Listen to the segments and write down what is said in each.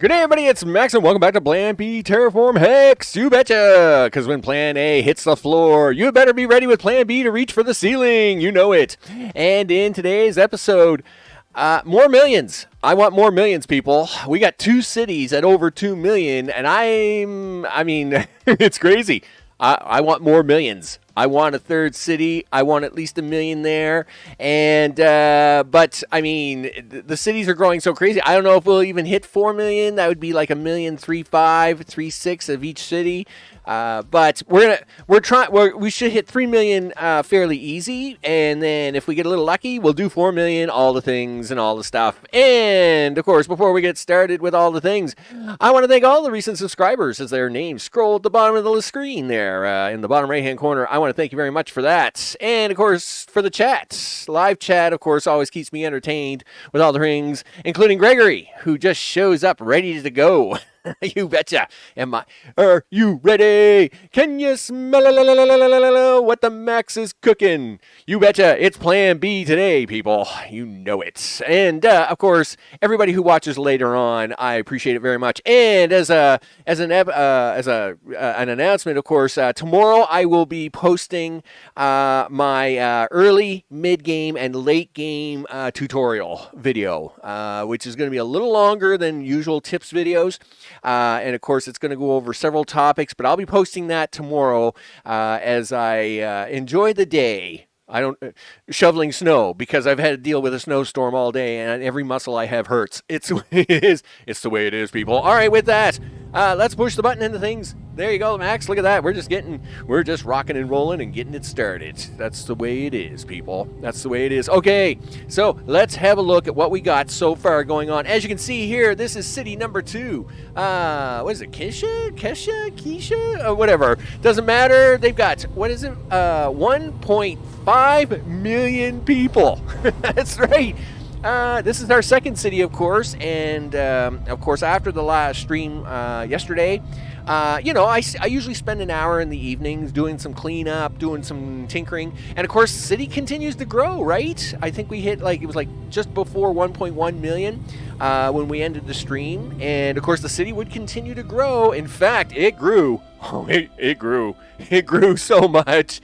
Good day, everybody. It's Max, and welcome back to Plan B Terraform Hex. You betcha! Because when Plan A hits the floor, you better be ready with Plan B to reach for the ceiling. You know it. And in today's episode, more millions. I want more millions, people. We got 2 cities at over 2 million, and I mean, it's crazy. I want more millions. I want a 3rd city. I want at least 1 million there. And, but I mean, the cities are growing so crazy. I don't know if we'll even hit 4 million. That would be like 1,000,000, 3.5, of each city. But we should hit 3 million fairly easy, and then if we get a little lucky, we'll do 4 million, all the things and all the stuff. And of course, before we get started with all the things, I want to thank all the recent subscribers as their names scroll at the bottom of the screen there in the bottom right hand corner. I want to thank you very much for that, and of course for the chat. Live chat, of course, always keeps me entertained with all the things, including Gregory, who just shows up ready to go. You betcha. Are you ready? Can you smell what the Max is cooking? You betcha. It's Plan B today, people. You know it. And of course, everybody who watches later on, I appreciate it very much. And as an announcement, of course, tomorrow I will be posting my early, mid game, and late game tutorial video, which is going to be a little longer than usual tips videos. And of course, it's going to go over several topics, but I'll be posting that tomorrow as I enjoy the day. I don't shoveling snow because I've had to deal with a snowstorm all day, and every muscle I have hurts. It's the way it is. It's the way it is, people. All right, with that, let's push the button into things. There you go, Max. Look at that. We're just rocking and rolling and getting it started. That's the way it is, people. That's the way it is. Okay, so let's have a look at what we got so far going on. As you can see here, this is city number 2. What is it? Keisha? Whatever. Doesn't matter. They've got, 1.5 million people. That's right. This is our 2nd city, of course, and of course, after the last stream yesterday, I usually spend an hour in the evenings doing some cleanup, doing some tinkering, and of course, the city continues to grow, right? I think we hit, it was just before 1.1 million when we ended the stream, and of course, the city would continue to grow. In fact, it grew. Oh, it grew. It grew so much.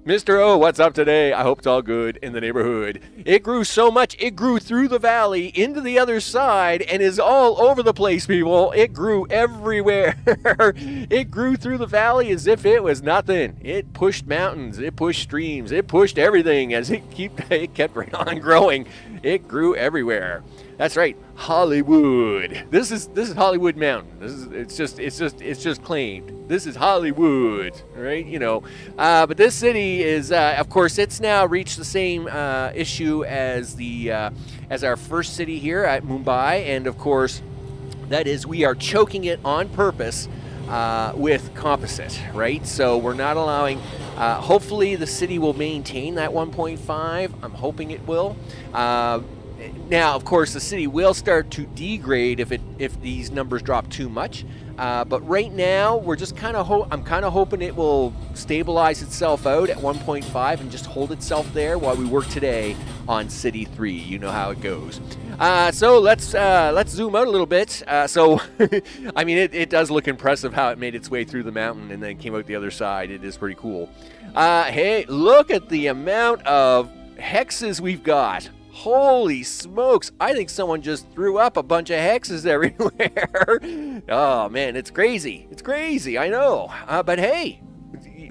Mr. O, what's up today? I hope it's all good in the neighborhood. It grew so much, it grew through the valley into the other side and is all over the place, people. It grew everywhere. It grew through the valley as if it was nothing. It pushed mountains, it pushed streams, it pushed everything as it kept right on growing. It grew everywhere. That's right, Hollywood. This is Hollywood Mountain. It's just claimed. This is Hollywood, right? But this city is, of course, it's now reached the same issue as as our first city here at Mumbai, and of course, that is we are choking it on purpose with composite, right? So we're not allowing. Hopefully, the city will maintain that 1.5. I'm hoping it will. Now, of course, the city will start to degrade if these numbers drop too much. But right now, we're just I'm kind of hoping it will stabilize itself out at 1.5 and just hold itself there while we work today on City 3. You know how it goes. So let's zoom out a little bit. I mean, it does look impressive how it made its way through the mountain and then came out the other side. It is pretty cool. Hey, look at the amount of hexes we've got. Holy smokes, I think someone just threw up a bunch of hexes everywhere. Oh, man, it's crazy. It's crazy, I know. But hey,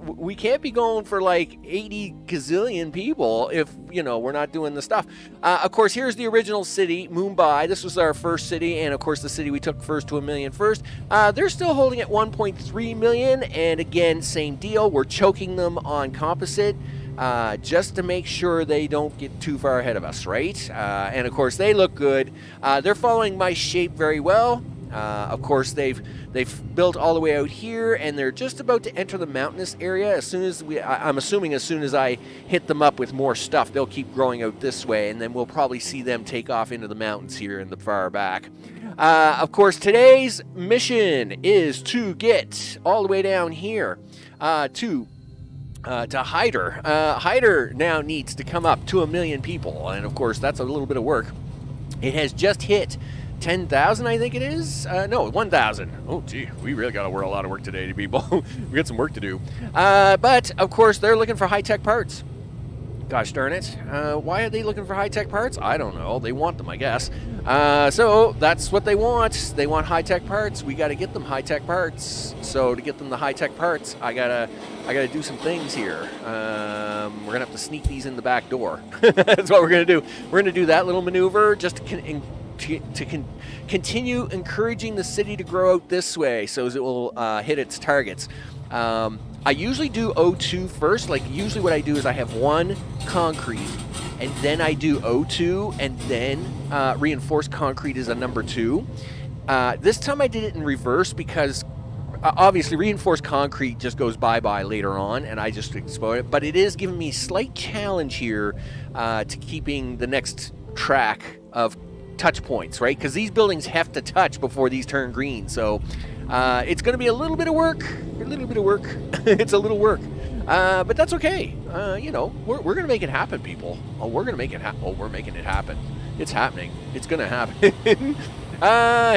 we can't be going for 80 gazillion people if, we're not doing the stuff. Of course, here's the original city, Mumbai. This was our first city, and of course, the city we took first to 1 million first. They're still holding at 1.3 million, and again, same deal. We're choking them on composite. Just to make sure they don't get too far ahead of us, right? And of course, they look good. They're following my shape very well. Of course, they've built all the way out here, and they're just about to enter the mountainous area. I'm assuming as soon as I hit them up with more stuff, they'll keep growing out this way, and then we'll probably see them take off into the mountains here in the far back. Of course, today's mission is to get all the way down here to Hyder. Hyder now needs to come up to 1 million people, and of course that's a little bit of work. It has just hit 10,000, I think it is. No, 1,000. Oh, gee, we really got a lot of work today, people. We got some work to do. But, of course, they're looking for high-tech parts. Gosh darn it. Why are they looking for high-tech parts? I don't know. They want them, I guess. So that's what they want. They want high-tech parts. We got to get them high-tech parts. So to get them the high-tech parts, I gotta do some things here. We're gonna have to sneak these in the back door. That's what we're gonna do. We're gonna do that little maneuver just to continue encouraging the city to grow out this way, so as it will hit its targets. I usually do O2 first. Like, usually what I do is I have one concrete, and then I do O2, and then reinforced concrete is a number 2. This time I did it in reverse because obviously reinforced concrete just goes bye-bye later on, and I just explode it. But it is giving me slight challenge here to keeping the next track of touch points, right? Because these buildings have to touch before these turn green. So it's going to be a little bit of work. It's a little work. But that's okay. You know, we're going to make it happen, people. Oh, we're going to make it happen. Oh, we're making it happen. It's happening. It's going to happen.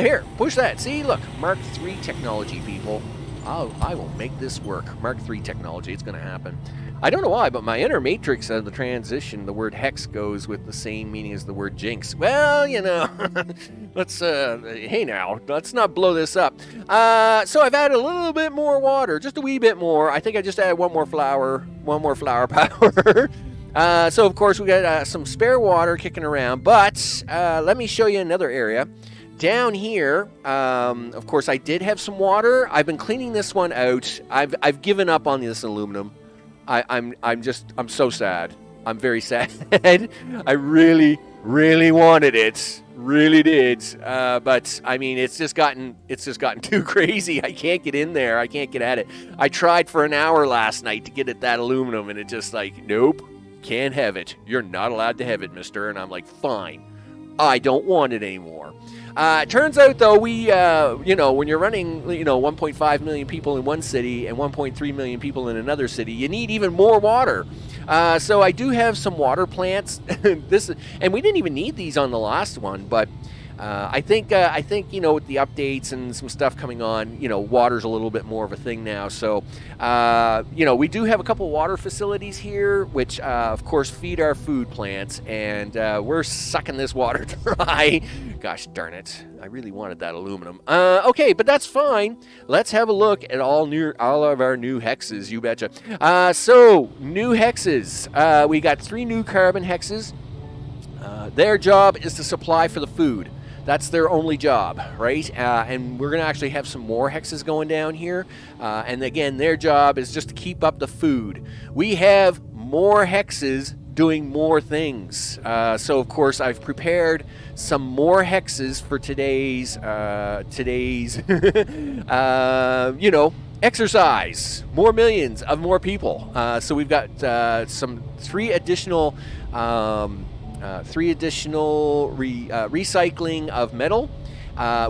Here, push that. See, look, Mark III technology, people. I will make this work. Mark III technology. It's going to happen. I don't know why, but my inner matrix of the transition, the word hex goes with the same meaning as the word jinx. Well, you know, let's, hey now, let's not blow this up. So I've added a little bit more water, just a wee bit more. I think I just added one more flower power. So, of course, we got some spare water kicking around, but let me show you another area. Down here, of course, I did have some water. I've been cleaning this one out. I've given up on this aluminum. I'm so sad. I'm very sad. I really wanted it. Really did. But I mean, it's just gotten too crazy. I can't get in there. I can't get at it. I tried for an hour last night to get at that aluminum, and it just like, nope, can't have it. You're not allowed to have it, mister. And I'm like, fine. I don't want it anymore. Turns out, though, we, you know, when you're running, you know, 1.5 million people in one city and 1.3 million people in another city, you need even more water. So I do have some water plants. And we didn't even need these on the last one, but I think you know, with the updates and some stuff coming on, you know, water's a little bit more of a thing now. So you know, we do have a couple water facilities here, which of course feed our food plants, and we're sucking this water dry. Gosh darn it! I really wanted that aluminum. Okay, but that's fine. Let's have a look at all of our new hexes. You betcha. So new hexes. We got 3 new carbon hexes. Their job is to supply for the food. That's their only job, right? And we're going to actually have some more hexes going down here. And again, their job is just to keep up the food. We have more hexes doing more things. So, of course, I've prepared some more hexes for today's you know, exercise. More millions of more people. So we've got some 3 additional recycling of metal.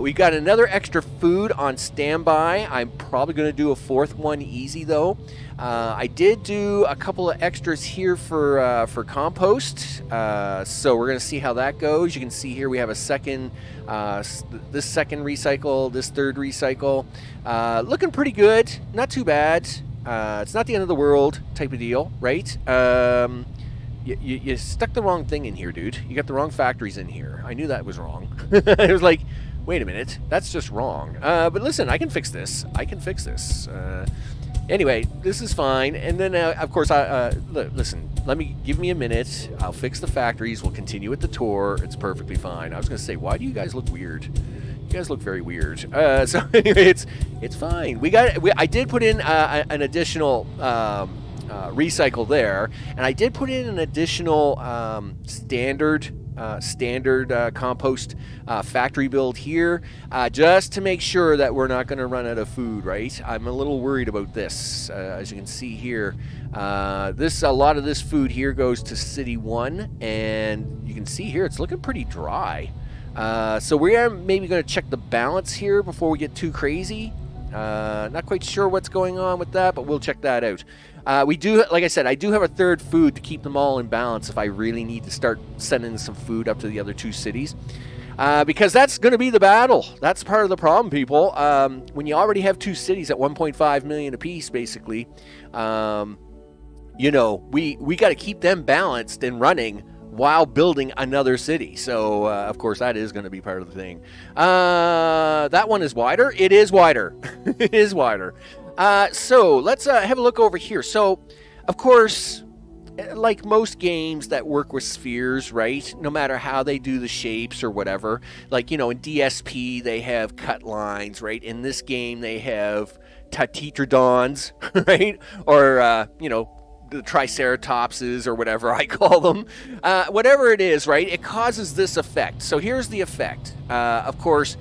We got another extra food on standby. I'm probably going to do a 4th one easy, though. I did do a couple of extras here for compost. So we're going to see how that goes. You can see here we have a second, this second recycle, this 3rd recycle. Looking pretty good. Not too bad. It's not the end of the world type of deal, right? You stuck the wrong thing in here, dude. You got the wrong factories in here. I knew that was wrong. It was like, wait a minute, that's just wrong. But listen, I can fix this. Anyway, this is fine. And then, of course, listen, give me a minute. I'll fix the factories. We'll continue with the tour. It's perfectly fine. I was going to say, why do you guys look weird? You guys look very weird. So anyway, it's fine. I did put in an additional recycle there, and I did put in an additional standard compost factory build here, just to make sure that we're not going to run out of food, right? I'm a little worried about this. As you can see here, a lot of this food here goes to City 1, and you can see here it's looking pretty dry. So we are maybe going to check the balance here before we get too crazy. Not quite sure what's going on with that, but we'll check that out. We do, like I said, I do have a 3rd food to keep them all in balance if I really need to start sending some food up to the other 2 cities. Because that's going to be the battle. That's part of the problem, people. When you already have two cities at 1.5 million apiece, basically, you know, we got to keep them balanced and running while building another city. So, of course, that is going to be part of the thing. That one is wider. It is wider. It is wider. So let's have a look over here. So, of course, like most games that work with spheres, right? No matter how they do the shapes or whatever. Like, you know, in DSP, they have cut lines, right? In this game, they have tetradons, right? Or, you know, the triceratopses or whatever I call them. Whatever it is, right? It causes this effect. So here's the effect. Of course,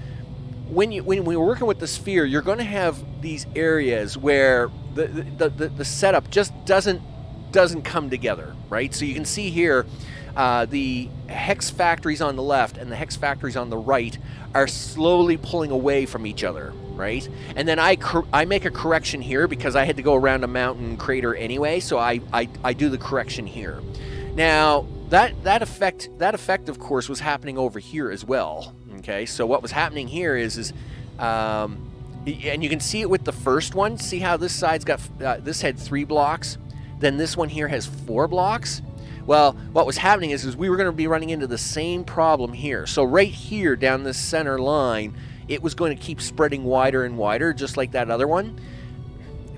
when we're working with the sphere, you're going to have these areas where the setup just doesn't come together, right? So you can see here the hex factories on the left and the hex factories on the right are slowly pulling away from each other, right? And then I make a correction here because I had to go around a mountain crater anyway, so I do the correction here. Now that effect of course was happening over here as well. Okay, so what was happening here is and you can see it with the first one. See how this side's got this had 3 blocks. Then this one here has 4 blocks. Well, what was happening is we were going to be running into the same problem here. So right here down this center line, it was going to keep spreading wider and wider, just like that other one.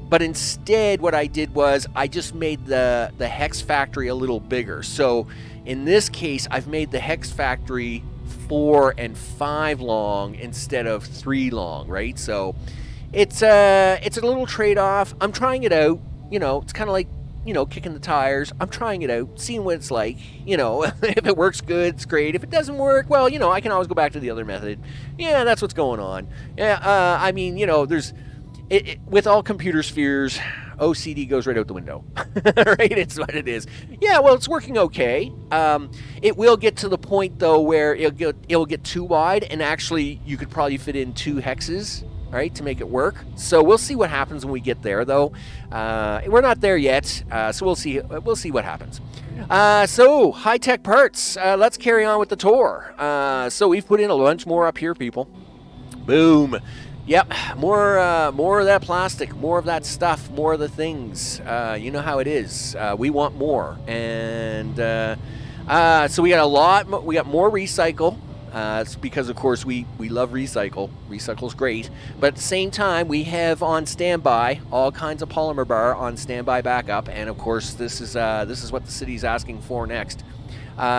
But instead, what I did was I just made the hex factory a little bigger. So in this case, I've made the hex factory 4 and 5 long instead of 3 long, right? So it's a little trade-off. I'm trying it out. You know, it's kind of like, you know, kicking the tires. I'm trying it out, seeing what it's like. You know, if it works good, it's great. If it doesn't work, well, you know, I can always go back to the other method. Yeah, that's what's going on. Yeah, I mean, you know, there's with all computer spheres, OCD goes right out the window. Right? It's what it is. Yeah, well, it's working okay. It will get to the point though where it'll get too wide, and actually you could probably fit in 2 hexes. Right, to make it work. So we'll see what happens when we get there, though. We're not there yet, so we'll see. We'll see what happens. So high-tech parts. Let's carry on with the tour. So we've put in a bunch more up here, people. Boom. Yep, more of that plastic, more of that stuff, more of the things. You know how it is. We want more, and so we got a lot. We got more recycle. It's because, of course, we love recycle. Recycle's great. But at the same time, we have on standby all kinds of polymer bar on standby backup. And, of course, this is what the city's asking for next.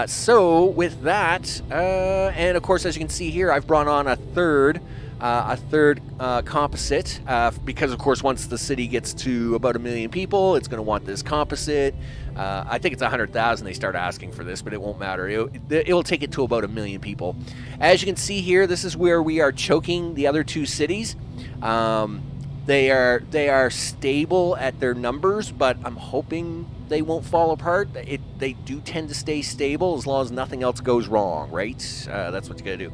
So with that, and, of course, as you can see here, I've brought on a third composite because, of course, once the city gets to about 1 million people, it's going to want this composite. I think it's 100,000 they start asking for this, but it won't matter. It will take it to about 1 million people. As you can see here, this is where we are choking the other 2 cities. They are stable at their numbers, but I'm hoping they won't fall apart. They do tend to stay stable as long as nothing else goes wrong, right? That's what you got to do.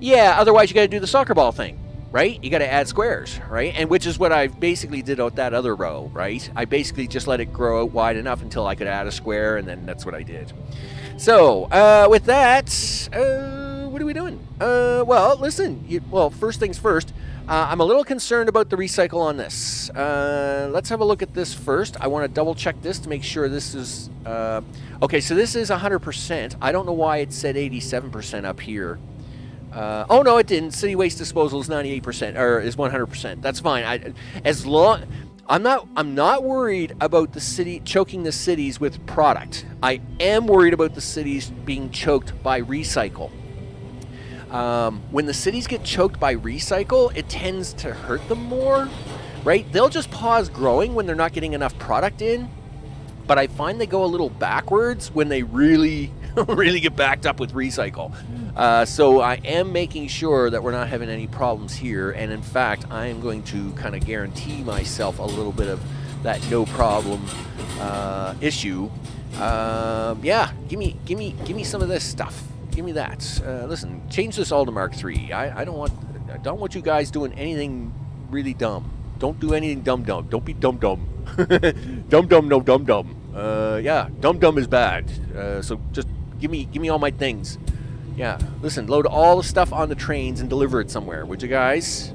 Yeah, otherwise you got to do the soccer ball thing, right? You got to add squares, right? And which is what I basically did out that other row, right? I basically just let it grow out wide enough until I could add a square, and then that's what I did. So, with that, what are we doing? Well, listen, first things first, I'm a little concerned about the recycle on this. Let's have a look at this first. I want to double check this to make sure this is... okay, so this is 100%. I don't know why it said 87% up here. Oh no, it didn't. City waste disposal is 98%, or is 100%. That's fine. I'm not worried about the city choking the cities with product. I am worried about the cities being choked by recycle. When the cities get choked by recycle, it tends to hurt them more, right? They'll just pause growing when they're not getting enough product in, but I find they go a little backwards when they really get backed up with recycle. So I am making sure that we're not having any problems here, and in fact, I am going to kind of guarantee myself a little bit of that no problem issue. Yeah, give me some of this stuff. Give me that. Listen, change this all to Mark III. I don't want you guys doing anything really dumb. Don't do anything dumb. Don't be dumb. Dumb, no dumb. Yeah, dumb is bad. So just give me all my things. Yeah, listen, load all the stuff on the trains and deliver it somewhere, would you guys?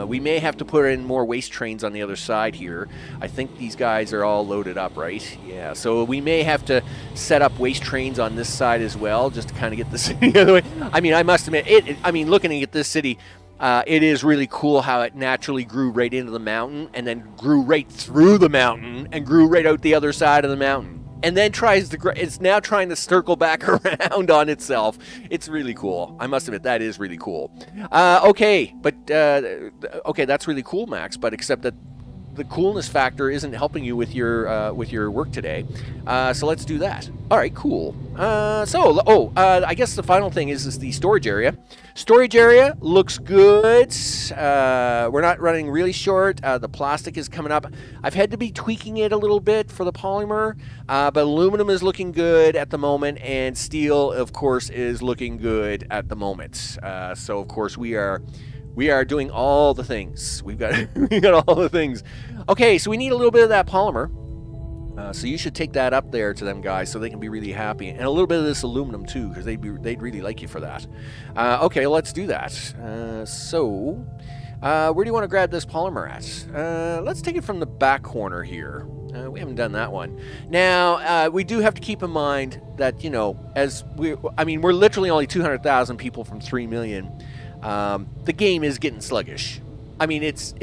We may have to put in more waste trains on the other side here. I think these guys are all loaded up, right? Yeah, so we may have to set up waste trains on this side as well, just to kind of get the city the other way. I mean, I must admit, looking at this city, it is really cool how it naturally grew right into the mountain and then grew right through the mountain and grew right out the other side of the mountain. And then it's now trying to circle back around on itself. It's really cool. I must admit, that is really cool. Okay, that's really cool, Max, but except that the coolness factor isn't helping you with your work today. So let's do that. All right, cool. I guess the final thing is the storage area. Storage area looks good. We're not running really short. The plastic is coming up. I've had to be tweaking it a little bit for the polymer, but aluminum is looking good at the moment, and steel, of course, is looking good at the moment. So, of course, we are doing all the things. We got all the things. Okay, so we need a little bit of that polymer. So you should take that up there to them guys so they can be really happy. And a little bit of this aluminum too, because they'd really like you for that. Okay, let's do that. Where do you want to grab this polymer at? Let's take it from the back corner here. We haven't done that one. Now, we do have to keep in mind that, we're literally only 200,000 people from 3 million. The game is getting sluggish. I mean, it's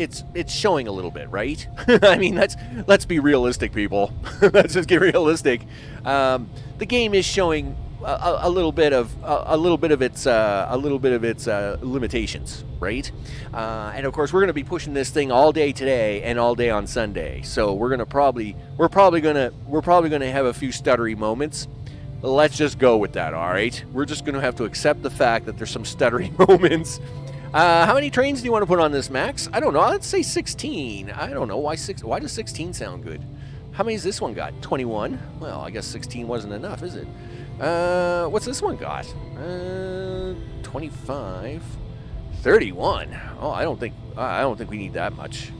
showing a little bit, right? I mean, let's be realistic, people. Let's just get realistic. The game is showing a little bit of its limitations, right? And of course, we're going to be pushing this thing all day today and all day on Sunday. So we're probably gonna have a few stuttery moments. Let's just go with that, all right? We're just going to have to accept the fact that there's some stuttery moments. How many trains do you want to put on this, Max? I don't know. Let's say 16. I don't know. Why does 16 sound good? How many has this one got? 21? Well, I guess 16 wasn't enough, is it? What's this one got? 25. 31. Oh, I don't think we need that much.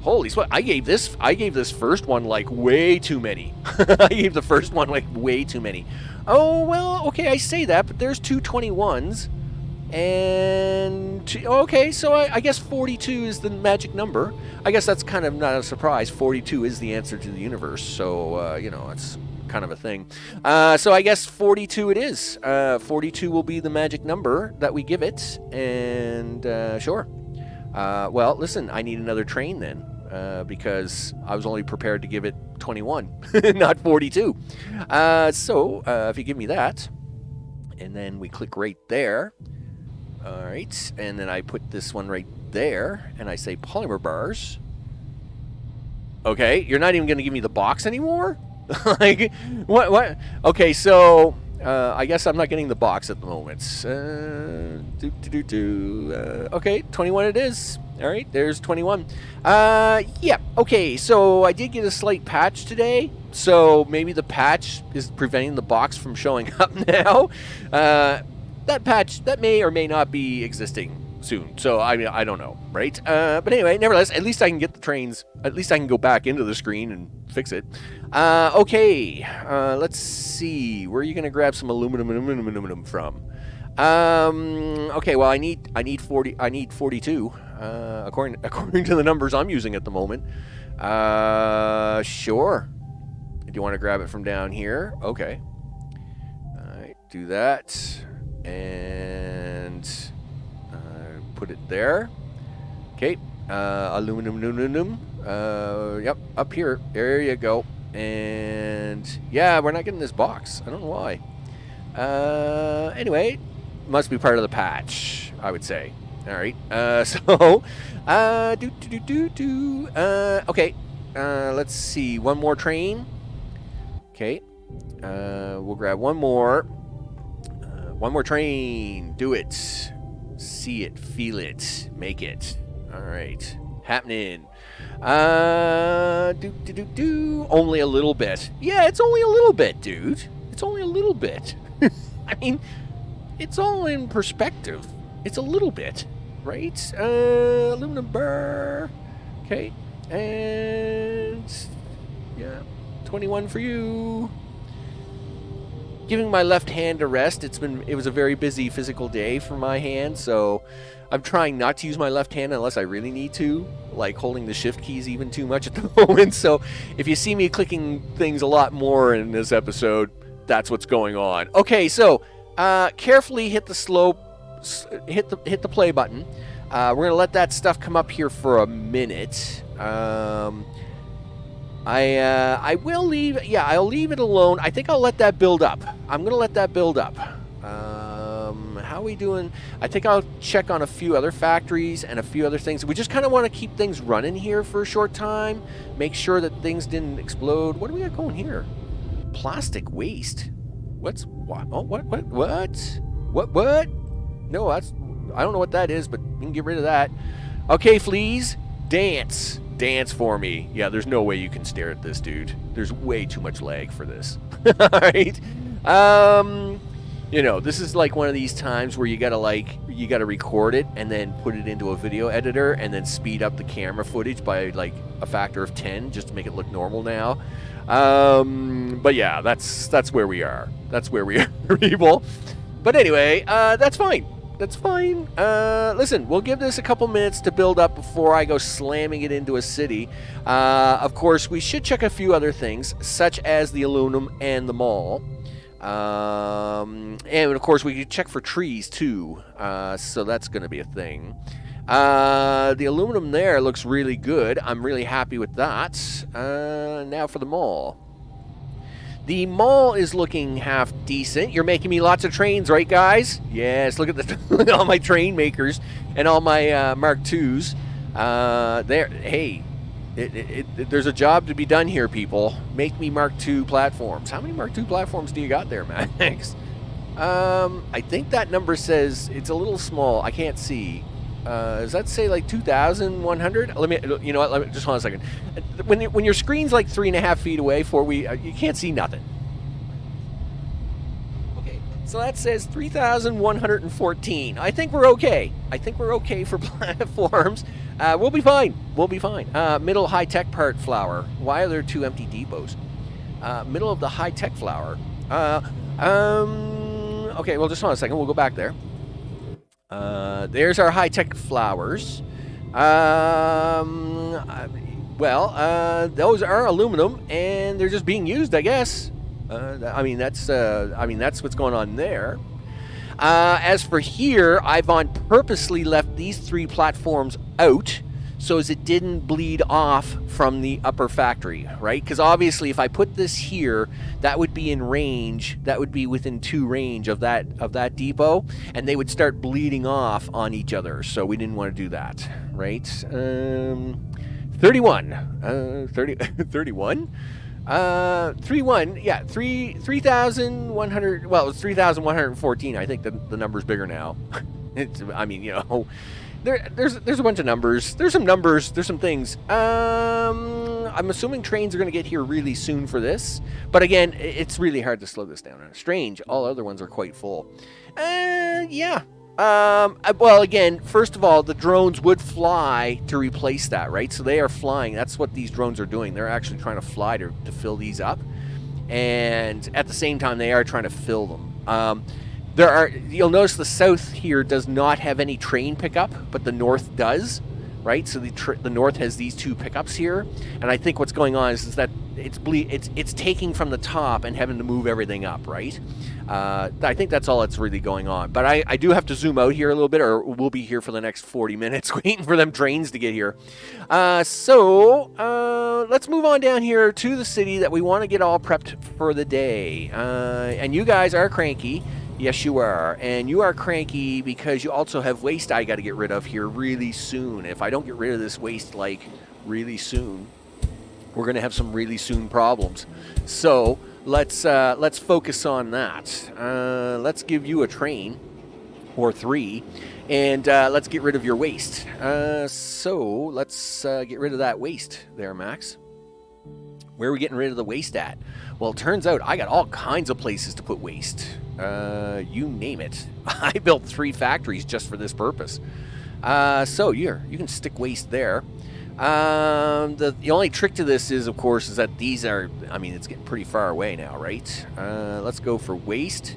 Holy sweat, I gave this first one like way too many. I gave the first one like way too many. Oh, well, okay, I say that, but there's two 21s. Okay, so I guess 42 is the magic number. I guess that's kind of not a surprise. 42 is the answer to the universe, so, it's kind of a thing. So I guess 42 it is. 42 will be the magic number that we give it, and sure. Well, listen, I need another train then, because I was only prepared to give it 21, not 42. If you give me that, and then we click right there. All right, and then I put this one right there, and I say polymer bars. Okay, you're not even going to give me the box anymore? Like, what? Okay, so I guess I'm not getting the box at the moment. Okay, 21 it is. All right, there's 21. Yeah, okay, so I did get a slight patch today, so maybe the patch is preventing the box from showing up now. That patch, that may or may not be existing soon, so I mean, I don't know, right? But anyway, nevertheless, at least I can get the trains, at least I can go back into the screen and fix it. Okay, let's see, where are you going to grab some aluminum from? Okay, well, I need 42, according to the numbers I'm using at the moment. Sure. Do you want to grab it from down here? Okay. All right, do that. And put it there. Okay, aluminum. Yep, up here. There you go. And yeah, we're not getting this box. I don't know why. Anyway, must be part of the patch, I would say. All right. Okay. Let's see. One more train. Okay. We'll grab one more. One more train. Do it. See it. Feel it. Make it. All right. Happening. Only a little bit. Yeah, it's only a little bit, dude. It's only a little bit. I mean, it's all in perspective. It's a little bit, right? Aluminum bar. Okay. And yeah, 21 for you. giving my left hand a rest. It was a very busy physical day for my hand, so I'm trying not to use my left hand unless I really need to, like holding the shift keys even too much at the moment. So if you see me clicking things a lot more in this episode, that's what's going on. Okay, so carefully hit the hit the play button. We're gonna let that stuff come up here for a minute. I will leave. Yeah, I'll leave it alone. I think I'll let that build up. I'm gonna let that build up. How are we doing? I think I'll check on a few other factories and a few other things. We just kind of want to keep things running here for a short time. Make sure that things didn't explode. What do we got going here? Plastic waste. What's what? Oh, what? No, I don't know what that is, but we can get rid of that. Okay, fleas, dance for me. Yeah, there's no way you can stare at this, dude. There's way too much lag for this. All right. You know, this is like one of these times where you gotta record it and then put it into a video editor and then speed up the camera footage by like a factor of 10 just to make it look normal now. But yeah, that's where we are. That's where we are, people. But anyway, that's fine. That's fine. Listen, we'll give this a couple minutes to build up before I go slamming it into a city. Of course, we should check a few other things, such as the aluminum and the mall. And of course, we could check for trees too. So that's going to be a thing. The aluminum there looks really good. I'm really happy with that. Now for the mall. The mall is looking half decent. You're making me lots of trains, right, guys? Yes, look at all my train makers and all my Mark IIs. There, hey, there's a job to be done here, people. Make me Mark II platforms. How many Mark II platforms do you got there, Max? I think that number says it's a little small. I can't see. Does that say like 2,100? Let me, you know what? Let me just hold on a second. When your screen's like 3.5 feet away, you can't see nothing. Okay, so that says 3,114. I think we're okay. I think we're okay for platforms. We'll be fine. We'll be fine. Middle high tech part flower. Why are there 2 empty depots? Middle of the high tech flower. Okay, well, just hold on a second. We'll go back there. There's our high-tech flowers. Those are aluminum, and they're just being used, I guess. I mean, that's what's going on there. As for here, I've purposely left these 3 platforms out so as it didn't bleed off from the upper factory, right? Because obviously if I put this here, that would be in range, that would be within 2 range of that depot, and they would start bleeding off on each other, so we didn't want to do that, right? 31. 31? 3,100, yeah, 3,100, well, it's 3,114, I think the number's bigger now. I mean, you know, there's a bunch of numbers. There's some numbers. There's some things. I'm assuming trains are going to get here really soon for this. But again, it's really hard to slow this down. Strange. All other ones are quite full. Yeah. Well, again, first of all, the drones would fly to replace that, right? So they are flying. That's what these drones are doing. They're actually trying to fly to fill these up. And at the same time, they are trying to fill them. You'll notice the south here does not have any train pickup, but the north does, right? So the north has these 2 pickups here, and I think what's going on is that it's taking from the top and having to move everything up, right? I think that's all that's really going on. But I do have to zoom out here a little bit, or we'll be here for the next 40 minutes waiting for them trains to get here. So let's move on down here to the city that we want to get all prepped for the day. And you guys are cranky. Yes, you are. And you are cranky because you also have waste I got to get rid of here really soon. If I don't get rid of this waste, like, really soon, we're going to have some really soon problems. So let's focus on that. Let's give you a train, or 3, and let's get rid of your waste. So let's get rid of that waste there, Max. Where are we getting rid of the waste at? Well, it turns out I got all kinds of places to put waste. You name it. I built 3 factories just for this purpose. So you can stick waste there. The only trick to this is, of course, is that these are, I mean, it's getting pretty far away now, right? Let's go for waste.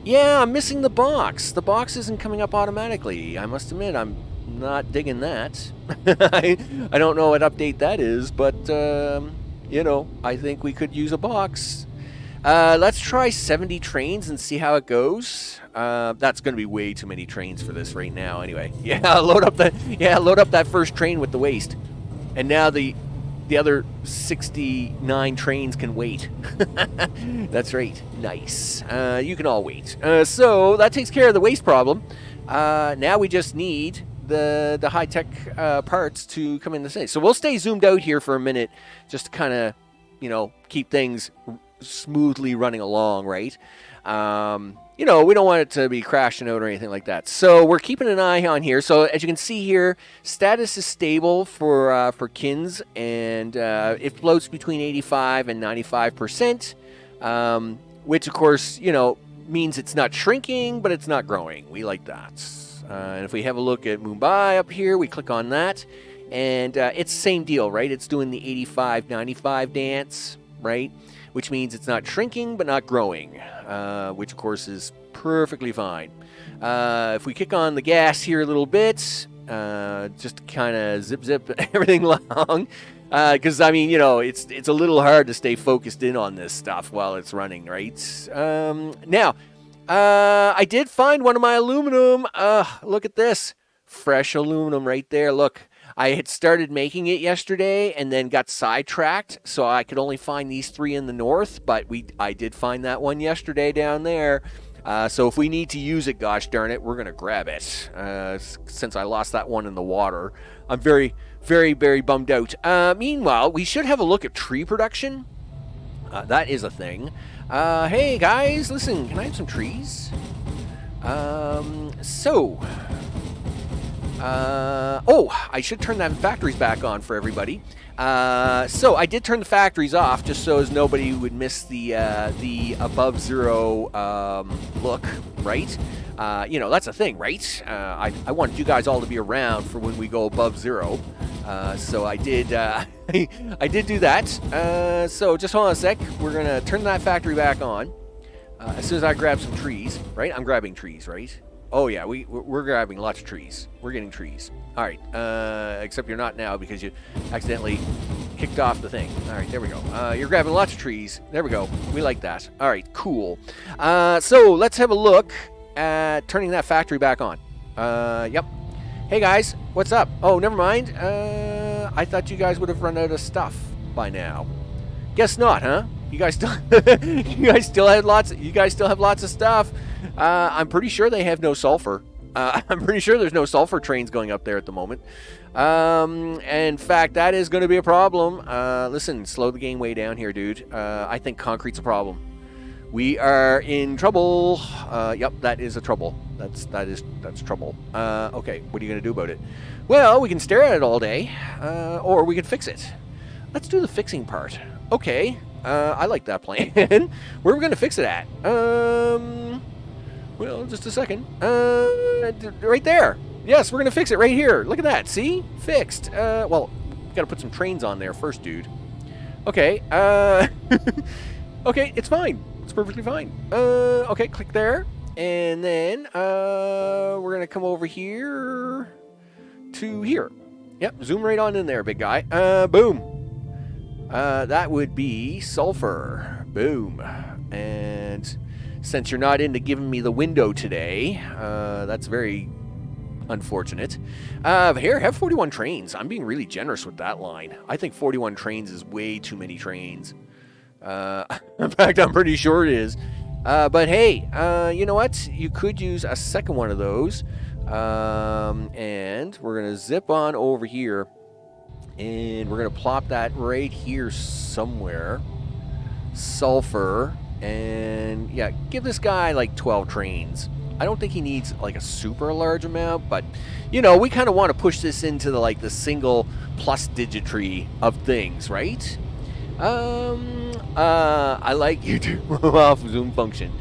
Yeah, I'm missing the box. The box isn't coming up automatically. I must admit, I'm not digging that. I don't know what update that is, but, you know, I think we could use a box. Let's try 70 trains and see how it goes. That's going to be way too many trains for this right now anyway. Yeah, load up that first train with the waste. And now the other 69 trains can wait. That's right. Nice. You can all wait. So that takes care of the waste problem. Now we just need the high-tech parts to come in the city. So we'll stay zoomed out here for a minute just to kind of, you know, keep things smoothly running along, right? You know, we don't want it to be crashing out or anything like that. So we're keeping an eye on here. So as you can see here, status is stable for KINs, and it floats between 85 and 95%, which of course, you know, means it's not shrinking, but it's not growing. We like that. And if we have a look at Mumbai up here, we click on that, and it's the same deal, right? It's doing the 85-95 dance, right? Which means it's not shrinking but not growing, which of course is perfectly fine. If we kick on the gas here a little bit, just kind of zip everything along, because I mean, you know, it's a little hard to stay focused in on this stuff while it's running, right? Now, I did find one of my aluminum. Look at this, fresh aluminum right there. Look. I had started making it yesterday and then got sidetracked, so I could only find these 3 in the north, but I did find that one yesterday down there. So if we need to use it, gosh darn it, we're going to grab it. Since I lost that one in the water, I'm very, very, very bummed out. Meanwhile, we should have a look at tree production. That is a thing. Hey guys, listen, can I have some trees? I should turn that factories back on for everybody. So I did turn the factories off just so as nobody would miss the above zero look, right? You know, that's a thing, right? I wanted you guys all to be around for when we go above zero. So I did I did do that. So just hold on a sec. We're going to turn that factory back on as soon as I grab some trees, right? I'm grabbing trees, right? Oh yeah, we're grabbing lots of trees. We're getting trees. All right, except you're not now because you accidentally kicked off the thing. All right, there we go. You're grabbing lots of trees. There we go. We like that. All right, cool. So let's have a look at turning that factory back on. Yep. Hey guys, what's up? Oh, never mind. I thought you guys would have run out of stuff by now. Guess not, huh? You guys still have lots of stuff. I'm pretty sure they have no sulfur. I'm pretty sure there's no sulfur trains going up there at the moment. In fact, that is going to be a problem. Listen, slow the game way down here, dude. I think concrete's a problem. We are in trouble. Yep, that is a trouble. That's trouble. Okay, what are you going to do about it? Well, we can stare at it all day, or we can fix it. Let's do the fixing part. Okay, I like that plan. Where are we going to fix it at? Well, just a second. Right there. Yes, we're going to fix it right here. Look at that. See? Fixed. Well, got to put some trains on there first, dude. Okay. Okay, it's fine. It's perfectly fine. Okay, click there. And then we're going to come over here to here. Yep, zoom right on in there, big guy. Boom. That would be sulfur. Boom. And since you're not into giving me the window today, that's very unfortunate. Here, have 41 trains. I'm being really generous with that line. I think 41 trains is way too many trains. In fact, I'm pretty sure it is. But hey, you know what? You could use a second one of those. And we're going to zip on over here. And we're going to plop that right here somewhere. Sulfur. And yeah, give this guy like 12 trains. I don't think he needs like a super large amount, but you know, we kind of want to push this into the single plus digit tree of things, right? I like you to move off zoom function.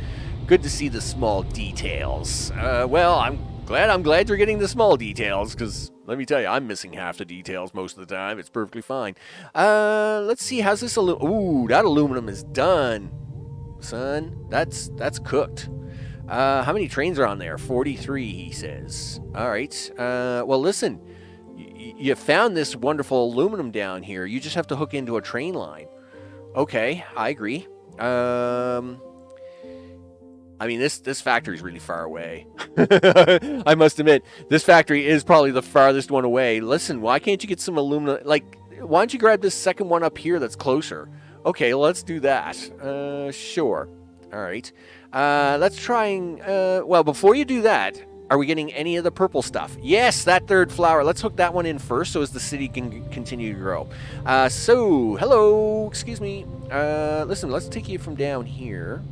Good to see the small details. Well, I'm glad you're getting the small details, because Let me tell you, I'm missing half the details most of the time. It's perfectly fine. Let's see. How's this Ooh, that aluminum is done, son. That's cooked. How many trains are on there? 43, he says. All right. Well, listen. You found this wonderful aluminum down here. You just have to hook into a train line. Okay, I agree. I mean, this factory is really far away. I must admit, this factory is probably the farthest one away. Listen, why can't you get some aluminum? Like, why don't you grab this second one up here that's closer? Okay, well, let's do that. Sure. All right. Let's try and... well, before you do that, are we getting any of the purple stuff? Yes, that third flower. Let's hook that one in first so as the city can continue to grow. So, hello. Excuse me. Listen, let's take you from down here.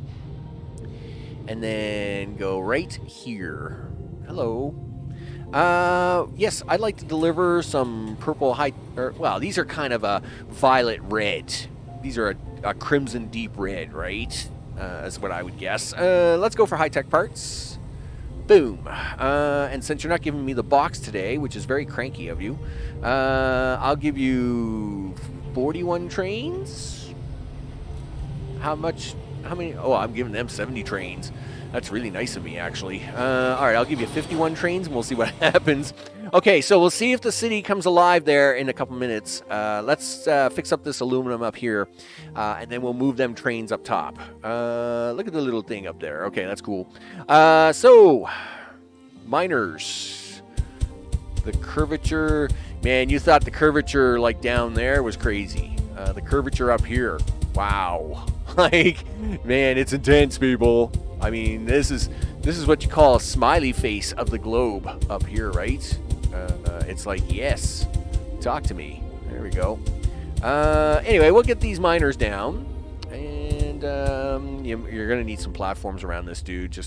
And then go right here. Hello. Yes, I'd like to deliver some purple well, these are kind of a violet red. These are a crimson deep red, right? Is what I would guess. Let's go for high-tech parts. Boom. And since you're not giving me the box today, which is very cranky of you, I'll give you 41 trains. How much? How many? Oh, I'm giving them 70 trains. That's really nice of me, actually. All right, I'll give you 51 trains, and we'll see what happens. Okay, so we'll see if the city comes alive there in a couple minutes. Let's fix up this aluminum up here, and then we'll move them trains up top. Look at the little thing up there. Okay, that's cool. So, miners. The curvature. Man, you thought the curvature, like, down there was crazy. The curvature up here. Wow. Like, man, it's intense, people. I mean, this is what you call a smiley face of the globe up here, right? It's like, yes, talk to me. There we go. Anyway, we'll get these miners down, and you're gonna need some platforms around this, dude.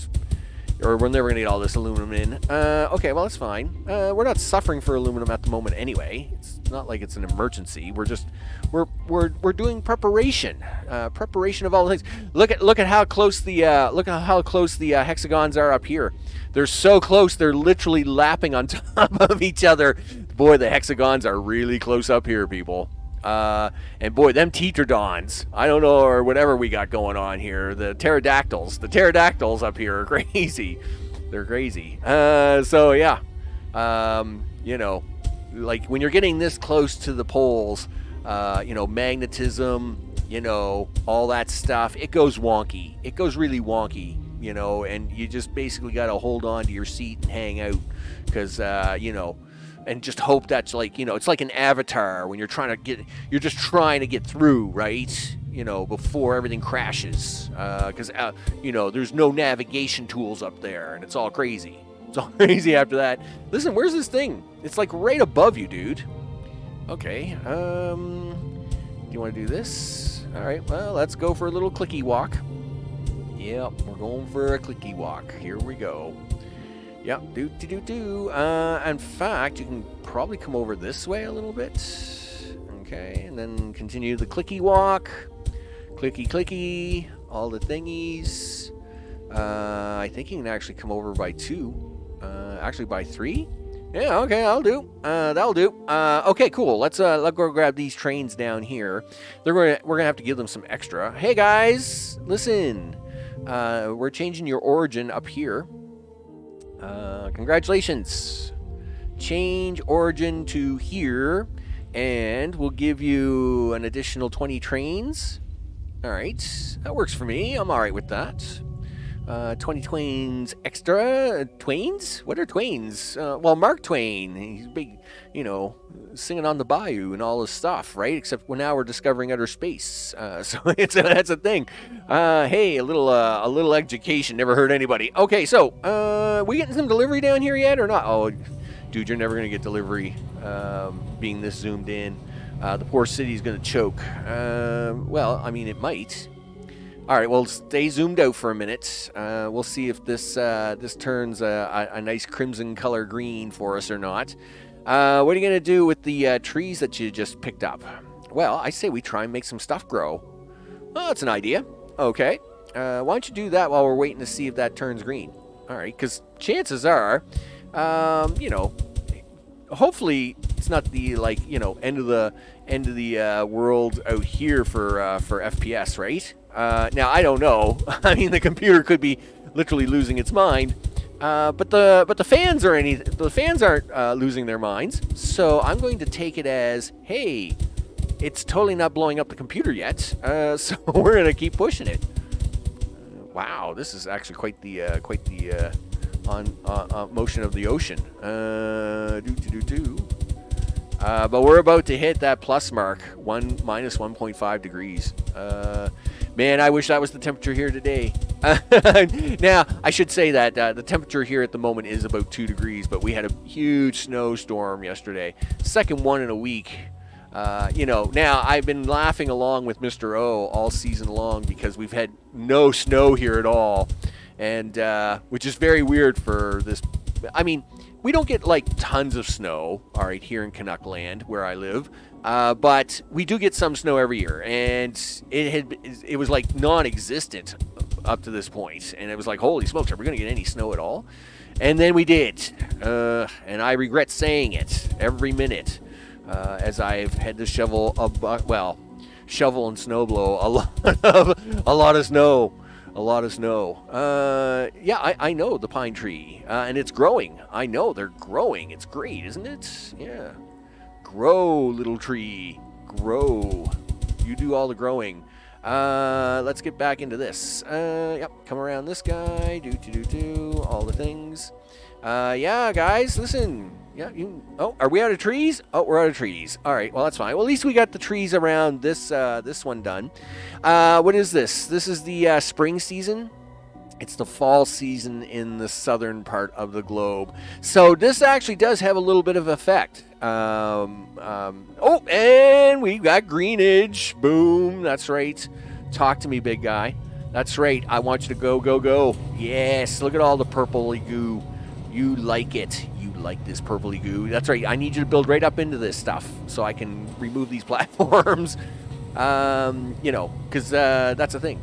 Or we're never gonna get all this aluminum in. Okay, well, that's fine. We're not suffering for aluminum at the moment anyway. It's not like it's an emergency. We're doing preparation. Preparation of all the things. Look at how close the hexagons are up here. They're so close. They're literally lapping on top of each other. Boy, the hexagons are really close up here, people. And boy, them tetradons, I don't know, or whatever we got going on here. The pterodactyls up here are crazy. They're crazy. So yeah, you know, like when you're getting this close to the poles, you know, magnetism, you know, all that stuff, it goes wonky. It goes really wonky, you know, and you just basically got to hold on to your seat and hang out because, you know, and just hope that's like, you know, it's like an avatar when you're just trying to get through, right? You know, before everything crashes. Because, you know, there's no navigation tools up there and it's all crazy. It's all crazy after that. Listen, where's this thing? It's like right above you, dude. Okay. Do you want to do this? All right, well, let's go for a little clicky walk. Yep, we're going for a clicky walk. Here we go. Yep, in fact, you can probably come over this way a little bit. Okay, and then continue the clicky walk. Clicky, clicky, all the thingies. I think you can actually come over by 2. Actually by 3. Yeah, okay, that'll do. Okay, cool. Let's go grab these trains down here. We're gonna have to give them some extra. Hey guys, listen. We're changing your origin up here. Congratulations. Change origin to here, and we'll give you an additional 20 trains. All right, that works for me. I'm all right with that. 20 twains extra. Twains? What are twains? Well, Mark Twain. He's big, you know, singing on the bayou and all this stuff, right? Except now we're discovering outer space. So that's a thing. Hey, a little education never hurt anybody. Okay, so we getting some delivery down here yet or not? Oh, dude, you're never gonna get delivery being this zoomed in. The poor city's gonna choke. Well, I mean, it might. All right, well, stay zoomed out for a minute. We'll see if this turns a nice crimson color green for us or not. What are you going to do with the trees that you just picked up? Well, I say we try and make some stuff grow. Oh, that's an idea. Okay. Why don't you do that while we're waiting to see if that turns green? All right, because chances are, you know, hopefully it's not the end of the world out here for FPS, right? Now I don't know. I mean, the computer could be literally losing its mind, but the fans aren't losing their minds. So I'm going to take it as, hey, it's totally not blowing up the computer yet. So we're gonna keep pushing it. Wow, this is actually quite the motion of the ocean. But we're about to hit that plus mark, minus 1.5 degrees. Man, I wish that was the temperature here today. Now, I should say that the temperature here at the moment is about 2 degrees, but we had a huge snowstorm yesterday. Second one in a week. Now I've been laughing along with Mr. O all season long because we've had no snow here at all, and which is very weird for this. I mean, we don't get like tons of snow, all right, here in Canuck land where I live, but we do get some snow every year, and it was like non-existent up to this point, and it was like, holy smokes, are we going to get any snow at all? And then we did, and I regret saying it every minute. As I've had to shovel and snowblow a lot of snow. Yeah, I know the pine tree, and it's growing. I know they're growing. It's great, isn't it? Yeah. Grow, little tree, grow. You do all the growing. Let's get back into this. Yep, come around this guy. Do all the things. Yeah, guys, listen. Yeah, are we out of trees? Oh, we're out of trees. All right, well, that's fine. Well, at least we got the trees around this one done. What is this? This is the spring season. It's the fall season in the southern part of the globe. So this actually does have a little bit of effect. Oh, and we got greenage. Boom, that's right. Talk to me, big guy. That's right. I want you to go. Yes, look at all the purpley goo. You like it. Like this purpley goo. That's right. I need you to build right up into this stuff so I can remove these platforms. Because that's the thing.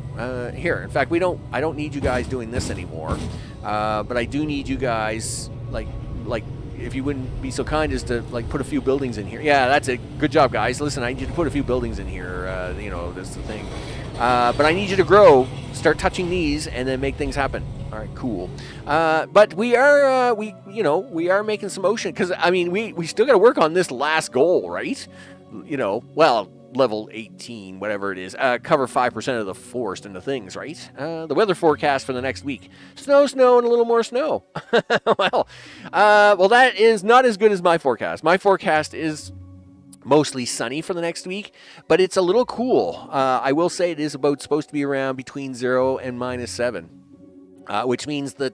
Here, in fact, I don't need you guys doing this anymore. But I do need you guys, like, if you wouldn't be so kind as to like put a few buildings in here. Yeah, that's it. Good job, guys. Listen, I need you to put a few buildings in here. That's the thing. But I need you to grow. Start touching these and then make things happen. All right, cool. But we are making some motion because I mean we still got to work on this last goal, right? Level 18, whatever it is, cover 5% of the forest and the things, right? The weather forecast for the next week: snow, and a little more snow. well, that is not as good as my forecast. My forecast is mostly sunny for the next week, but it's a little cool. I will say it is supposed to be around between 0 and -7. Which means that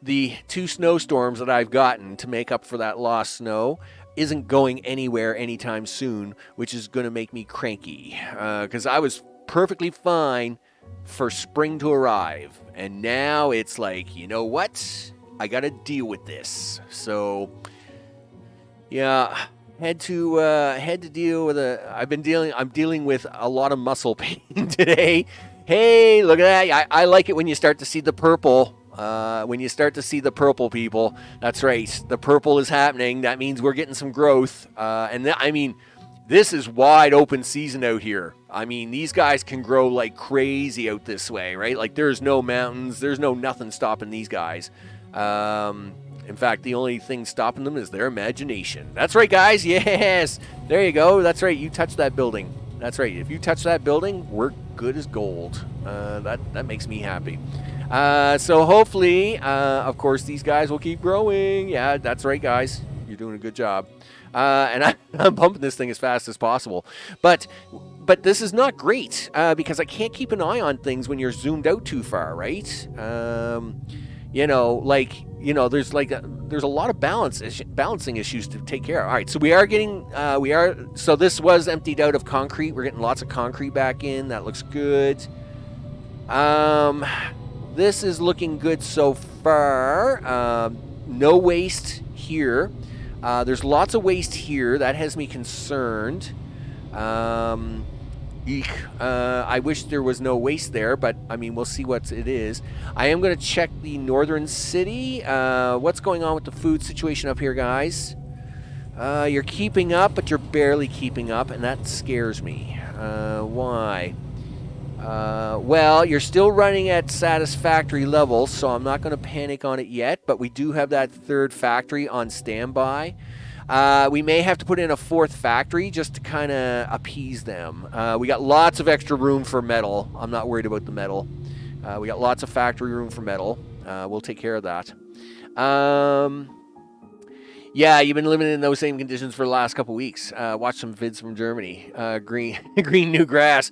the 2 snowstorms that I've gotten to make up for that lost snow isn't going anywhere anytime soon, which is going to make me cranky. Because I was perfectly fine for spring to arrive. And now it's like, you know what? I got to deal with this. So, yeah, had to deal with I'm dealing with a lot of muscle pain today. Hey, look at that. I like it when you start to see the purple. When you start to see the purple, people. That's right. The purple is happening. That means we're getting some growth. This is wide open season out here. I mean, these guys can grow like crazy out this way, right? Like there's no mountains. There's nothing stopping these guys. In fact, the only thing stopping them is their imagination. That's right, guys. Yes. There you go. That's right. You touch that building. That's right. If you touch that building, we're good as gold. That makes me happy. So hopefully, of course, these guys will keep growing. Yeah, that's right, guys. You're doing a good job. And I'm pumping this thing as fast as possible. But this is not great because I can't keep an eye on things when you're zoomed out too far, right? There's a lot of balancing issues to take care of. All right, so so this was emptied out of concrete. We're getting lots of concrete back in. That looks good. This is looking good so far. No waste here. There's lots of waste here. That has me concerned. I wish there was no waste there, but I mean, we'll see what it is. I am going to check the northern city. What's going on with the food situation up here, guys? You're keeping up, but you're barely keeping up, and that scares me. Why? Well, you're still running at satisfactory levels, so I'm not going to panic on it yet, but we do have that third factory on standby. We may have to put in a fourth factory just to kind of appease them. We got lots of extra room for metal. I'm not worried about the metal. We got lots of factory room for metal. We'll take care of that. Yeah, you've been living in those same conditions for the last couple weeks. Watch some vids from Germany. Green new grass.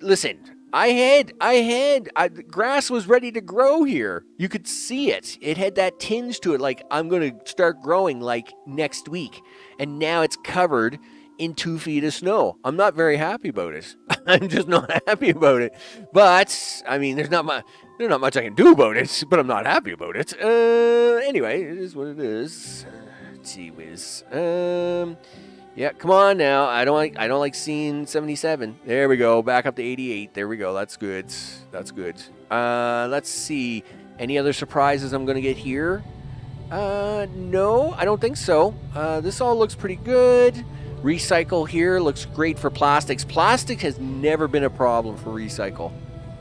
Listen, grass was ready to grow here. You could see it. It had that tinge to it, like I'm going to start growing like next week. And now it's covered in 2 feet of snow. I'm not very happy about it. I'm just not happy about it. But, I mean, there's not much I can do about it, but I'm not happy about it. Anyway, it is what it is. Gee whiz. Yeah, come on now. I don't like seeing 77. There we go. Back up to 88. There we go. That's good. That's good. Let's see. Any other surprises I'm going to get here? No, I don't think so. This all looks pretty good. Recycle here looks great for plastics. Plastic has never been a problem for recycle.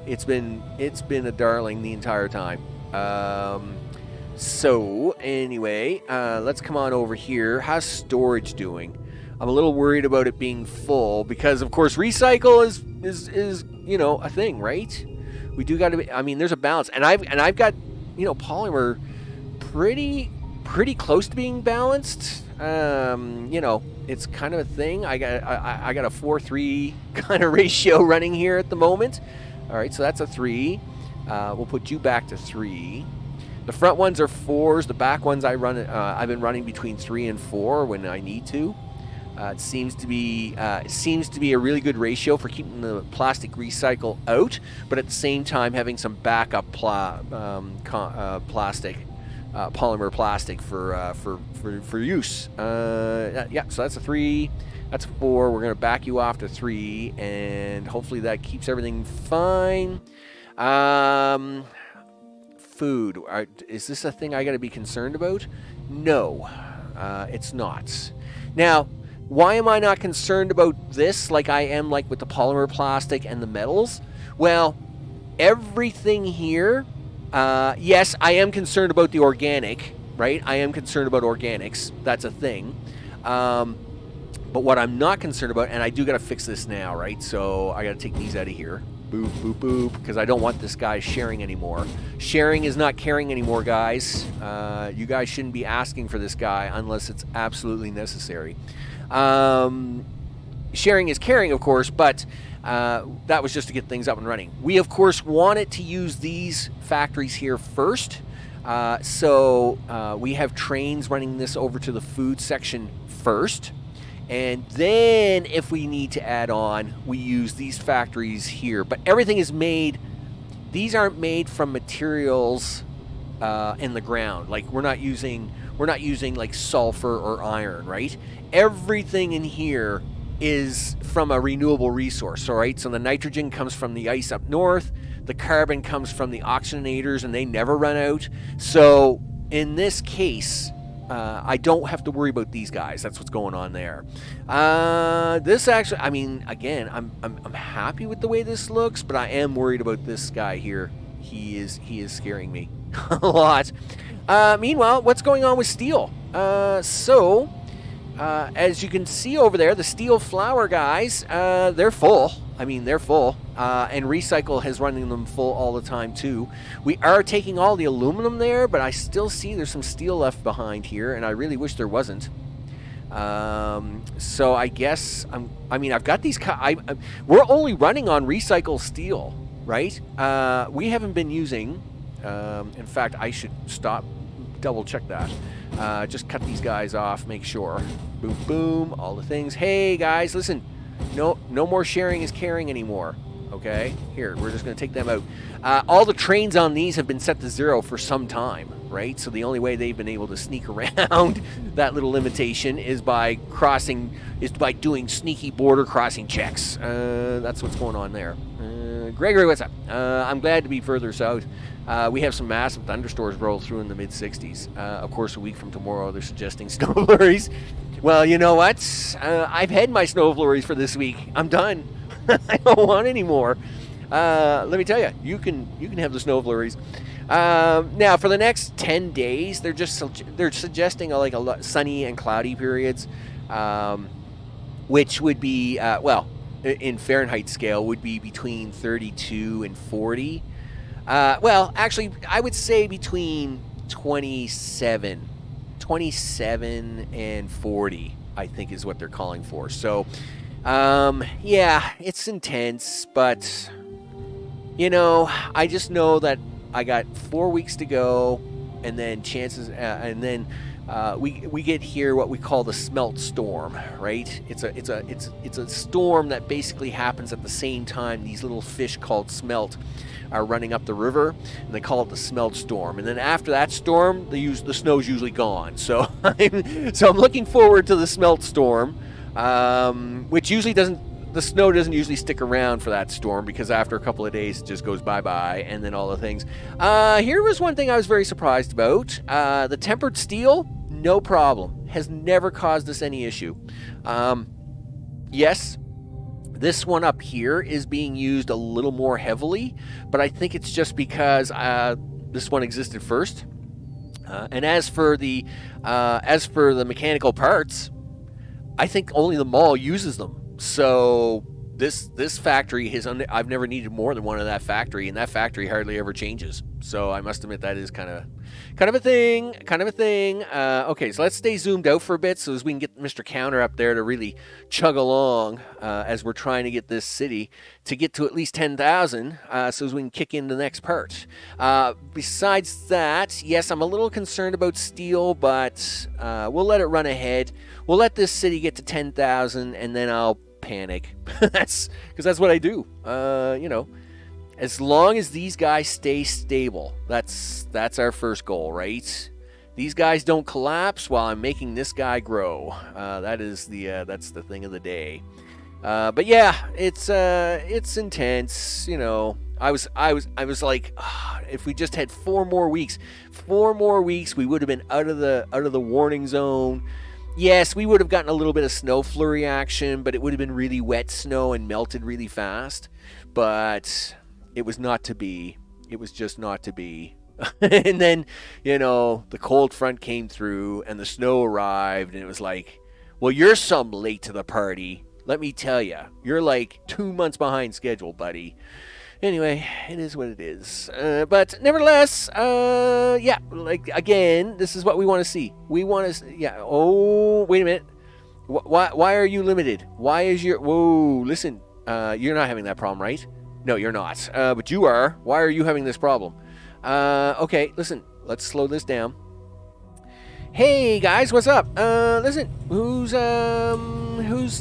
It's been a darling the entire time. So anyway, let's come on over here. How's storage doing? I'm a little worried about it being full because, of course, recycle is you know, a thing, right? We do got to be. I mean, there's a balance, and I've got, you know, polymer pretty close to being balanced. You know, it's kind of a thing. I got a 4:3 kind of ratio running here at the moment. All right, so that's a 3. We'll put you back to 3. The front ones are 4s. The back ones I've been running between 3 and 4 when I need to. It seems to be a really good ratio for keeping the plastic recycle out, but at the same time having some backup plastic, polymer plastic for use. Yeah, so that's a 3. That's a 4. We're gonna back you off to 3, and hopefully that keeps everything fine. Food. Is this a thing I got to be concerned about? No, it's not. Now, why am I not concerned about this like I am like with the polymer plastic and the metals? Well, everything here, yes, I am concerned about the organic, right? I am concerned about organics. That's a thing. But what I'm not concerned about, and I do got to fix this now, right? So I got to take these out of here. Boop, boop, boop, because I don't want this guy sharing anymore. Sharing is not caring anymore, guys. You guys shouldn't be asking for this guy unless it's absolutely necessary. Sharing is caring, of course, but that was just to get things up and running. We, of course, wanted to use these factories here first. So we have trains running this over to the food section first. And then if we need to add on, we use these factories here. But everything is made, these aren't made from materials in the ground. Like we're not using like sulfur or iron, right? Everything in here is from a renewable resource, all right? So the nitrogen comes from the ice up north. The carbon comes from the oxygenators, and they never run out. So in this case, I don't have to worry about these guys. That's what's going on there. This actually, I mean, again, I'm happy with the way this looks, but I am worried about this guy here. He is scaring me a lot. Meanwhile, what's going on with steel? As you can see over there, the steel flour guys, they're full. I mean, they're full. And Recycle has running them full all the time, too. We are taking all the aluminum there, but I still see there's some steel left behind here, and I really wish there wasn't. So I guess, I've got these... we're only running on Recycle steel, right? We haven't been using... in fact, I should double-check that. Just cut these guys off, make sure. Boom, boom, all the things. Hey, guys, listen. No more sharing is caring anymore. Okay, here, we're just going to take them out. All the trains on these have been set to 0 for some time, right? So the only way they've been able to sneak around that little limitation is by doing sneaky border crossing checks. That's what's going on there. Gregory, what's up? I'm glad to be further south. We have some massive thunderstorms roll through in the mid-60s. Of course, a week from tomorrow, they're suggesting snow flurries. Well, you know what? I've had my snow flurries for this week. I'm done. I don't want any more. Let me tell you, you can have the snow flurries. Now, for the next 10 days, they're suggesting like a lot sunny and cloudy periods, which would be well, in Fahrenheit scale, would be between 32 and 40. Well, actually, I would say between 27 and 40, I think is what they're calling for. So, yeah, it's intense, but, you know, I just know that I got 4 weeks to go, and then we get here what we call the smelt storm, right? It's a storm that basically happens at the same time these little fish called smelt are running up the river, and they call it the smelt storm. And then after that storm, the snow's usually gone. So I'm looking forward to the smelt storm, which usually the snow doesn't usually stick around for that storm, because after a couple of days it just goes bye-bye, and then all the things. Here was one thing I was very surprised about. The tempered steel, no problem. Has never caused us any issue. Yes, this one up here is being used a little more heavily, but I think it's just because this one existed first. And as for the mechanical parts, I think only the mall uses them. So this factory I've never needed more than one of that factory, and that factory hardly ever changes. So I must admit that is kind of a thing. Okay, so let's stay zoomed out for a bit so as we can get Mr. Counter up there to really chug along as we're trying to get this city to get to at least 10,000 so as we can kick into the next part. Besides that, yes, I'm a little concerned about steel, but we'll let it run ahead. We'll let this city get to 10,000, and then I'll panic. That's what I do. You know, as long as these guys stay stable, that's our first goal, right? These guys don't collapse while I'm making this guy grow. That's the thing of the day. But yeah, it's intense. You know, I was like, if we just had 4 more weeks, we would have been out of the warning zone. Yes, we would have gotten a little bit of snow flurry action, but it would have been really wet snow and melted really fast. But it was not to be. It was just not to be. And then, you know, the cold front came through and the snow arrived, and it was like, well, you're some late to the party. Let me tell you, you're like 2 months behind schedule, buddy. Anyway, it is what it is. But nevertheless, yeah, like, again, this is what we want to see. We want to, yeah, oh, wait a minute. Why are you limited? Why is your, whoa, listen, you're not having that problem, right? No, you're not. But you are. Why are you having this problem? Okay, listen, let's slow this down. Hey, guys, what's up? Listen, who's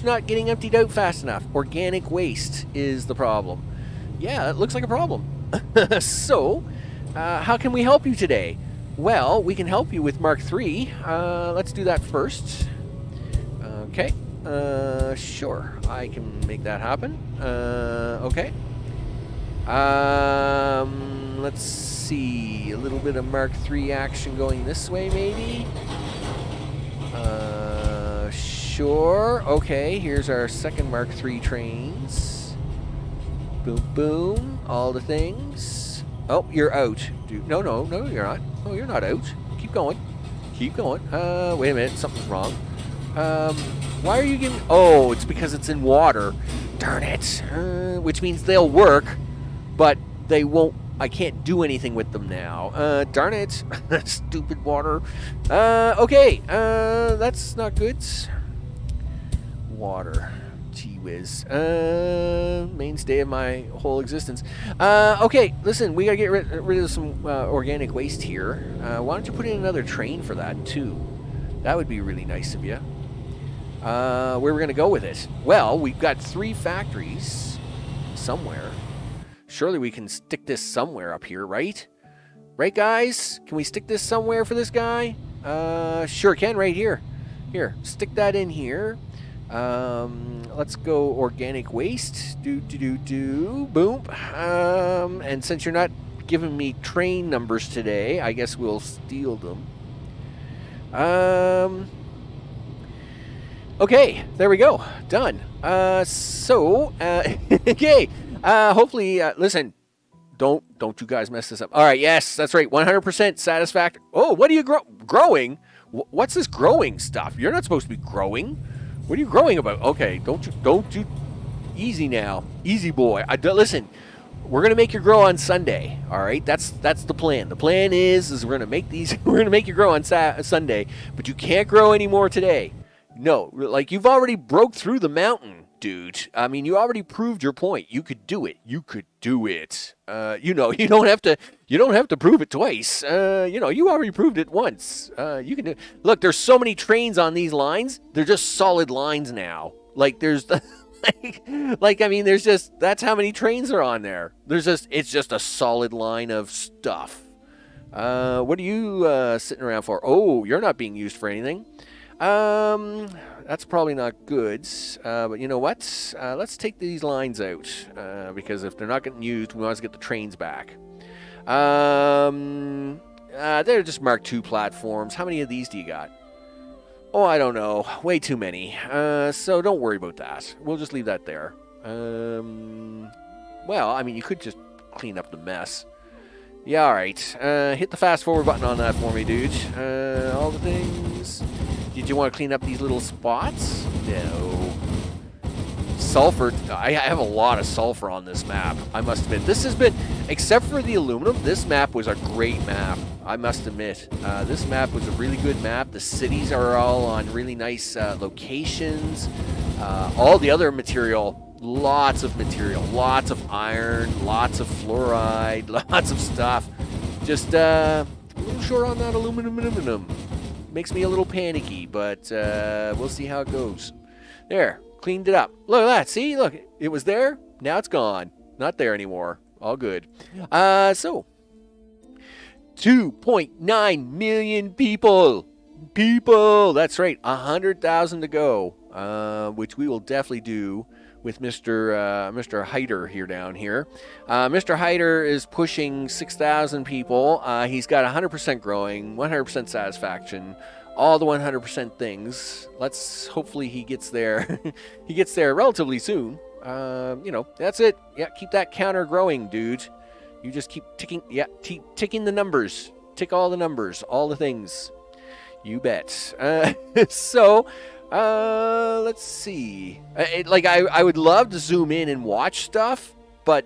not getting emptied out fast enough? Organic waste is the problem. Yeah, it looks like a problem. So, how can we help you today? Well, we can help you with Mark III. Let's do that first. Okay. Sure. I can make that happen. Okay. Let's see. A little bit of Mark III action going this way, maybe. Sure. Okay, here's our second Mark III trains. Boom, boom, all the things. Oh, you're out. No, you're not. Oh, you're not out. Keep going. Keep going. Wait a minute, something's wrong. Why are you giving... Oh, it's because it's in water. Darn it. Which means they'll work, but they won't... I can't do anything with them now. Darn it. Stupid water. Okay. That's not good. Water. Gee whiz. Mainstay of my whole existence. Okay, listen, we gotta get rid of some organic waste here. Why don't you put in another train for that, too? That would be really nice of you. Where we're gonna go with it? Well, we've got 3 factories somewhere. Surely we can stick this somewhere up here, right? Right, guys? Can we stick this somewhere for this guy? Sure can, right here. Here, stick that in here. Let's go organic waste. Boom. And since you're not giving me train numbers today, I guess we'll steal them. Okay, there we go. Done. Okay. Hopefully, listen. Don't you guys mess this up. All right. Yes, that's right. 100% satisfactory. Oh, what are you growing? What's this growing stuff? You're not supposed to be growing. What are you growing about? Okay. Don't you. Easy now. Easy boy. Listen. We're gonna make you grow on Sunday. All right. That's the plan. The plan is we're gonna make these. We're gonna make you grow on Sunday, but you can't grow anymore today. No, like you've already broke through the mountain, dude. I mean, you already proved your point. You could do it. You could do it. You don't have to. You don't have to prove it twice. You already proved it once. You can do it. Look, there's so many trains on these lines. They're just solid lines now. Like there's, I mean, there's just that's how many trains are on there. It's just a solid line of stuff. What are you sitting around for? Oh, you're not being used for anything. That's probably not good, but you know what? Let's take these lines out, because if they're not getting used, we want to get the trains back. They're just Mark II platforms. How many of these do you got? Oh, I don't know. Way too many. So don't worry about that. We'll just leave that there. Well, I mean, you could just clean up the mess. Yeah, alright. Hit the fast forward button on that for me, dude. All the things. Did you want to clean up these little spots? No. Sulfur. I have a lot of sulfur on this map. I must admit. This has been, except for the aluminum, this map was a great map. I must admit. This map was a really good map. The cities are all on really nice locations. All the other material, lots of material. Lots of iron, lots of fluoride, lots of stuff. Just a little short on that aluminum. Makes me a little panicky, but we'll see how it goes. There, cleaned it up. Look at that. See, look, it was there. Now it's gone. Not there anymore. All good. So 2.9 million people. That's right. 100,000 to go, which we will definitely do with Mr. Hyder here down here. Mr. Hyder is pushing 6,000 people. He's got 100% growing, 100% satisfaction, all the 100% things. Hopefully he gets there. He gets there relatively soon. That's it. Yeah, keep that counter growing, dude. You just keep ticking. Yeah, keep ticking the numbers. Tick all the numbers, all the things. You bet. Let's see. I would love to zoom in and watch stuff, but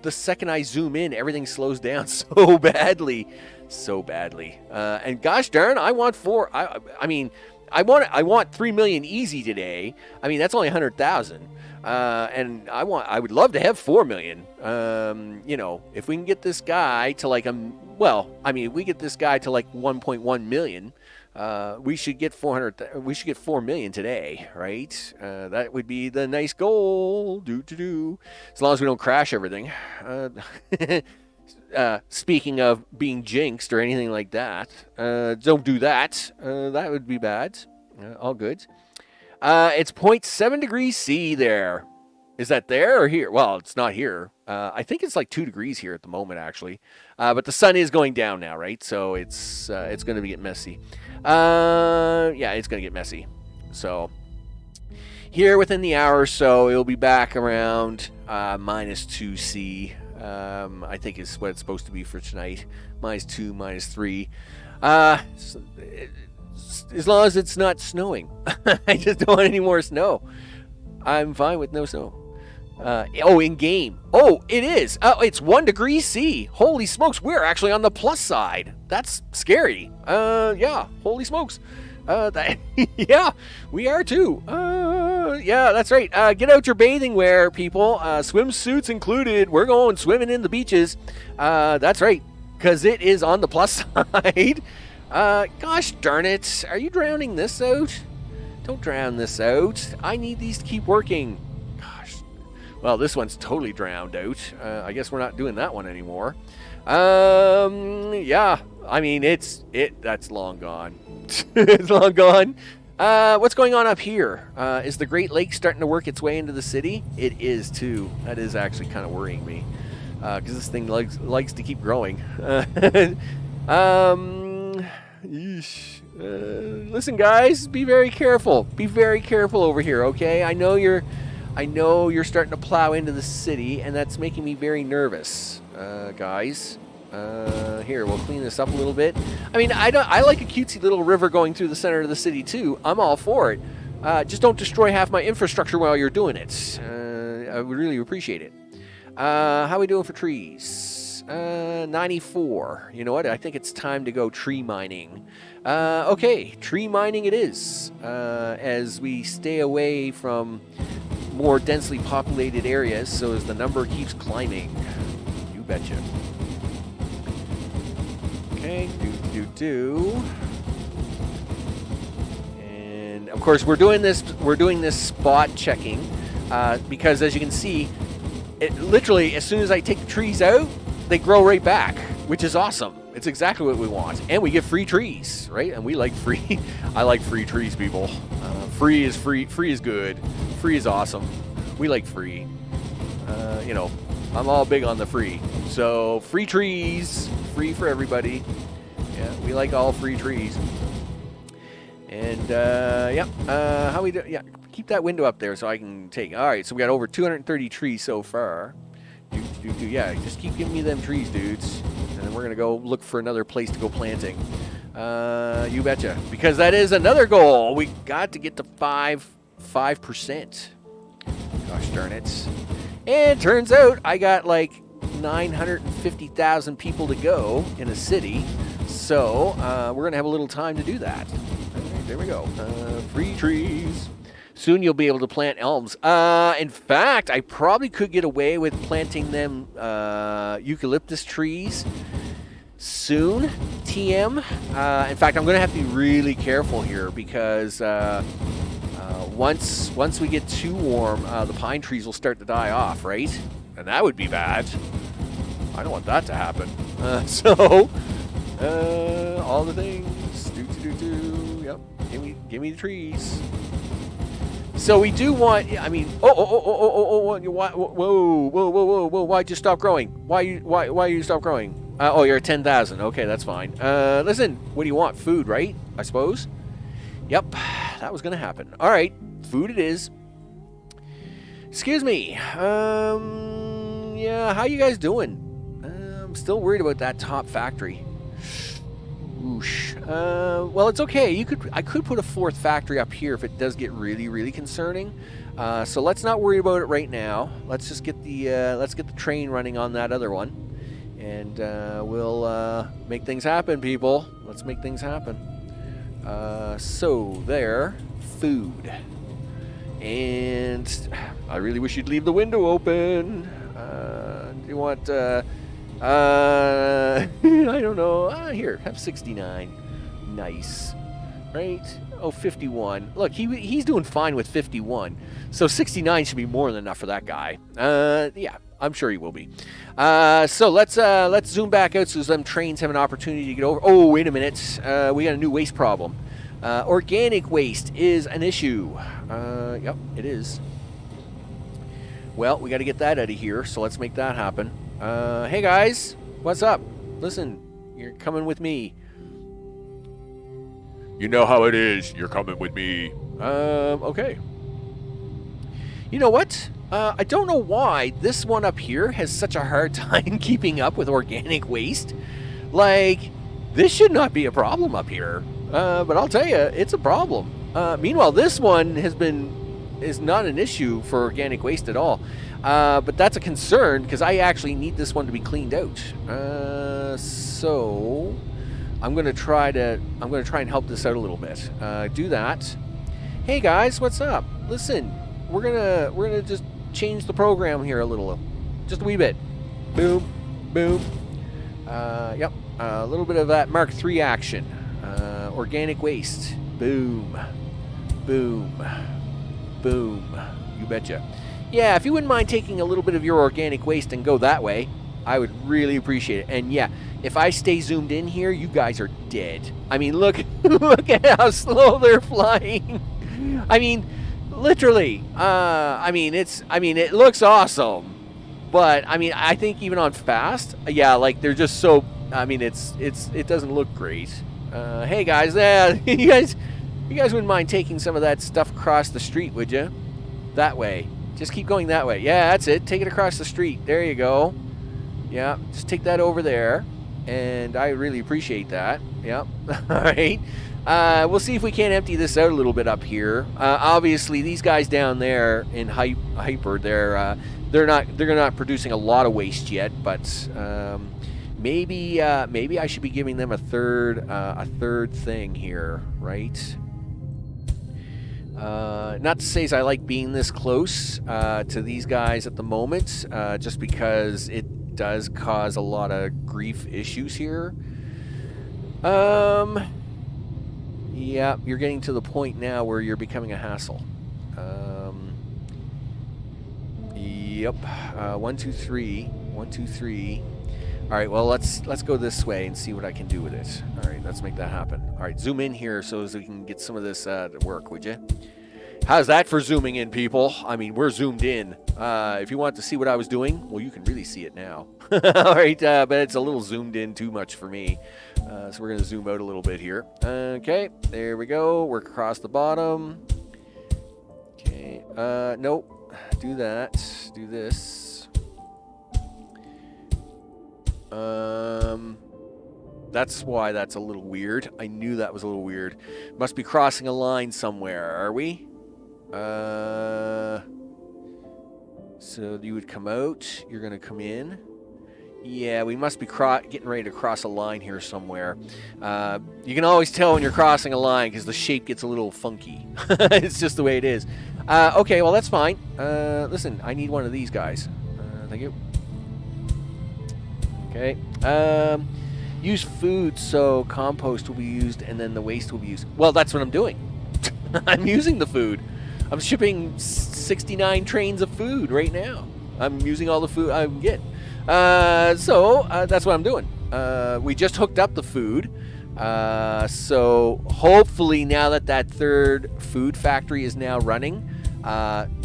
the second I zoom in, everything slows down so badly. And gosh darn, I want 4. I want 3 million easy today. I mean, that's only 100,000. And I would love to have 4 million. If we can get this guy to we get this guy to 1.1 million. We should get 4 million today, right? That would be the nice goal. As long as we don't crash everything. Speaking of being jinxed or anything like that, don't do that. That would be bad. All good. It's 0.7 degrees C there. Is that there or here? Well, it's not here. I think it's 2 degrees here at the moment, actually. But the sun is going down now, right? So it's going to get messy. Yeah, it's going to get messy. So here within the hour or so, it'll be back around -2 C. I think is what it's supposed to be for tonight. -2, -3. As long as it's not snowing. I just don't want any more snow. I'm fine with no snow. In game. Oh, it is. It's 1 degree C. Holy smokes, we're actually on the plus side. That's scary. Yeah, holy smokes. Yeah, we are too. Yeah, that's right. Get out your bathing wear, people. Swimsuits included. We're going swimming in the beaches. That's right, because it is on the plus side. Gosh darn it. Are you drowning this out? Don't drown this out. I need these to keep working. Gosh. Well, this one's totally drowned out. I guess we're not doing that one anymore. Yeah. I mean, that's long gone. It's long gone. What's going on up here? Is the Great Lakes starting to work its way into the city? It is too. That is actually kind of worrying me. Because this thing likes to keep growing. Yeesh. Listen, guys, be very careful. Be very careful over here, okay? I know you're starting to plow into the city, and that's making me very nervous, guys. Here, we'll clean this up a little bit. I mean, I like a cutesy little river going through the center of the city too. I'm all for it. Just don't destroy half my infrastructure while you're doing it. I would really appreciate it. How are we doing for trees? 94. You know what? I think it's time to go tree mining. Okay, tree mining it is. As we stay away from more densely populated areas, so as the number keeps climbing. You betcha. Okay, do. And of course we're doing this spot checking because as you can see, it literally as soon as I take the trees out, they grow right back, which is awesome. It's exactly what we want. And we get free trees, right? And we like free. I like free trees, people. Free is free. Free is good. Free is awesome. We like free. You know, I'm all big on the free. So free trees, free for everybody. Yeah, we like all free trees. And yeah, how we do? Yeah, keep that window up there so I can take. All right, so we got over 230 trees so far. Yeah, just keep giving me them trees, dudes. And then we're gonna go look for another place to go planting. You betcha. Because that is another goal. We got to get to 5%. Gosh darn it. And turns out I got like 950,000 people to go in a city. So we're going to have a little time to do that. Right, there we go. Free trees. Soon you'll be able to plant elms. In fact, I probably could get away with planting them eucalyptus trees soon, TM. In fact, I'm going to have to be really careful here because once we get too warm, the pine trees will start to die off, right? And that would be bad. I don't want that to happen. So, all the things. Yep. Give me the trees. So we do want. I mean, whoa! Why'd you stop growing? Why you stop growing? Oh, you're at 10,000. Okay, that's fine. Listen, what do you want? Food, right? I suppose. Yep, that was gonna happen. All right, food it is. Excuse me. Yeah, how you guys doing? I'm still worried about that top factory. Oosh. Well, it's okay. I could put a fourth factory up here if it does get really, really concerning. So let's not worry about it right now. Let's just get the train running on that other one, and we'll make things happen, people. Let's make things happen. So there, food, and I really wish you'd leave the window open. Do you want? I don't know. Here, have 69. Nice. Right? Oh, 51. Look, he's doing fine with 51. So 69 should be more than enough for that guy. Yeah, I'm sure he will be. So let's zoom back out so them trains have an opportunity to get over. Oh, wait a minute. We got a new waste problem. Organic waste is an issue. Yep, it is. Well, we got to get that out of here, so let's make that happen. Hey guys, what's up? Listen, you're coming with me. You know how it is. You're coming with me. Okay. You know what? I don't know why this one up here has such a hard time keeping up with organic waste. Like, this should not be a problem up here. But I'll tell you, it's a problem. Meanwhile, this one is not an issue for organic waste at all. But that's a concern because I actually need this one to be cleaned out. So I'm gonna try and help this out a little bit. Do that. Hey guys, what's up? Listen, we're gonna just change the program here a little, just a wee bit. Boom, boom. Yep, a little bit of that Mark III action. Organic waste. Boom, boom, boom. You betcha. Yeah, if you wouldn't mind taking a little bit of your organic waste and go that way, I would really appreciate it. And yeah, if I stay zoomed in here, you guys are dead. I mean, look at how slow they're flying. I mean, literally. I mean, it looks awesome, but I mean, I think even on fast, yeah, like they're just so. I mean, it doesn't look great. Hey guys, you guys wouldn't mind taking some of that stuff across the street, would you? That way. Just keep going that way. Yeah, that's it. Take it across the street. There you go. Yeah, just take that over there. And I really appreciate that. Yep. All right. We'll see if we can't empty this out a little bit up here. Obviously, these guys down there in Hyper, they're not producing a lot of waste yet, but maybe I should be giving them a third thing here, right? Not to say as I like being this close to these guys at the moment, just because it does cause a lot of grief issues here. Yeah, you're getting to the point now where you're becoming a hassle. Yep. 1, 2, 3. 1, 2, 3. All right. Well, let's go this way and see what I can do with it. All right. Let's make that happen. All right. Zoom in here so as we can get some of this to work, would you? How's that for zooming in, people? I mean, we're zoomed in. If you want to see what I was doing, well, you can really see it now. All right, but it's a little zoomed in too much for me. So we're going to zoom out a little bit here. Okay, there we go. Work across the bottom. Okay, nope. Do that. Do this. That's why that's a little weird. I knew that was a little weird. Must be crossing a line somewhere, are we? So you would come out, you're going to come in. Yeah, we must be getting ready to cross a line here somewhere. You can always tell when you're crossing a line because the shape gets a little funky. It's just the way it is. Okay, well, that's fine. Listen, I need one of these guys. Thank you. Okay. Use food so compost will be used and then the waste will be used. Well, that's what I'm doing. I'm using the food. I'm shipping 69 trains of food right now. I'm using all the food I can get. So that's what I'm doing. We just hooked up the food. So hopefully now that third food factory is now running,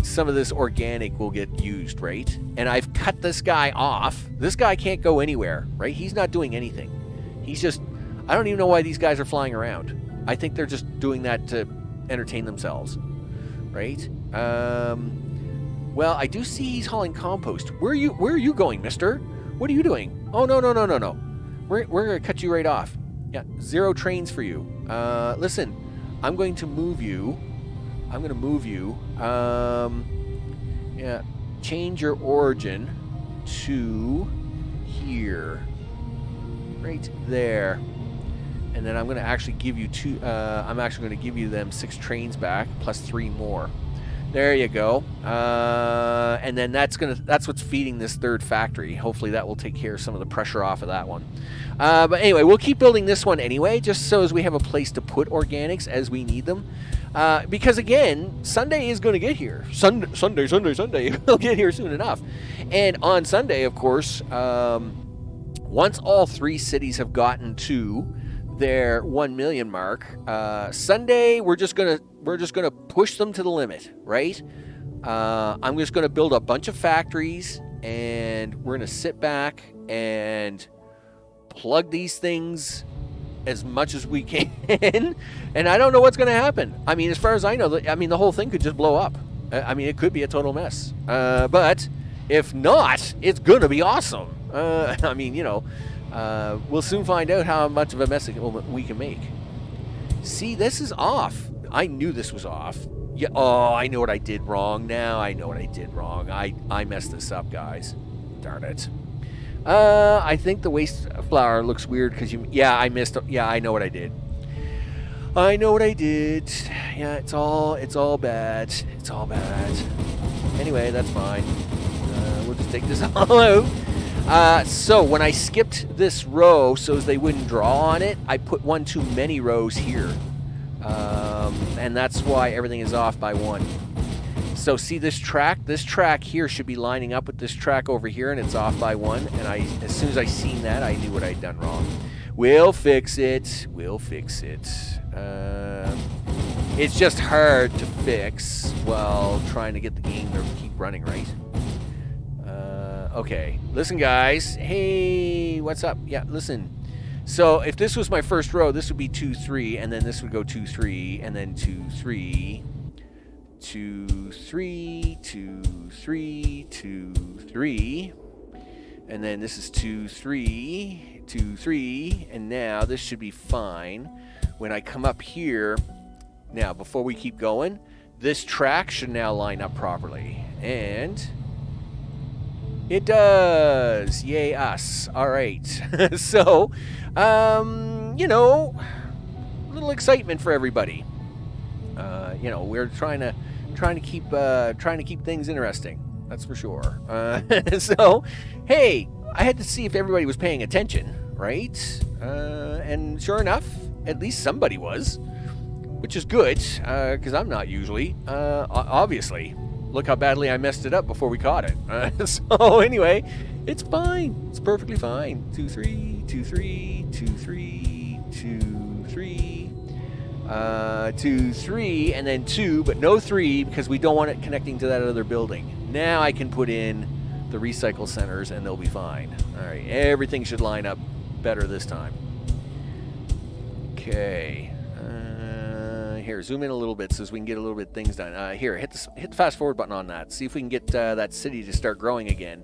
some of this organic will get used, right? And I've cut this guy off. This guy can't go anywhere, right? He's not doing anything. He's just, I don't even know why these guys are flying around. I think they're just doing that to entertain themselves. Right? Well, I do see he's hauling compost. Where are you going, mister? What are you doing? Oh, no. We're going to cut you right off. Yeah, 0 trains for you. Listen, I'm going to move you. Yeah, change your origin to here. Right there. And then I'm going to actually give you them 6 trains back plus 3 more. There you go. And then that's what's feeding this third factory. Hopefully that will take care of some of the pressure off of that one. But anyway, we'll keep building this one anyway, just so as we have a place to put organics as we need them. Because again, Sunday is going to get here. Sunday. It'll get here soon enough. And on Sunday, of course, once all 3 cities have gotten to their 1 million mark, Sunday we're just gonna push them to the limit, right? I'm just gonna build a bunch of factories and we're gonna sit back and plug these things as much as we can. And I don't know what's gonna happen. I mean, as far as I know, the whole thing could just blow up. I mean, it could be a total mess. But if not, it's gonna be awesome. I mean, you know, we'll soon find out how much of a mess we can make. See, this is off. I knew this was off. Yeah. Oh, I know what I did wrong. Now I know what I did wrong. I messed this up, guys. Darn it. I think the waste flour looks weird because I missed. Yeah, I know what I did. Yeah, it's all bad. It's all bad. Anyway, that's fine. We'll just take this all out. So when I skipped this row so as they wouldn't draw on it, I put one too many rows here. And that's why everything is off by 1. So see this track? This track here should be lining up with this track over here, and it's off by 1. And as soon as I seen that, I knew what I'd done wrong. We'll fix it. It's just hard to fix while trying to get the game to keep running, right? Okay, listen guys, hey, what's up? Yeah, listen, So if this was my first row, this would be 2, 3, and then this would go 2, 3, and then 2, 3, 2, 3, 2, 3, 2, 3, and then this is 2, 3, 2, 3, and now this should be fine. When I come up here, now before we keep going, this track should now line up properly, and it does. Yay us. All right. So, you know, a little excitement for everybody. You know, we're trying to keep things interesting. That's for sure. So, hey, I had to see if everybody was paying attention, right? And sure enough, at least somebody was, which is good, because I'm not usually. Obviously. Look how badly I messed it up before we caught it. So anyway, it's fine. It's perfectly fine. 2, 3, 2, 3, 2, 3, 2, 3, 2, 3, and then 2, but no 3 because we don't want it connecting to that other building. Now I can put in the recycle centers and they'll be fine. All right, everything should line up better this time. Okay. Here, zoom in a little bit so we can get a little bit things done. Here, hit the fast forward button on that. See if we can get that city to start growing again.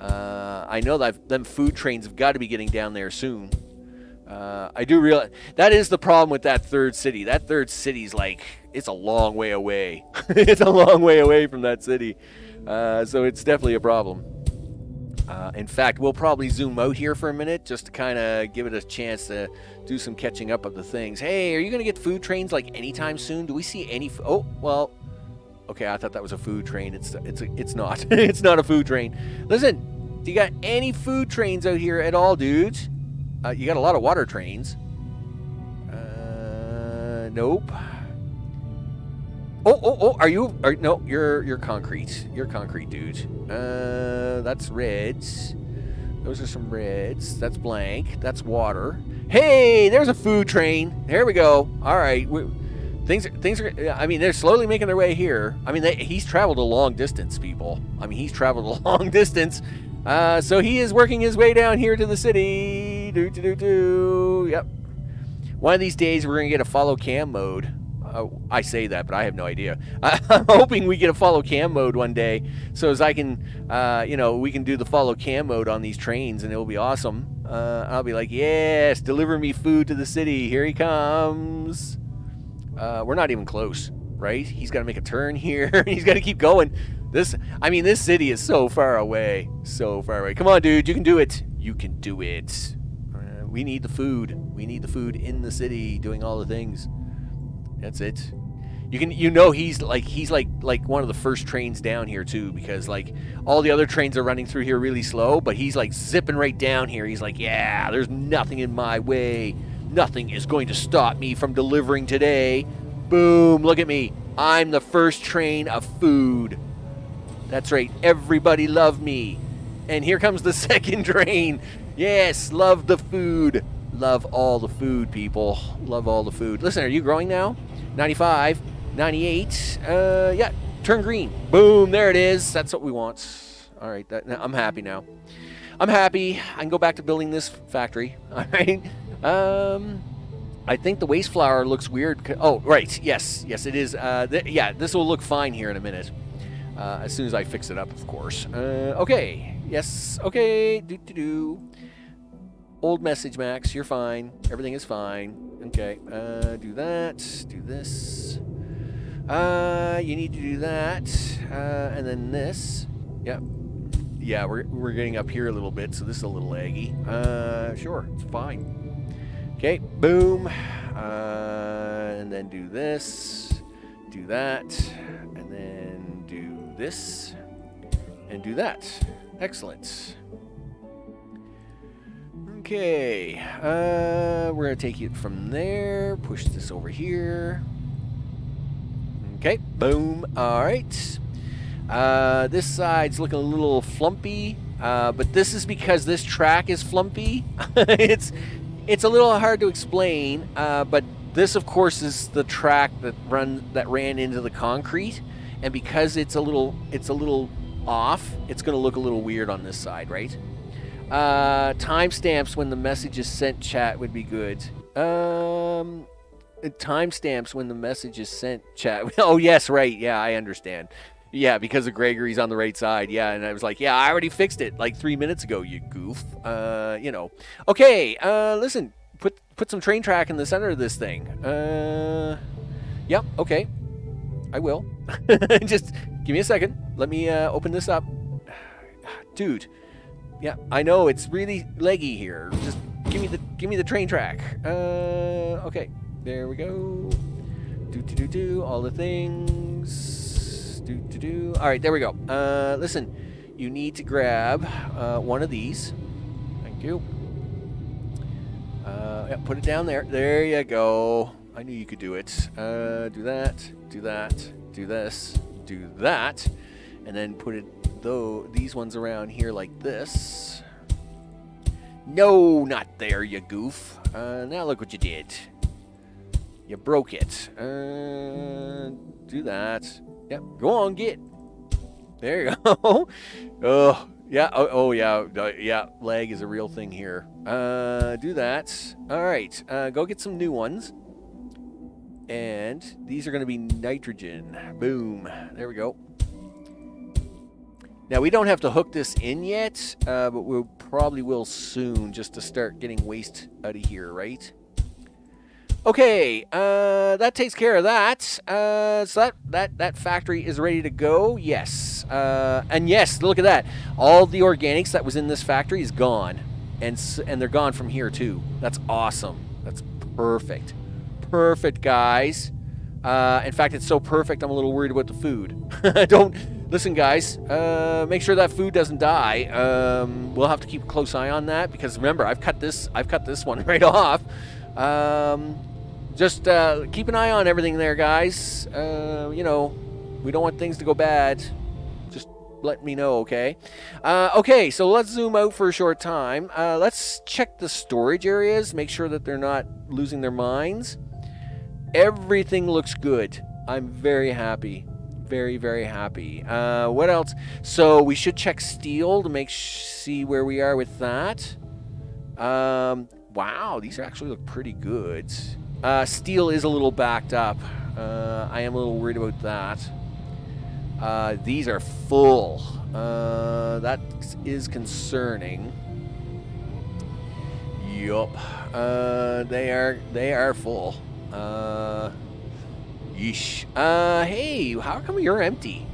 I know that them food trains have got to be getting down there soon. I do realize that is the problem with that third city. That third city's like, it's a long way away. It's a long way away from that city. So it's definitely a problem. In fact, we'll probably zoom out here for a minute just to kind of give it a chance to do some catching up of the things. Hey, are you going to get food trains like anytime soon? Do we see any? Oh, well, okay. I thought that was a food train. It's not. It's not a food train. Listen, do you got any food trains out here at all, dudes? You got a lot of water trains. Nope. Oh, no, you're concrete. You're concrete, dude. That's reds. Those are some reds. That's blank. That's water. Hey, there's a food train. There we go. All right. Things are, I mean, they're slowly making their way here. I mean, he's traveled a long distance, people. I mean, he's traveled a long distance. So he is working his way down here to the city. Yep. One of these days, we're going to get a follow cam mode. I say that, but I have no idea. I'm hoping we get a follow cam mode one day, so as I can, we can do the follow cam mode on these trains, and it'll be awesome. I'll be like, yes, deliver me food to the city. Here he comes. We're not even close, right? He's got to make a turn here. He's got to keep going. This city is so far away, so far away. Come on, dude, you can do it. You can do it. We need the food. We need the food in the city, doing all the things. That's it. He's like one of the first trains down here too, because like all the other trains are running through here really slow, but he's like zipping right down here. He's like, yeah, there's nothing in my way. Nothing is going to stop me from delivering today. Boom, look at me. I'm the first train of food. That's right. Everybody love me. And here comes the second train. Yes, love the food. Love all the food, people. Love all the food. Listen, are you growing now? 95, 98. Yeah, turn green. Boom, there it is. That's what we want. All right, I'm happy now. I'm happy. I can go back to building this factory. All right. I think the waste flour looks weird. Oh, right. Yes, it is. Yeah, this will look fine here in a minute. As soon as I fix it up, of course. Okay. Yes. Okay. Old message, Max. You're fine. Everything is fine. Okay. Do that. Do this. You need to do that. And then this. Yep. Yeah, we're getting up here a little bit, so this is a little laggy. Sure. It's fine. Okay. Boom. And then do this. Do that. And then do this. And do that. Excellent. Okay, we're going to take it from there, push this over here. Okay, boom, all right. This side's looking a little flumpy, but this is because this track is flumpy. It's a little hard to explain, but this, of course, is the track that ran into the concrete, and because it's a little off, it's going to look a little weird on this side, right? Timestamps when the message is sent chat would be good. Timestamps when the message is sent chat. Oh, yes, right. Yeah, I understand. Yeah, because of Gregory's on the right side. Yeah, and I was like, yeah, I already fixed it like 3 minutes ago, you goof. Okay, listen, put some train track in the center of this thing. Yep, okay. I will. Just give me a second. Let me open this up. Dude. Yeah, I know it's really leggy here. Just give me the train track. Okay. There we go. Do all the things. Do. All right, there we go. Listen, you need to grab one of these. Thank you. Yeah, put it down there. There you go. I knew you could do it. Do that. Do that. Do this. Do that. And then put it these ones around here like this. No, not there, you goof. Now look what you did. You broke it. Do that. Yep. Go on, get. There you go. Oh, yeah. Oh, yeah. Yeah. Lag is a real thing here. Do that. All right. Go get some new ones. And these are going to be nitrogen. Boom. There we go. Now, we don't have to hook this in yet, but we probably will soon just to start getting waste out of here, right? Okay, that takes care of that. So that factory is ready to go. Yes, and yes, look at that. All the organics that was in this factory is gone, and they're gone from here too. That's awesome. That's perfect. Perfect, guys. In fact, it's so perfect, I'm a little worried about the food. Listen, guys. Make sure that food doesn't die. We'll have to keep a close eye on that because remember, I've cut this one right off. Just keep an eye on everything there, guys. We don't want things to go bad. Just let me know, okay? Okay, so let's zoom out for a short time. Let's check the storage areas, make sure that they're not losing their minds. Everything looks good. I'm very happy. Very, very happy. What else? So we should check steel to see where we are with that. Wow, these actually look pretty good. Steel is a little backed up. I am a little worried about that. These are full. That is concerning. Yup. They are full. Yeesh. Hey, how come you're empty?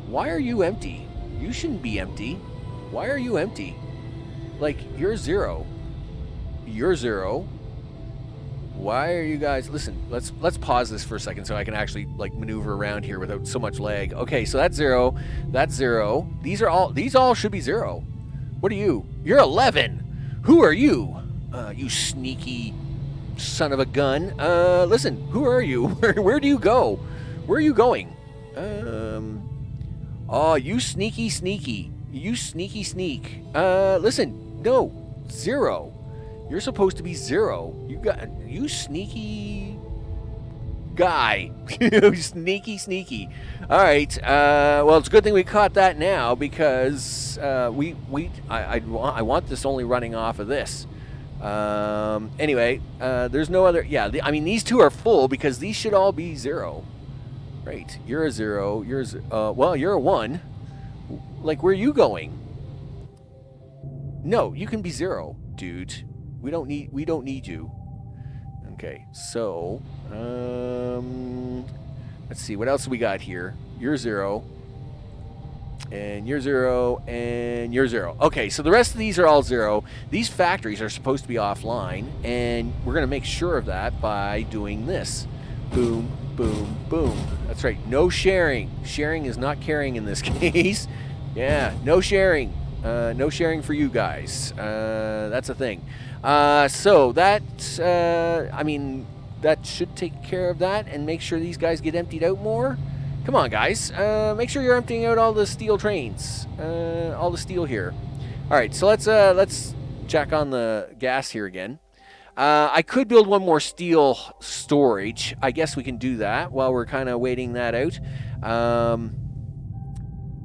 Why are you empty? You shouldn't be empty. Why are you empty? Like, you're zero. You're zero. Why are you guys... Listen, let's pause this for a second so I can actually, like, maneuver around here without so much lag. Okay, so that's zero. That's zero. These all should be zero. What are you? You're 11. Who are you? You sneaky... son of a gun. Listen, who are you? Where do you go? Where are you going? Oh, you sneaky. You sneaky sneak. Listen, no, zero. You're supposed to be zero. You sneaky guy. You sneaky. All right. Well, it's a good thing we caught that now because I want this only running off of this. Anyway, there's no other. Yeah, I mean these two are full because these should all be zero. Right. You're a zero. Well, you're a 1. Like, where are you going? No, you can be 0, dude. We don't need you. Okay, so let's see what else we got here. You're 0. And you're 0, and you're 0. Okay, so the rest of these are all 0. These factories are supposed to be offline, and we're going to make sure of that by doing this. Boom, boom, boom. That's right, no sharing. Sharing is not caring in this case. Yeah, no sharing. No sharing for you guys. That's a thing. So that, I mean, that should take care of that and make sure these guys get emptied out more. Come on, guys. Make sure you're emptying out all the steel trains. All the steel here. All right, so let's check on the gas here again. I could build one more steel storage. I guess we can do that while we're kind of waiting that out.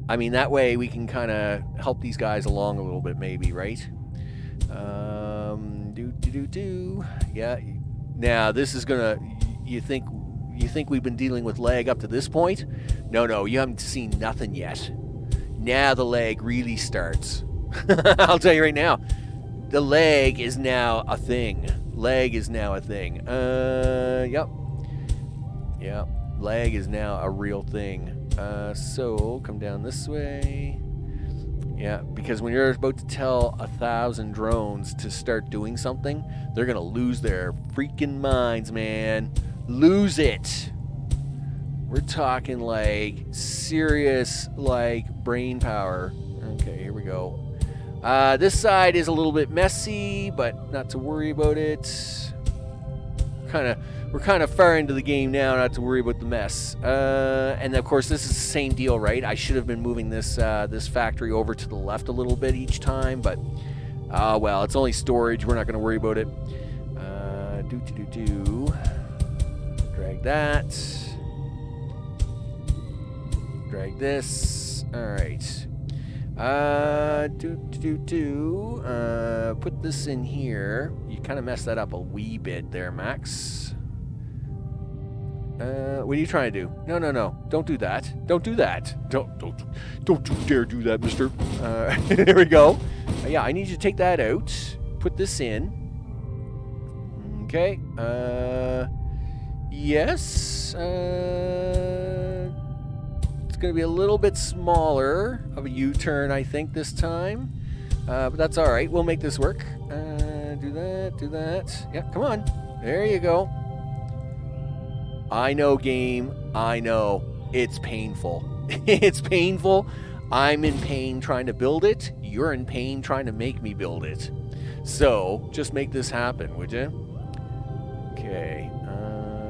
I mean, that way we can kind of help these guys along a little bit, maybe, right? Yeah. Now this is gonna. You think we've been dealing with lag up to this point? No, you haven't seen nothing yet. Now the lag really starts. I'll tell you right now, the lag is now a thing. Lag is now a thing. Yep. Lag is now a real thing. So come down this way. Yeah, because when you're about to tell 1,000 drones to start doing something, they're gonna lose their freaking minds, man. Lose it. We're talking like serious, like brain power. Okay, here we go. This side is a little bit messy, but not to worry about it. We're kind of far into the game now, not to worry about the mess. And of course, this is the same deal, right? I should have been moving this this factory over to the left a little bit each time, but well, it's only storage. We're not going to worry about it. Drag that. Drag this. All right. Put this in here. You kind of messed that up a wee bit there, Max. What are you trying to do? No. Don't do that. Don't do that. Don't you dare do that, mister. There we go. Yeah, I need you to take that out. Put this in. Okay. Yes. It's going to be a little bit smaller of a U-turn, I think, this time. But that's all right. We'll make this work. Do that. Yeah, come on. There you go. I know, game. I know. It's painful. It's painful. I'm in pain trying to build it. You're in pain trying to make me build it. So, just make this happen, would you? Okay.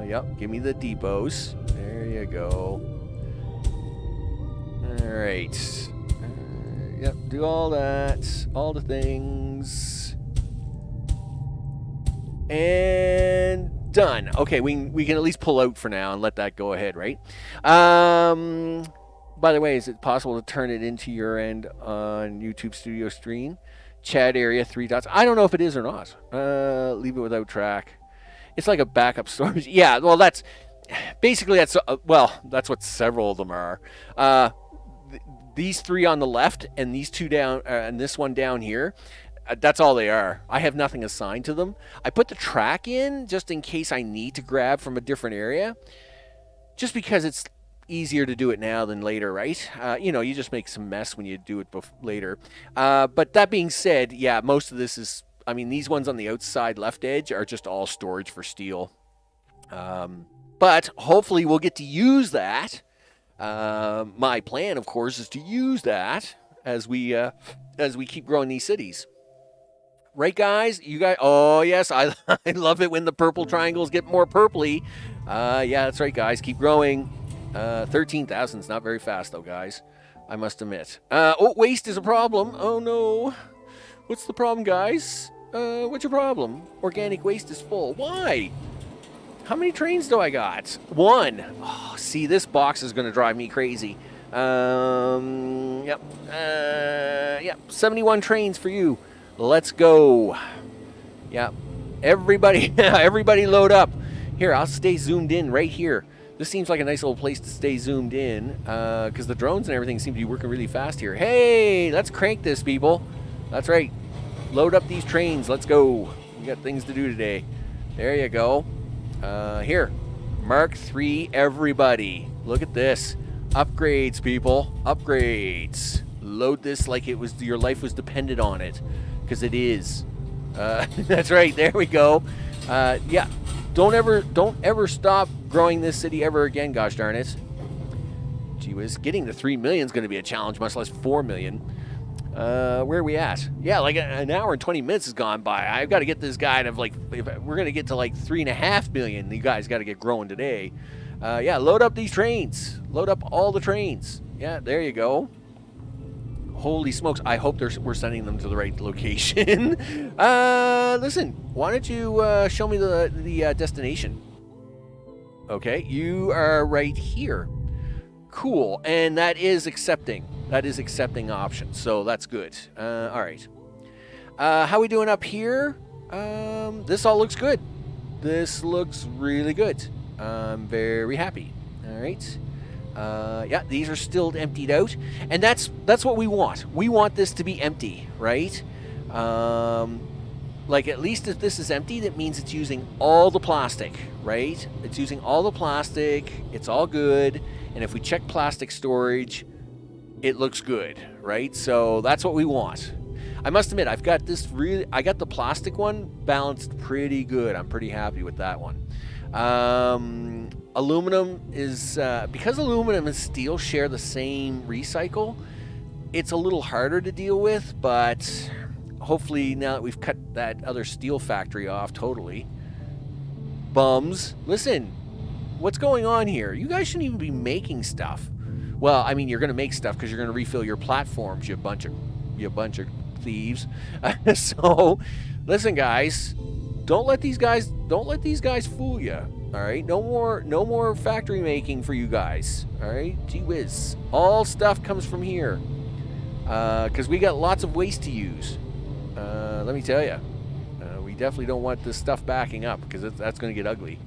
Yep. Give me the depots. There you go. All right. Yep. Do all that. All the things. And done. Okay, we can at least pull out for now and let that go ahead, right? By the way, is it possible to turn it into your end on YouTube Studio Stream? Chat area, 3 dots. I don't know if it is or not. Leave it without track. It's like a backup storage. Yeah, well, that's basically that's what several of them are. These 3 on the left and these 2 down and this one down here. That's all they are. I have nothing assigned to them. I put the track in just in case I need to grab from a different area. Just because it's easier to do it now than later, right? You just make some mess when you do it later. But that being said, yeah, most of this is, I mean, these ones on the outside left edge are just all storage for steel. But hopefully we'll get to use that. My plan, of course, is to use that as we keep growing these cities. Right, guys? You guys? Oh, yes. I love it when the purple triangles get more purpley. Yeah, that's right, guys. Keep growing. 13,000 is not very fast, though, guys. I must admit. Waste is a problem. Oh, no. What's the problem, guys? What's your problem? Organic waste is full. Why? How many trains do I got? 1. Oh, see, this box is going to drive me crazy. Yep. 71 trains for you. Let's go. Yeah. Everybody load up. Here, I'll stay zoomed in right here. This seems like a nice little place to stay zoomed in because the drones and everything seem to be working really fast here. Hey, let's crank this, people. That's right. Load up these trains. Let's go. We got things to do today. There you go. Here. Mark 3, everybody. Look at this. Upgrades, people. Upgrades. Load this like it was your life was dependent on it. Because it is. That's right. There we go. Yeah. Don't ever stop growing this city ever again. Gosh darn it. Gee whiz. Getting to 3 million is going to be a challenge, much less 4 million. Where are we at? Yeah, like an hour and 20 minutes has gone by. I've got to get this guy to if we're going to get to like 3.5 million. You guys got to get growing today. Yeah, load up these trains. Load up all the trains. Yeah, there you go. Holy smokes, I hope we're sending them to the right location. Listen, why don't you show me the destination? Okay, you are right here. Cool, and that is accepting. That is accepting options, so that's good. All right. How we doing up here? This all looks good. This looks really good. I'm very happy. All right. Yeah, these are still emptied out, and that's what we want. We want this to be empty, right? Like, at least if this is empty, that means it's using all the plastic, right? It's using all the plastic. It's all good. And if we check plastic storage, it looks good, right? So that's what we want. I must admit, I got the plastic one balanced pretty good. I'm pretty happy with that one. Aluminum is, because aluminum and steel share the same recycle, it's a little harder to deal with, but hopefully now that we've cut that other steel factory off totally. Bums. Listen, what's going on here? You guys shouldn't even be making stuff. Well, I mean, you're going to make stuff because you're going to refill your platforms, you bunch of thieves. So, listen, guys, don't let these guys fool you. All right, no more factory making for you guys. All right, gee whiz, all stuff comes from here because we got lots of waste to use. Let me tell you, we definitely don't want this stuff backing up because that's going to get ugly.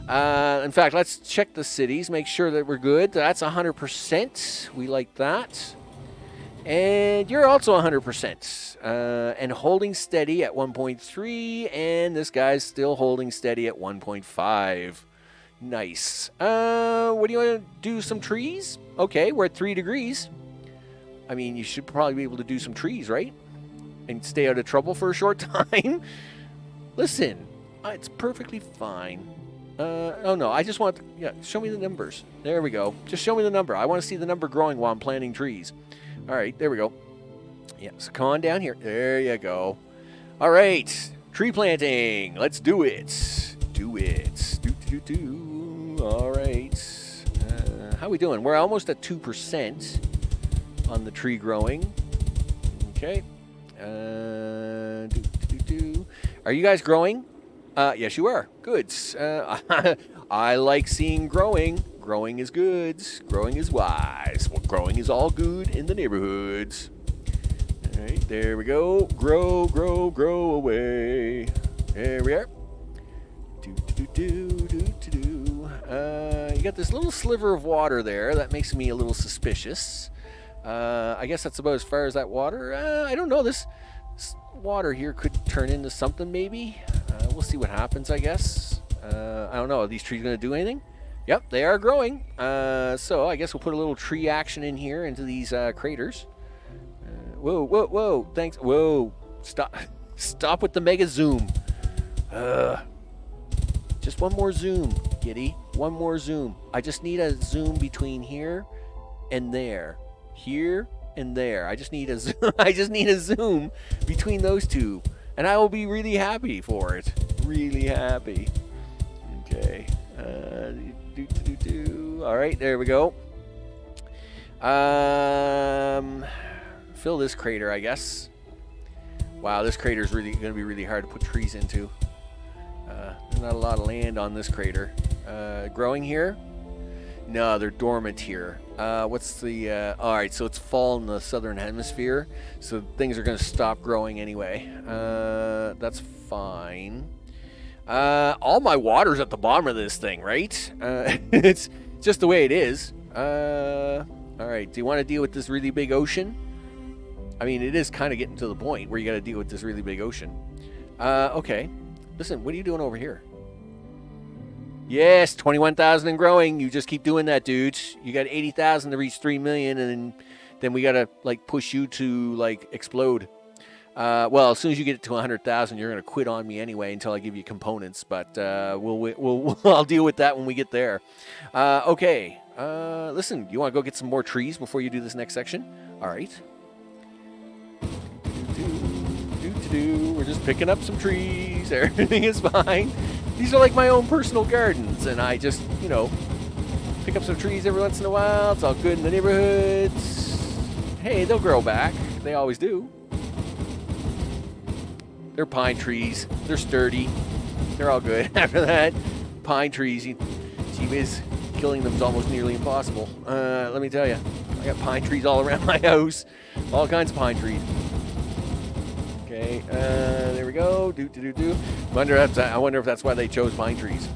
In fact, let's check the cities, make sure that we're good. That's 100%. We like that. And you're also 100%. And holding steady at 1.3. And this guy's still holding steady at 1.5. Nice. What do you want to do? Some trees? Okay, we're at 3 degrees. I mean, you should probably be able to do some trees, right? And stay out of trouble for a short time. Listen, it's perfectly fine. Oh no, I just want, show me the numbers. There we go. Just show me the number. I want to see the number growing while I'm planting trees. All right, there we go. Yeah, so come on down here. There you go. All right, tree planting. Let's do it. Do it. Do. All right. How we doing? We're almost at 2% on the tree growing. Okay. Are you guys growing? Yes, you are. Good. I like seeing growing. Growing is good. Growing is wise. Well, growing is all good in the neighborhoods. All right, there we go. Grow, grow, grow away. There we are. You got this little sliver of water there. That makes me a little suspicious. I guess that's about as far as that water. I don't know. This water here could turn into something maybe. We'll see what happens, I guess. I don't know. Are these trees going to do anything? Yep, they are growing. So I guess we'll put a little tree action in here into these craters. Whoa, whoa, whoa. Thanks. Whoa. Stop. Stop with the mega zoom. Just one more zoom, Giddy. One more zoom. I just need a zoom between here and there. Here and there. I just need a zoom. I just need a zoom between those two, and I will be really happy for it. Really happy. Okay. All right, there we go. Fill this crater, I guess. Wow, this crater is really going to be really hard to put trees into. There's not a lot of land on this crater. Growing here? No, they're dormant here. What's the... all right, so it's fall in the southern hemisphere, so things are going to stop growing anyway. That's fine. All my water's at the bottom of this thing, right? It's just the way it is. All right, do you want to deal with this really big ocean? I mean, it is kind of getting to the point where you got to deal with this really big ocean. Okay. Listen, what are you doing over here? Yes, 21,000 and growing. You just keep doing that, dude. You got 80,000 to reach 3 million, and then we got to, like, push you to, like, explode. Well, as soon as you get to 100,000, you're going to quit on me anyway until I give you components, but I'll deal with that when we get there. Okay. Listen, you want to go get some more trees before you do this next section? All right. We're just picking up some trees. Everything is fine. These are like my own personal gardens, and I just, pick up some trees every once in a while. It's all good in the neighborhoods. Hey, they'll grow back. They always do. They're pine trees. They're sturdy. They're all good. After that, pine trees, gee whiz, killing them is almost nearly impossible. Let me tell you. I got pine trees all around my house. All kinds of pine trees. Okay, there we go. I wonder if that's why they chose pine trees.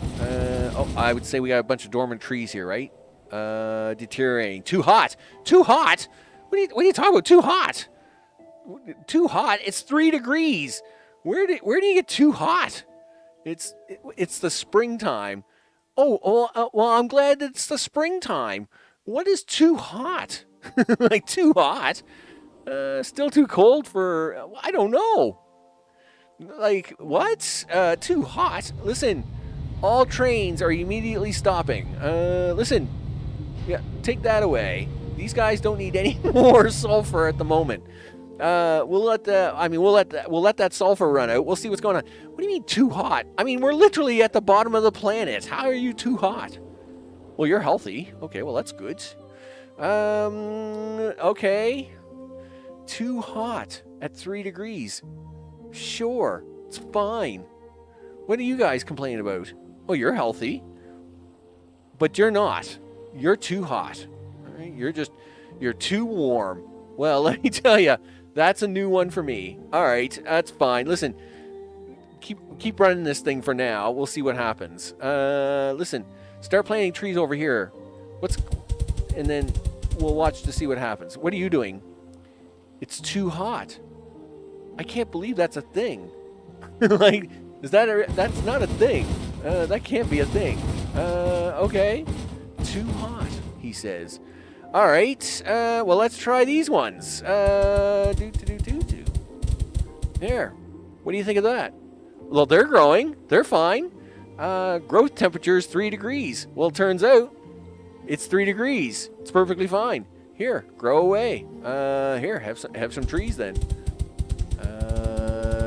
I would say we got a bunch of dormant trees here, right? Deteriorating. Too hot. Too hot? What are you talking about? Too hot? Too hot? It's 3 degrees. Where do you get too hot? It's the springtime. Well, I'm glad it's the springtime. What is too hot? Like too hot? Still too cold for, I don't know. Like, what? Too hot? Listen, all trains are immediately stopping. Listen, yeah, take that away. These guys don't need any more sulfur at the moment. We'll let that sulfur run out. We'll see what's going on. What do you mean too hot? I mean, we're literally at the bottom of the planet. How are you too hot? Well, you're healthy. Okay, well, that's good. Okay. Too hot at 3 degrees. Sure, it's fine. What are you guys complaining about? Oh, you're healthy. But you're not. You're too hot. All right? You're too warm. Well, let me tell you, that's a new one for me. All right, that's fine. Listen, keep running this thing for now. We'll see what happens. Listen, start planting trees over here. And then we'll watch to see what happens. What are you doing? It's too hot. I can't believe that's a thing. Like, that's not a thing. That can't be a thing. Okay. Too hot, he says. All right. Well, let's try these ones. There. What do you think of that? Well, they're growing. They're fine. Growth temperature is 3 degrees. Well, it turns out it's 3 degrees. It's perfectly fine. Here, grow away. Here, have some trees then.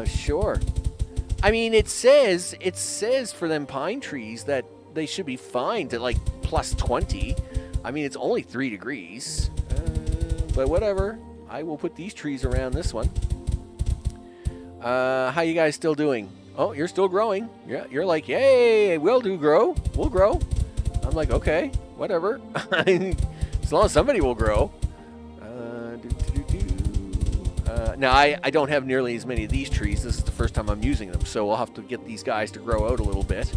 Sure. I mean, it says for them pine trees that they should be fine to like plus 20. I mean, it's only 3 degrees. But whatever. I will put these trees around this one. How you guys still doing? Oh, you're still growing. Yeah, you're like, yay, we'll grow. We'll grow. I'm like, okay, whatever. As long as somebody will grow. Now, I don't have nearly as many of these trees. This is the first time I'm using them, so I'll have to get these guys to grow out a little bit.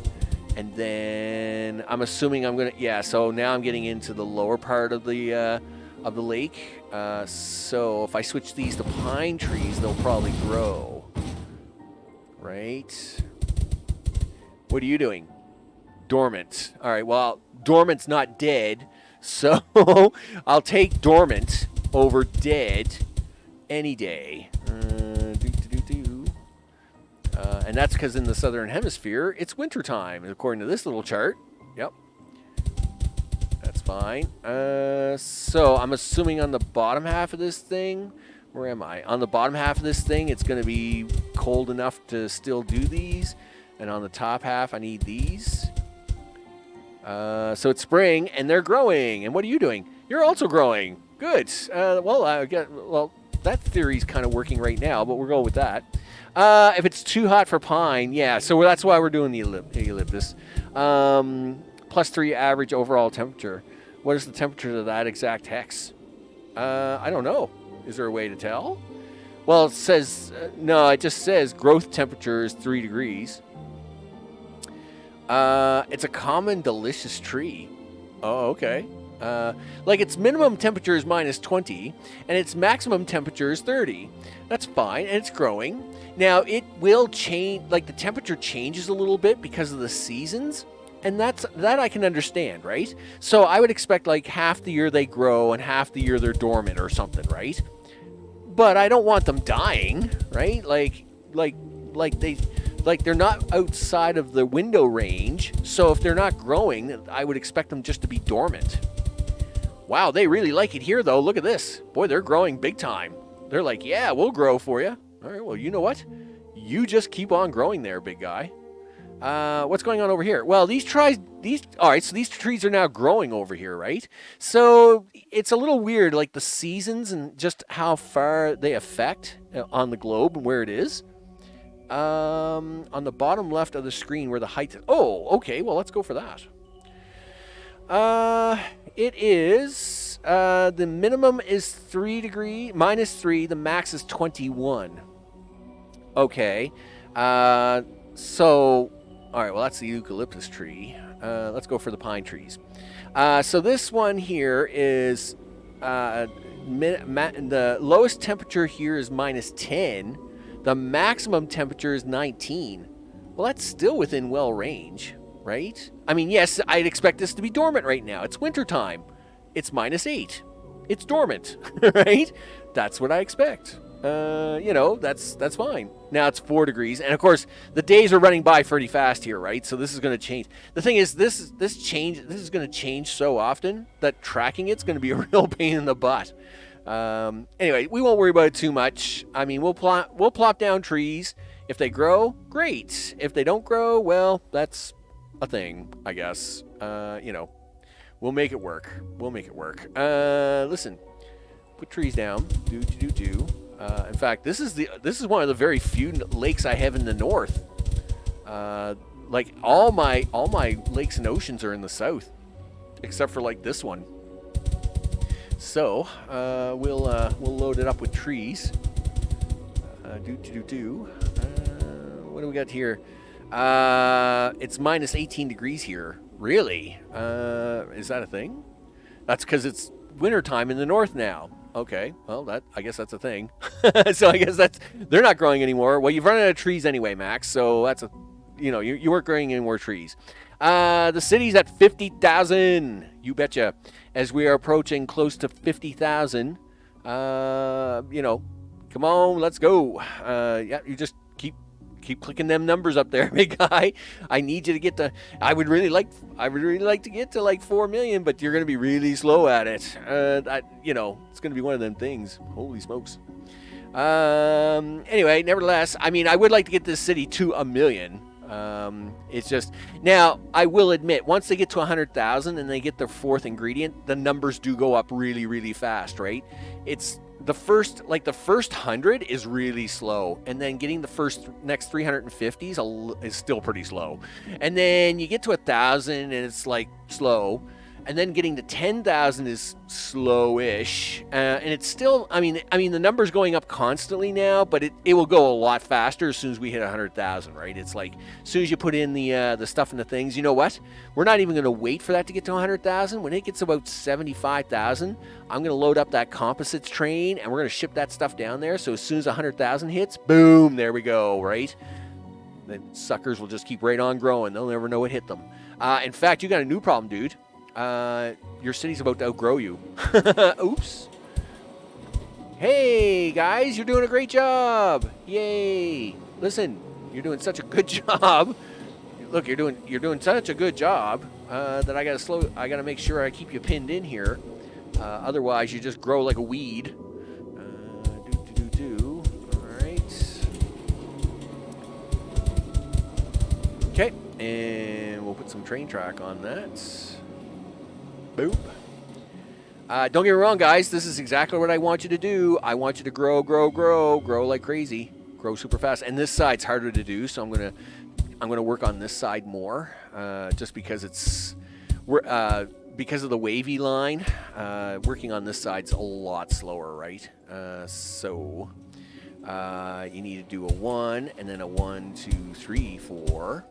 And then I'm assuming I'm going to... Yeah, so now I'm getting into the lower part of the lake. So if I switch these to pine trees, they'll probably grow. Right? What are you doing? Dormant. All right, well, dormant's not dead. So I'll take dormant over dead any day. And that's because in the southern hemisphere, it's wintertime, according to this little chart. Yep. That's fine. So I'm assuming on the bottom half of this thing, where am I? On the bottom half of this thing, it's going to be cold enough to still do these. And on the top half, I need these. So it's spring, and they're growing. And what are you doing? You're also growing. Good. Well, that theory's kind of working right now, but we'll go with that. If it's too hot for pine, yeah, so that's why we're doing the elliptis. +3 average overall temperature. What is the temperature of that exact hex? I don't know. Is there a way to tell? Well, it says, no, it just says growth temperature is 3 degrees. It's a common delicious tree. Oh, okay. Like its minimum temperature is -20 and its maximum temperature is 30. That's fine, and it's growing. Now it will change, like the temperature changes a little bit because of the seasons, and that I can understand, right? So I would expect like half the year they grow and half the year they're dormant or something, right? But I don't want them dying, right? Like they're not outside of the window range, so if they're not growing, I would expect them just to be dormant. Wow, they really like it here, though. Look at this. Boy, they're growing big time. They're like, yeah, we'll grow for you. All right, well, you know what? You just keep on growing there, big guy. What's going on over here? Well, all right, so these trees are now growing over here, right? So it's a little weird, like the seasons and just how far they affect on the globe and where it is. On the bottom left of the screen where the height is. Oh, okay, well, let's go for that. It is trees. The minimum is 3 degrees, -3. The max is 21. Okay. So, all right, well, that's the eucalyptus tree. Let's go for the pine trees. So this one here is the lowest temperature here is -10. The maximum temperature is 19. Well, that's still within well range, right? I mean, yes, I'd expect this to be dormant right now. It's wintertime. It's -8. It's dormant, right? That's what I expect. You know, that's fine. Now it's 4 degrees, and of course the days are running by pretty fast here, right? So this is going to change. The thing is, this is going to change so often that tracking it's going to be a real pain in the butt. Anyway, we won't worry about it too much. I mean, we'll plop down trees. If they grow, great. If they don't grow, well, that's a thing, I guess. You know, we'll make it work. We'll make it work. Listen, put trees down. Do. In fact, this is one of the very few lakes I have in the north. Like all my lakes and oceans are in the south, except for like this one. So we'll load it up with trees. What do we got here? It's -18 degrees here. Really? Is that a thing? That's because it's wintertime in the north now. Okay, well, I guess that's a thing. So I guess they're not growing anymore. Well, you've run out of trees anyway, Max. So that's you weren't growing any more trees. The city's at 50,000. You betcha. As we are approaching close to 50,000, come on, let's go. Yeah, you just keep clicking them numbers up there, big guy. I need you to get to. I would really like to get to like 4 million, but you're going to be really slow at it. It's going to be one of them things. Holy smokes. Anyway, nevertheless, I mean, I would like to get this city to 1 million. It's just now. I will admit, once they get to 100,000 and they get their 4th ingredient, the numbers do go up really, really fast, right? It's the first 100 is really slow, and then getting the next 350 is still pretty slow, and then you get to 1,000 and it's like slow, and then getting to 10,000 is slowish, and it's still. I mean, the number's going up constantly now, but it will go a lot faster as soon as we hit 100,000, right? It's like as soon as you put in the stuff in the things. You know what? We're not even going to wait for that to get to 100,000. When it gets about 75,000, I'm going to load up that composites train, and we're going to ship that stuff down there. So as soon as 100,000 hits, boom, there we go, right? The suckers will just keep right on growing. They'll never know what hit them. In fact, you got a new problem, dude. Your city's about to outgrow you. Oops. Hey, guys, you're doing a great job. Yay. Listen, you're doing such a good job. Look, you're doing such a good job that I gotta make sure I keep you pinned in here. Otherwise, you just grow like a weed. All right. Okay, and we'll put some train track on that. Boop. Don't get me wrong, guys. This is exactly what I want you to do. I want you to grow like crazy, grow super fast. And this side's harder to do, so I'm gonna work on this side more, just because because of the wavy line. Working on this side's a lot slower, right? So you need to do a 1, and then a 1, 2, 3, 4.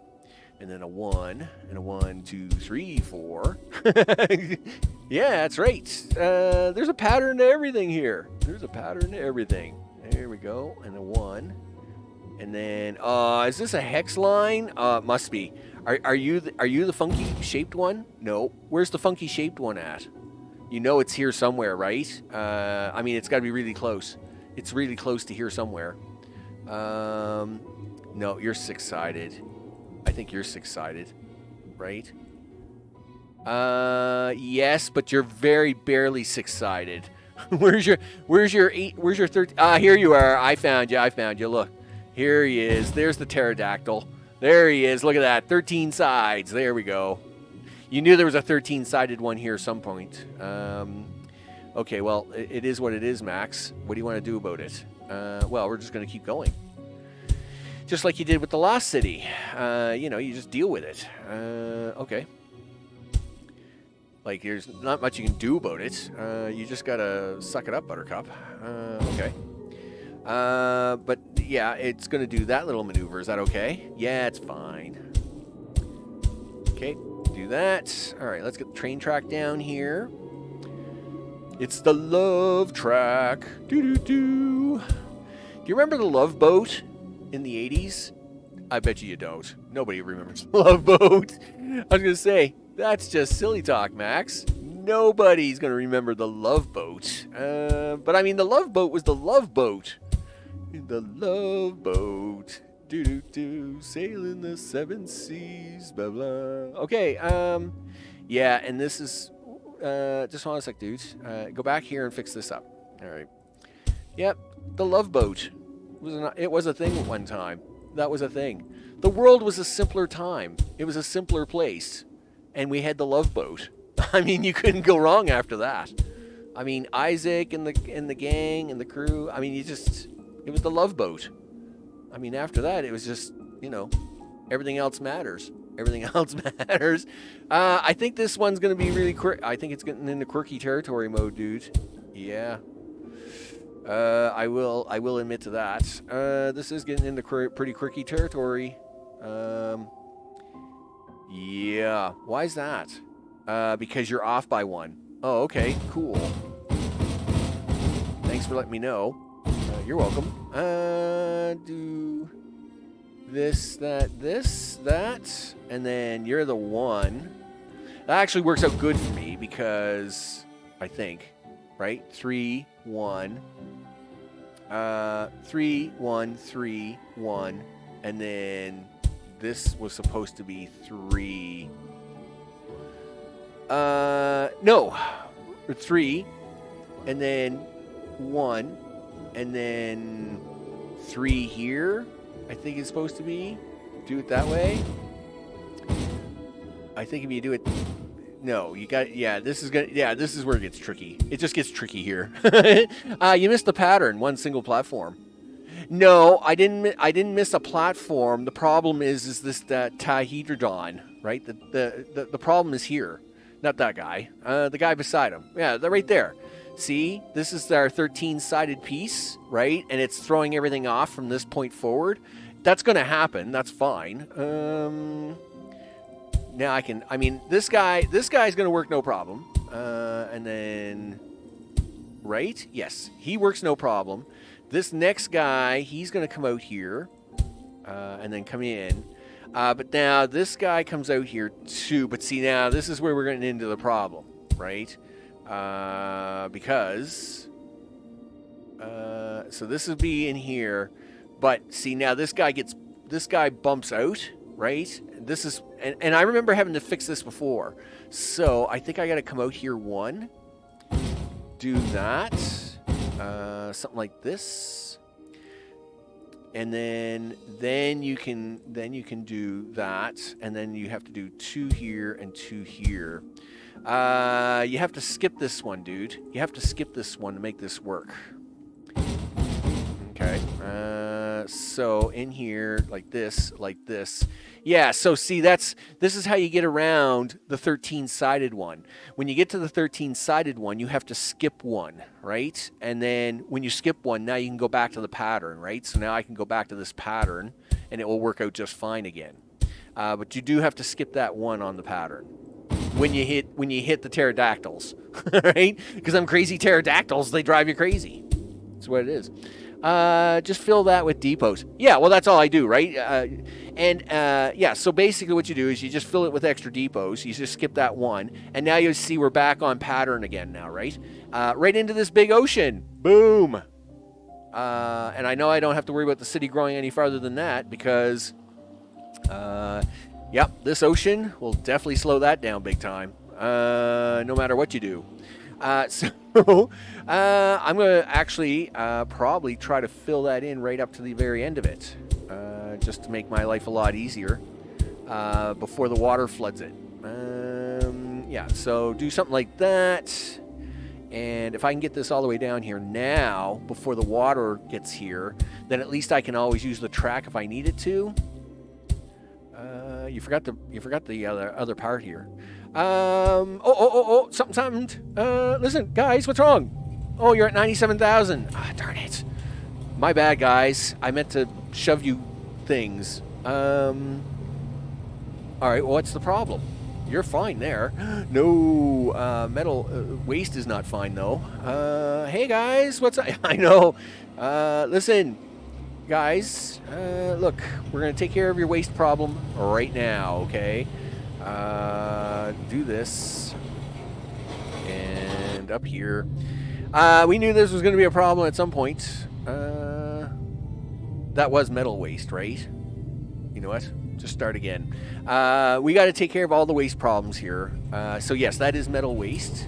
And then a 1, and a 1, 2, 3, 4. Yeah, that's right. There's a pattern to everything here. There's a pattern to everything. There we go. And a 1. And then, is this a hex line? It must be. Are you the funky shaped one? No. Where's the funky shaped one at? You know it's here somewhere, right? I mean, it's got to be really close. It's really close to here somewhere. No, you're 6-sided. I think you're 6-sided, right? Yes, but you're very barely 6-sided. Where's your 13? Here you are. I found you. Look, here he is. There's the pterodactyl. There he is. Look at that. 13 sides. There we go. You knew there was a 13-sided one here at some point. Okay, well, it is what it is, Max. What do you want to do about it? Well, we're just going to keep going. Just like you did with the last city. You just deal with it. Okay. Like, there's not much you can do about it. You just gotta suck it up, Buttercup. Okay. But yeah, it's gonna do that little maneuver. Is that okay? Yeah, it's fine. Okay, do that. All right, let's get the train track down here. It's the love track. Do you remember the Love Boat in the 80s? I bet you don't. Nobody remembers the Love Boat. I was gonna say, that's just silly talk, Max. Nobody's gonna remember the Love Boat. But I mean, the Love Boat was the Love Boat. The Love Boat. Sailing the seven seas, blah blah. Okay, yeah, and this is just hold on a sec, dudes. Go back here and fix this up. All right. Yep, the Love Boat it was a thing at one time. That was a thing. The world was a simpler time. It was a simpler place, and we had the Love Boat. I mean, you couldn't go wrong after that. I mean, Isaac and the gang and the crew. I mean, it was the Love Boat. I mean, after that, it was just, everything else matters. Everything else matters. I think this one's going to be really quick. I think it's getting into quirky territory mode, dude. Yeah. I will admit to that. This is getting into pretty quirky territory. Yeah. Why is that? Because you're off by one. Oh, okay. Cool. Thanks for letting me know. You're welcome. Do this, that, and then you're the one. That actually works out good for me because I think, right? 3, 1. 3, 1, 3, 1, and then this was supposed to be 3. No, 3, and then 1. And then 3 here, I think it's supposed to be. Do it that way. I think if you do it, no, you got, this is where it gets tricky. It just gets tricky here. You missed the pattern, one single platform. No, I didn't miss a platform. The problem is this Tahedrodon, right? The problem is here, not that guy. The guy beside him. Yeah, they're right there. See, this is our 13-sided piece, right? And it's throwing everything off from this point forward. That's going to happen. That's fine. Now this guy's going to work no problem. And then, right? Yes, he works no problem. This next guy, he's going to come out here and then come in. But now this guy comes out here too. But see, now this is where we're getting into the problem, right? Because so this would be in here, but see, now this guy bumps out, right? This is, and I remember having to fix this before, so I think I got to come out here 1, do that, something like this, and then you can do that, and then you have to do 2 here and 2 here. You have to skip this one, dude. You have to skip this one to make this work. Okay. So in here, like this. Yeah, so see, this is how you get around the 13-sided one. When you get to the 13-sided one, you have to skip one, right? And then when you skip one, now you can go back to the pattern, right? So now I can go back to this pattern, and it will work out just fine again. But you do have to skip that one on the pattern. When you hit the pterodactyls, right? Because them crazy pterodactyls, they drive you crazy. That's what it is. Just fill that with depots. Yeah, well, that's all I do, right? Yeah, so basically what you do is you just fill it with extra depots. You just skip that one, and now you see we're back on pattern again now, right? Right into this big ocean. Boom. And I know I don't have to worry about the city growing any farther than that because... Yep, this ocean will definitely slow that down big time, no matter what you do. So I'm going to actually probably try to fill that in right up to the very end of it, just to make my life a lot easier before the water floods it. Yeah, so do something like that. And if I can get this all the way down here now, before the water gets here, then at least I can always use the track if I needed to. You forgot the other part here. Oh, something. Listen, guys, what's wrong? Oh, you're at 97,000. Ah, darn it. My bad, guys. I meant to shove you things. All right, well, what's the problem? You're fine there. No, metal waste is not fine, though. Hey, guys, what's up? I know. Listen, guys, look, we're going to take care of your waste problem right now, okay? Do this. And up here. We knew this was going to be a problem at some point. That was metal waste, right? You know what? Just start again. We got to take care of all the waste problems here. So yes, that is metal waste.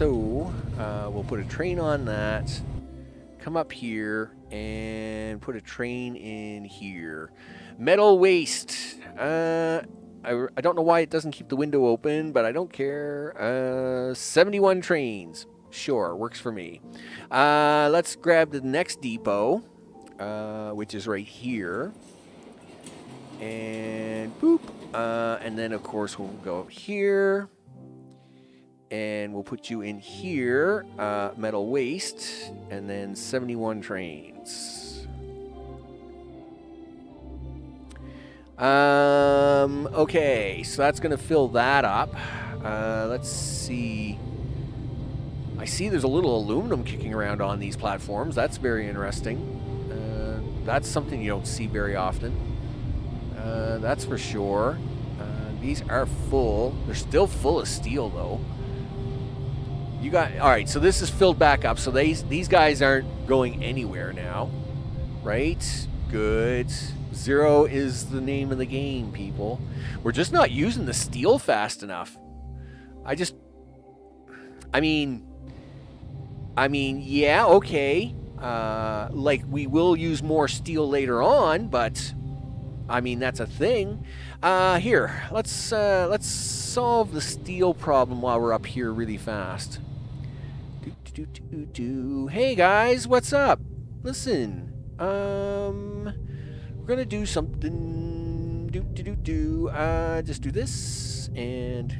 We'll put a train on that. Come up here and put a train in here. Metal waste. I don't know why it doesn't keep the window open, but I don't care. 71 trains. Sure, works for me. Let's grab the next depot, which is right here. And boop. And then, of course, we'll go up here. And we'll put you in here. Metal waste. And then 71 trains. Okay, so that's going to fill that up. Let's see. I see there's a little aluminum kicking around on these platforms. That's very interesting. That's something you don't see very often. That's for sure. These are full. They're still full of steel, though. You got all right. So this is filled back up. So these guys aren't going anywhere now, right? Good. 0 is the name of the game, people. We're just not using the steel fast enough. I mean, yeah, okay. Like we will use more steel later on, but I mean that's a thing. Here, let's solve the steel problem while we're up here really fast. Hey guys, what's up? Listen, we're gonna do something. Just do this and.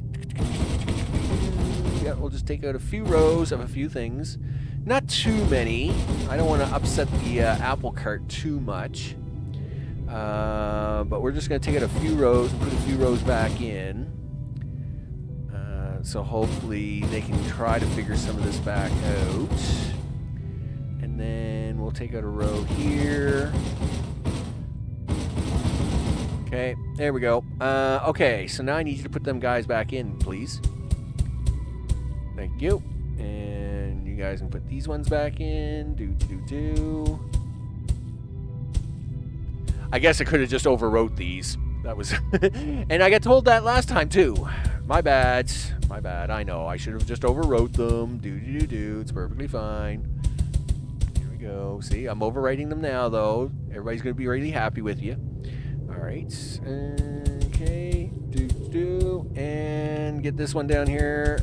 Yeah, we'll just take out a few rows of a few things. Not too many. I don't want to upset the apple cart too much. But we're just going to take out a few rows and put a few rows back in. So hopefully they can try to figure some of this back out. And then we'll take out a row here. Okay, there we go. Okay, so now I need you to put them guys back in, please. Thank you. And you guys can put these ones back in. I guess I could have just overwrote these. That was... And I got told that last time, too. My bad. My bad. I know. I should have just overwrote them. It's perfectly fine. Here we go. See, I'm overwriting them now, though. Everybody's going to be really happy with you. All right. Okay. And get this one down here.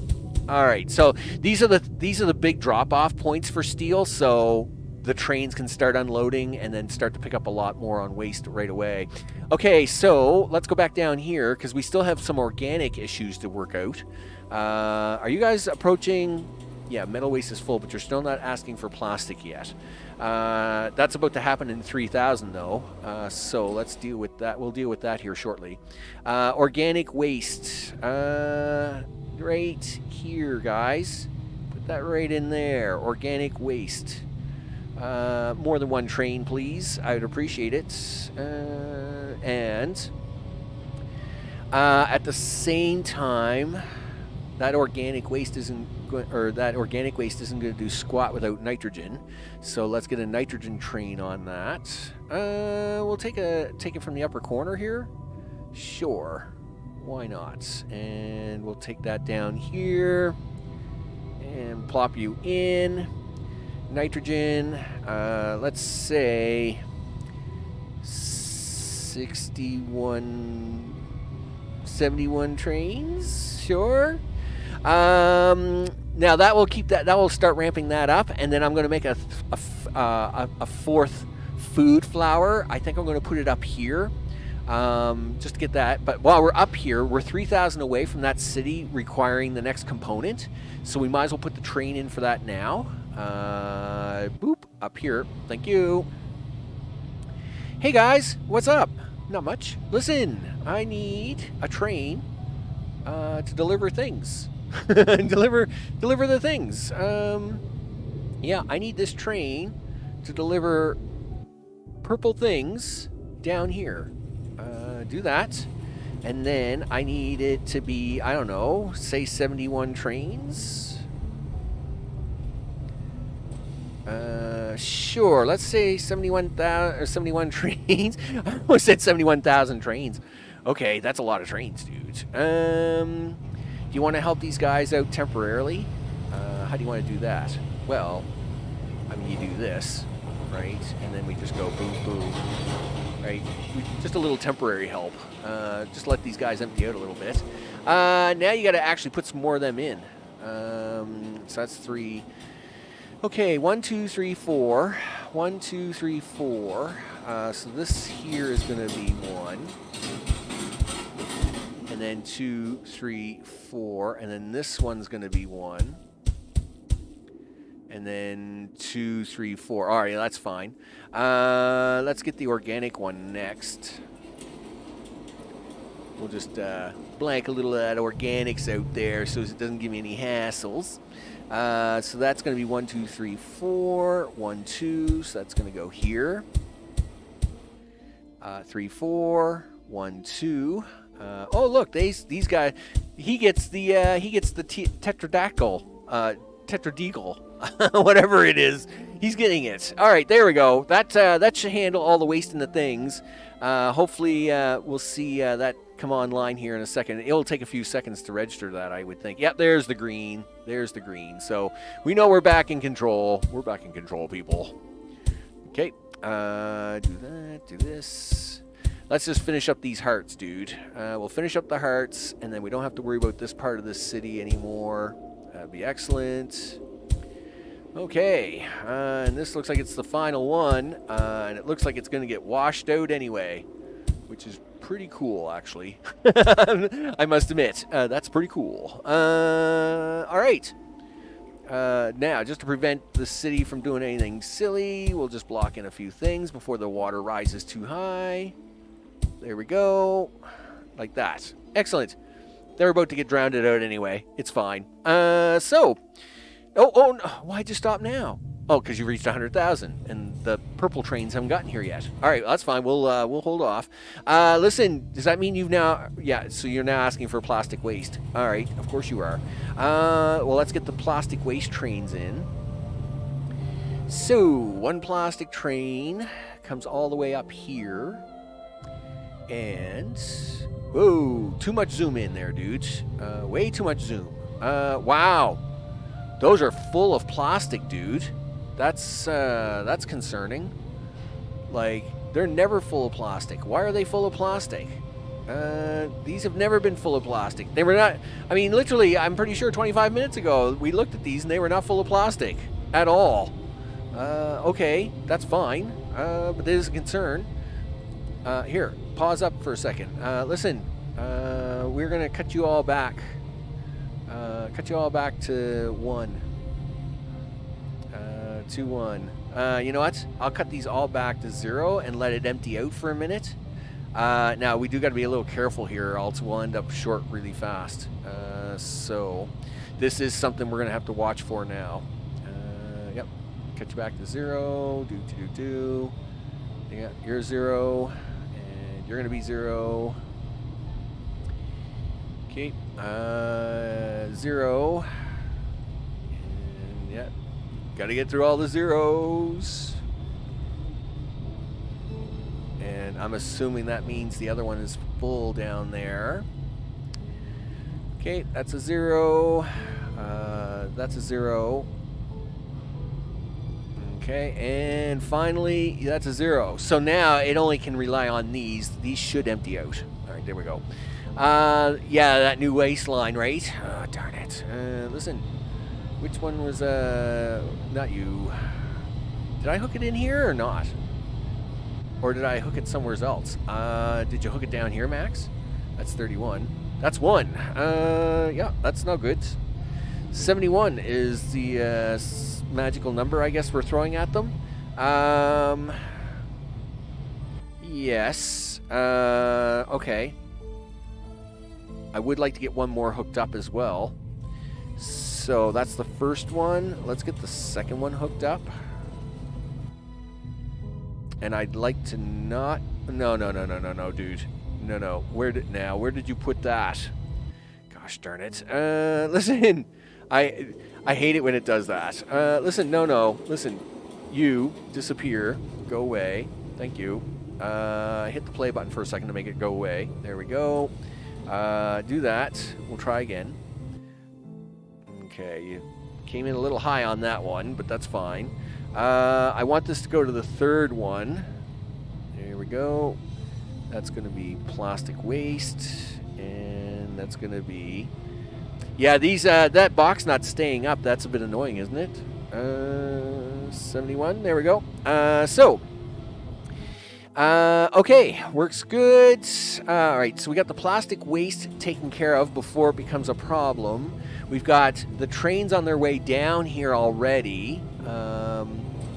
All right, so these are the big drop-off points for steel, so the trains can start unloading and then start to pick up a lot more on waste right away. Okay, so let's go back down here because we still have some organic issues to work out. Are you guys approaching? Yeah, metal waste is full, but you're still not asking for plastic yet. That's about to happen in 3,000 though, so let's deal with that. We'll deal with that here shortly. Organic waste. Right here, guys. Put that right in there. Organic waste. More than one train, please. I would appreciate it. And at the same time, that organic waste isn't going to do squat without nitrogen. So let's get a nitrogen train on that. We'll take it from the upper corner here. Sure. Why not? And we'll take that down here and plop you in. Nitrogen, let's say 71 trains, sure. Now that will start ramping that up, and then I'm going to make a fourth food flower. I think I'm going to put it up here. just to get that. But while we're up here, we're 3,000 away from that city requiring the next component. So we might as well put the train in for that now. Boop, up here. Thank you. Hey guys, what's up? Not much. Listen, I need a train to deliver things. deliver the things. Yeah, I need this train to deliver purple things down here. Do that. And then I need it to be, I don't know, say 71 trains. Sure, let's say 71,000 or 71 trains. I almost said 71,000 trains. Okay, that's a lot of trains, dude. Do you want to help these guys out temporarily? How do you want to do that? Well, I mean, you do this, right? And then we just go boom, boom, right? Just a little temporary help. Just let these guys empty out a little bit. Now you got to actually put some more of them in. So that's 3. Okay, 1, 2, 3, 4. 1, 2, 3, 4. So this here is going to be 1. And then 2, 3, 4. And then this one's going to be 1. And then 2, 3, 4. All right, that's fine. Let's get the organic one next. We'll just blank a little of that organics out there so it doesn't give me any hassles. So that's going to be 1, 2, 3, 4. 1, 2. So that's going to go here. 3, 4. 1, 2. Oh look, these guys. He gets the tetradical, whatever it is. He's getting it. All right, there we go. That should handle all the waste in the things. Hopefully, we'll see that come online here in a second. It'll take a few seconds to register that, I would think. Yep, there's the green. There's the green. So we know we're back in control. We're back in control, people. Okay. Do that. Do this. Let's just finish up these hearts, dude. We'll finish up the hearts, and then we don't have to worry about this part of the city anymore. That'd be excellent. Okay, and this looks like it's the final one, and it looks like it's going to get washed out anyway, which is pretty cool, actually. I must admit, that's pretty cool. All right. Now, just to prevent the city from doing anything silly, we'll just block in a few things before the water rises too high. There we go. Like that. Excellent. They're about to get drowned out anyway. It's fine. So... Oh, no. Why'd you stop now? Oh, because you reached 100,000, and the purple trains haven't gotten here yet. All right, that's fine. We'll hold off. Listen, does that mean you've now... Yeah, so you're now asking for plastic waste. All right, of course you are. Well, let's get the plastic waste trains in. So, one plastic train comes all the way up here. And... Whoa, too much zoom in there, dudes. Way too much zoom. Wow. Those are full of plastic, dude. That's concerning. Like, they're never full of plastic. Why are they full of plastic? These have never been full of plastic. They were not... I mean, literally, I'm pretty sure 25 minutes ago, we looked at these and they were not full of plastic. At all. Okay, that's fine. But there's a concern. Here, pause up for a second. Listen, we're going to cut you all back. Cut you all back to 1. 2, 1. You know what? I'll cut these all back to 0 and let it empty out for a minute. Now, we do got to be a little careful here, else we'll end up short really fast. So, this is something we're going to have to watch for now. Yep. Cut you back to 0. Do. Yeah, you're 0. And you're going to be 0. Okay, 0, and yeah, gotta get through all the zeros, and I'm assuming that means the other one is full down there. Okay, that's a 0, that's a 0, okay, and finally, that's a 0. So now it only can rely on these should empty out. All right, there we go. Yeah, that new waistline, right? Oh, darn it. Listen, which one was, not you? Did I hook it in here or not? Or did I hook it somewhere else? Did you hook it down here, Max? That's 31. That's 1. Yeah, that's no good. 71 is the magical number, I guess, we're throwing at them. Yes. Okay. I would like to get one more hooked up as well. So that's the first one. Let's get the second one hooked up. And I'd like to not... No, dude. No. Where did you put that? Gosh darn it. Listen. I hate it when it does that. Listen, no. Listen. You disappear. Go away. Thank you. Hit the play button for a second to make it go away. There we go. Do that. We'll try again. Okay, you came in a little high on that one, but that's fine. I want this to go to the third one. There we go. That's going to be plastic waste, and that's going to be... Yeah, these that box not staying up, that's a bit annoying, isn't it? 71, there we go. Okay, works good. All right, so we got the plastic waste taken care of before it becomes a problem. We've got the trains on their way down here already.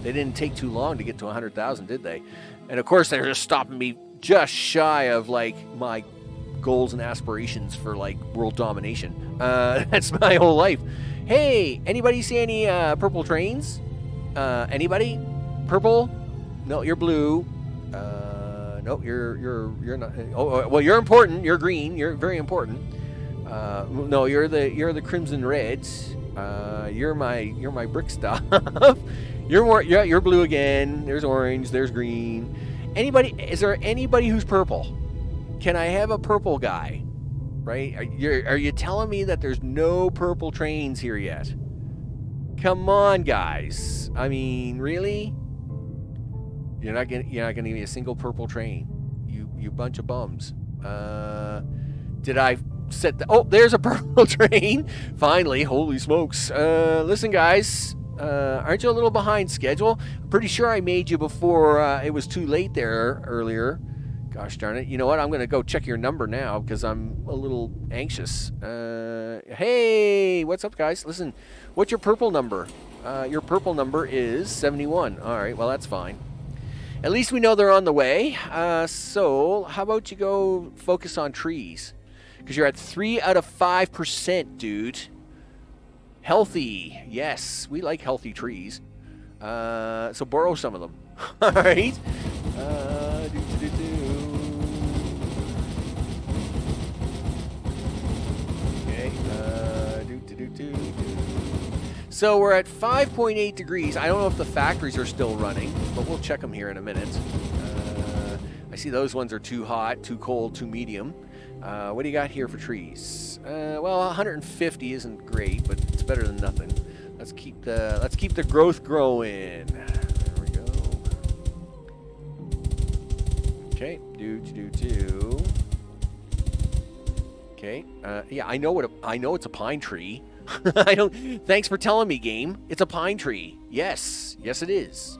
They didn't take too long to get to 100,000, did they? And of course, they're just stopping me just shy of like my goals and aspirations for like world domination. That's my whole life. Hey, anybody see any purple trains? Anybody? Purple? No, you're blue. No, you're not. Oh, well, you're important. You're green. You're very important. No, you're the crimson reds. You're my brick stuff. You're blue again. There's orange. There's green. Anybody? Is there anybody who's purple? Can I have a purple guy? Right? Are you telling me that there's no purple trains here yet? Come on, guys. I mean, really? You're not gonna give me a single purple train. You bunch of bums. Did I set the... Oh, there's a purple train. Finally, holy smokes. Listen, guys. Aren't you a little behind schedule? I'm pretty sure I made you before it was too late there earlier. Gosh darn it. You know what? I'm going to go check your number now because I'm a little anxious. Hey, what's up, guys? Listen, what's your purple number? Your purple number is 71. All right, well, that's fine. At least we know they're on the way. So how about you go focus on trees? Because you're at 3 out of 5%, dude. Healthy. Yes, we like healthy trees. So borrow some of them. All right. Okay. So we're at 5.8 degrees. I don't know if the factories are still running, but we'll check them here in a minute. I see those ones are too hot, too cold, too medium. What do you got here for trees? Well, 150 isn't great, but it's better than nothing. Let's keep the growth growing. There we go. Okay, do. Okay. Yeah, I know it's a pine tree. I don't. Thanks for telling me, game. It's a pine tree. Yes, it is.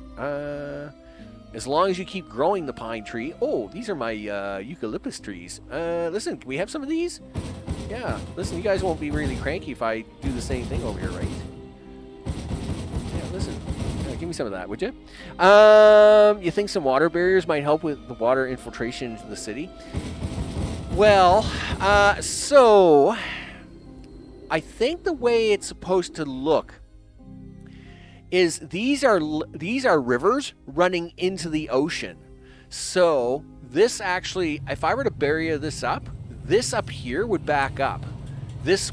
As long as you keep growing the pine tree. Oh, these are my eucalyptus trees. Listen, can we have some of these? Yeah. Listen, you guys won't be really cranky if I do the same thing over here, right? Yeah. Listen, give me some of that, would you? You think some water barriers might help with the water infiltration into the city? Well, so I think the way it's supposed to look is these are rivers running into the ocean. So this actually, if I were to bury this up here would back up. This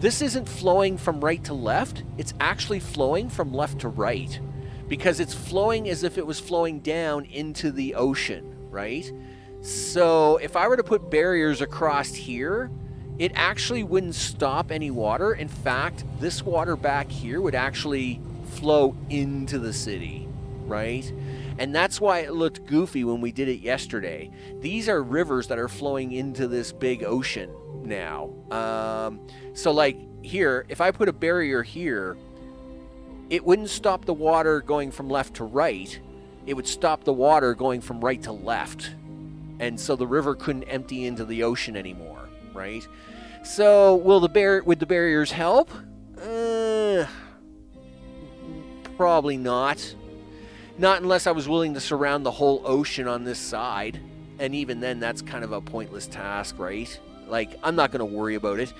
isn't flowing from right to left. It's actually flowing from left to right because it's flowing as if it was flowing down into the ocean, right? So if I were to put barriers across here, it actually wouldn't stop any water. In fact, this water back here would actually flow into the city, right? And that's why it looked goofy when we did it yesterday. These are rivers that are flowing into this big ocean now. So like here, if I put a barrier here, it wouldn't stop the water going from left to right. it would stop the water going from right to left. And so the river couldn't empty into the ocean anymore, right? So would the barriers help? Probably not. Not unless I was willing to surround the whole ocean on this side. And even then, that's kind of a pointless task, right? Like, I'm not going to worry about it.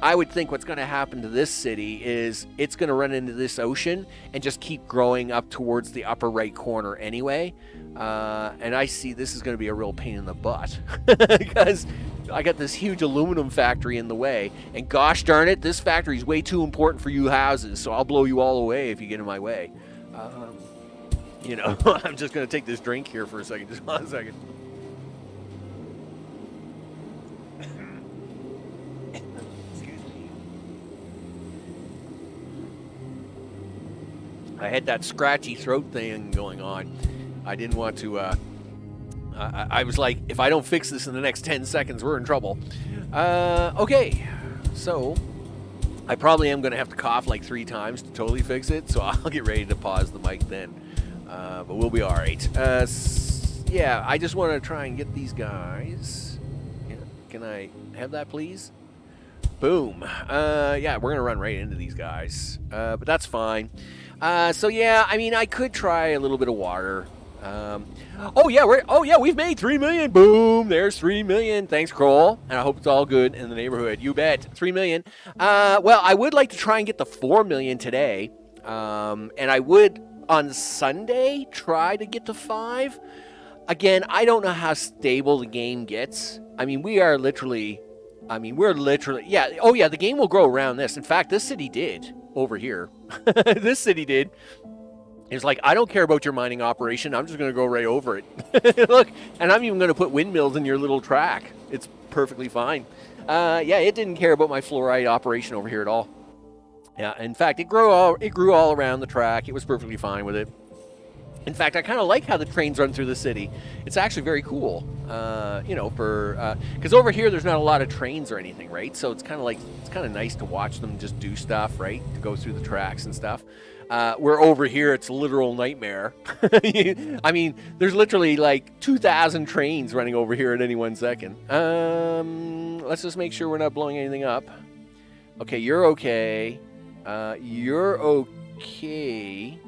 I would think what's going to happen to this city is it's going to run into this ocean and just keep growing up towards the upper right corner anyway. And I see this is going to be a real pain in the butt because I got this huge aluminum factory in the way. And gosh darn it, this factory is way too important for you houses, so I'll blow you all away if you get in my way. You know, I'm just going to take this drink here for a second. Just 1 second. I had that scratchy throat thing going on. I didn't want to, I was like, if I don't fix this in the next 10 seconds, we're in trouble. Okay, so I probably am going to have to cough like 3 times to totally fix it, so I'll get ready to pause the mic then. But we'll be all right. Yeah, I just want to try and get these guys. Yeah, can I have that, please? Boom. Yeah, we're going to run right into these guys, but that's fine. So yeah, I mean, I could try a little bit of water. Oh yeah, we've made 3 million. Boom, there's 3 million. Thanks, Kroll. And I hope it's all good in the neighborhood. You bet. 3 million. Well, I would like to try and get the 4 million today. And I would on Sunday try to get to 5. Again, I don't know how stable the game gets. I mean, we're literally, yeah. Oh yeah, the game will grow around this. In fact, this city did over here. This city did. It's like, I don't care about your mining operation. I'm just going to go right over it. Look, and I'm even going to put windmills in your little track. It's perfectly fine. Yeah, it didn't care about my fluoride operation over here at all. Yeah, in fact, it grew all around the track. It was perfectly fine with it. In fact, I kind of like how the trains run through the city. It's actually very cool, you know, because over here there's not a lot of trains or anything, right? So it's kind of nice to watch them just do stuff, right? To go through the tracks and stuff. Where over here it's a literal nightmare. I mean, there's literally like 2,000 trains running over here at any 1 second. Let's just make sure we're not blowing anything up. Okay, you're okay. You're okay.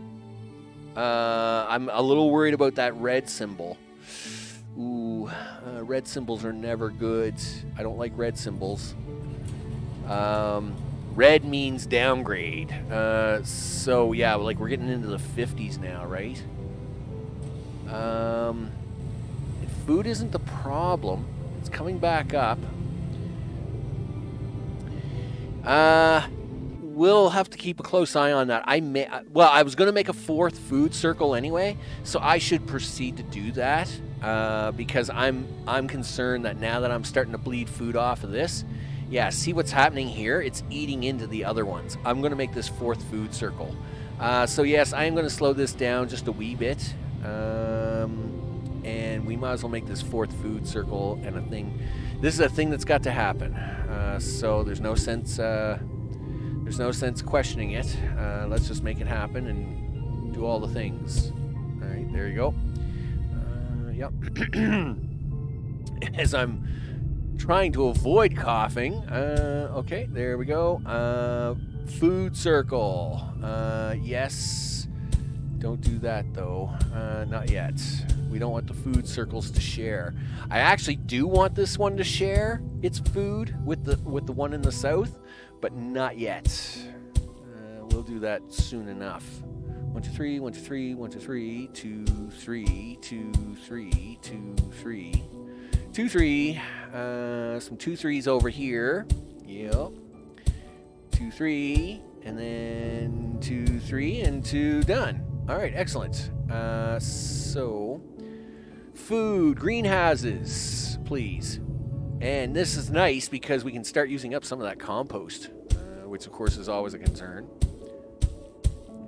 I'm a little worried about that red symbol. Ooh, red symbols are never good. I don't like red symbols. Red means downgrade. So yeah, like we're getting into the 50s now, right? Food isn't the problem. It's coming back up. We'll have to keep a close eye on that. I was going to make a 4th food circle anyway, so I should proceed to do that because I'm concerned that now that I'm starting to bleed food off of this, yeah, see what's happening here? It's eating into the other ones. I'm going to make this 4th food circle. So yes, I am going to slow this down just a wee bit, and we might as well make this 4th food circle and a thing. This is a thing that's got to happen. So there's no sense. There's no sense questioning it. Let's just make it happen and do all the things. All right, there you go. Yep. As I'm trying to avoid coughing. Okay, there we go. Food circle. Yes. Don't do that, though. Not yet. We don't want the food circles to share. I actually do want this one to share its food with the one in the south. But not yet. We'll do that soon enough. 1, 2, 3, 1, 2, 3, 1, 2, 3, 2, 3, 2, 3, 2, 3, 2, 3. Some 2 3s over here. Yep. 2 3, and then 2 3, and 2 done. All right, excellent. So, food, greenhouses, please. And this is nice because we can start using up some of that compost, which of course is always a concern.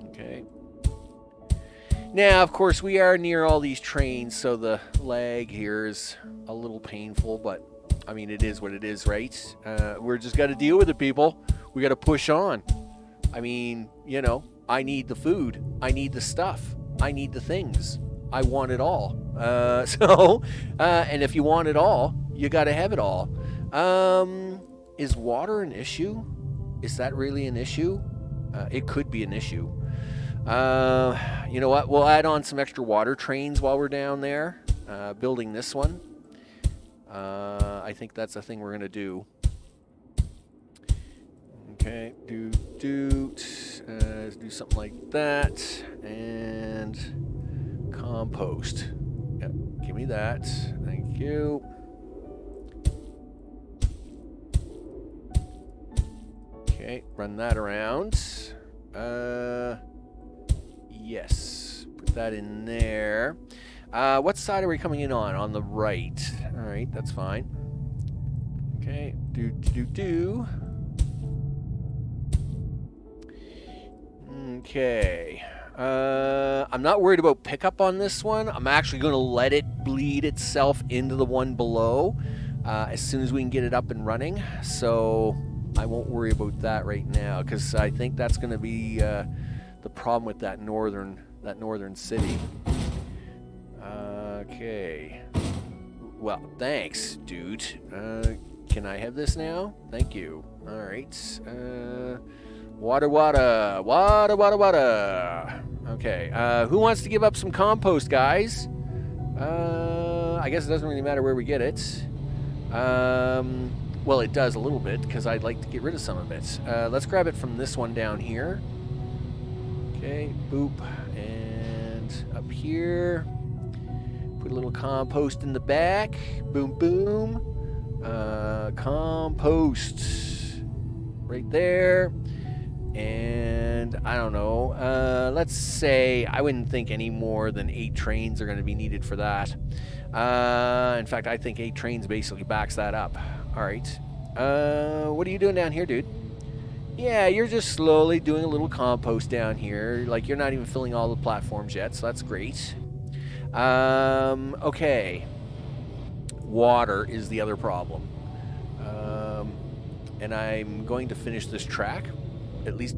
Okay. Now, of course, we are near all these trains, so the lag here is a little painful, but I mean, it is what it is, right? We're just got to deal with it, people. We got to push on. I mean, you know, I need the food. I need the stuff. I need the things. I want it all. And if you want it all, you got to have it all. Is water an issue? Is that really an issue? It could be an issue. You know what? We'll add on some extra water trains while we're down there, building this one. I think that's the thing we're going to do. Okay, do something like that, and compost. Yep, give me that. Thank you. Okay, run that around. Yes, put that in there. What side are we coming in on? On the right. All right, that's fine. Okay, do. Okay. I'm not worried about pickup on this one. I'm actually going to let it bleed itself into the one below as soon as we can get it up and running. So I won't worry about that right now, because I think that's going to be the problem with that northern city. Okay. Well, thanks, dude. Can I have this now? Thank you. All right. Water. Okay. Who wants to give up some compost, guys? I guess it doesn't really matter where we get it. Well, it does a little bit, because I'd like to get rid of some of it. Let's grab it from this one down here. Okay, boop. And up here. Put a little compost in the back. Boom, boom. Compost. Right there. And I don't know. Let's say I wouldn't think any more than 8 trains are going to be needed for that. In fact, I think 8 trains basically backs that up. All right. What are you doing down here, dude? Yeah, you're just slowly doing a little compost down here. Like, you're not even filling all the platforms yet, so that's great. Okay. Water is the other problem. And I'm going to finish this track, at least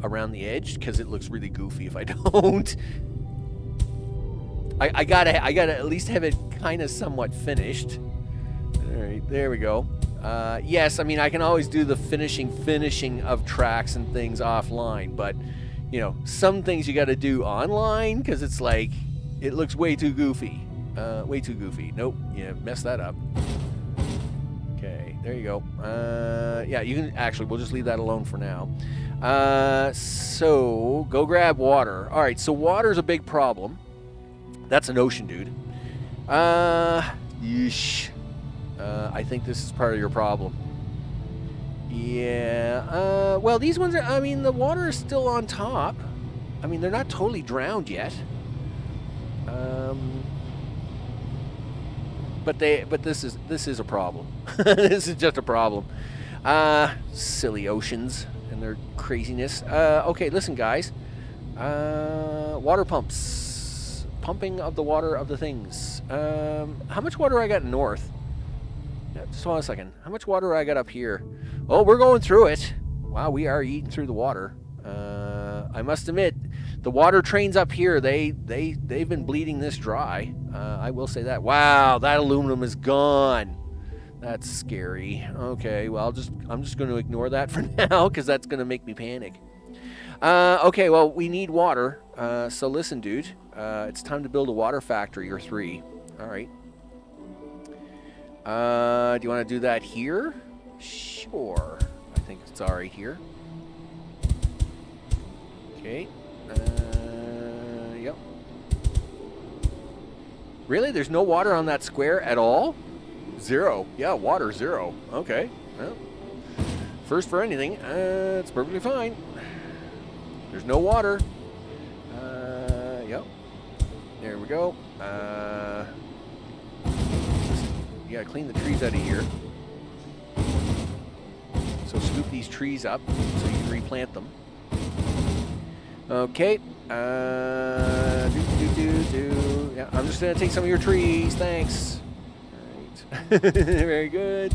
around the edge, because it looks really goofy if I don't. I gotta at least have it kind of somewhat finished. All right, there we go. Yes, I mean, I can always do the finishing of tracks and things offline, but, you know, some things you got to do online, because it's like, it looks way too goofy. Way too goofy. Nope, yeah, messed that up. Okay, there you go. Yeah, you can, actually, we'll just leave that alone for now. So, go grab water. All right, so water's a big problem. That's an ocean, dude. Yeesh. I think this is part of your problem. Yeah, well, these ones are, I mean, the water is still on top. I mean, they're not totally drowned yet. But this is a problem. This is just a problem. Silly oceans and their craziness. Okay, listen, guys. Water pumps. Pumping of the water of the things. How much water I got north? Just hold on a second. How much water I got up here? Oh, we're going through it. Wow, we are eating through the water. I must admit, the water trains up here, they've been bleeding this dry. I will say that. Wow, that aluminum is gone. That's scary. Okay, well, I'm just going to ignore that for now, because that's going to make me panic. Okay, well, we need water. So listen, dude. It's time to build a water factory or 3. All right. Do you want to do that here? Sure. I think it's all right here. Okay. Yep. Really? There's no water on that square at all? 0. Yeah, water 0. Okay. Well, first for anything. It's perfectly fine. There's no water. Yep. There we go. You gotta clean the trees out of here. So scoop these trees up so you can replant them. Okay. Yeah, I'm just gonna take some of your trees. Thanks. All right. Very good.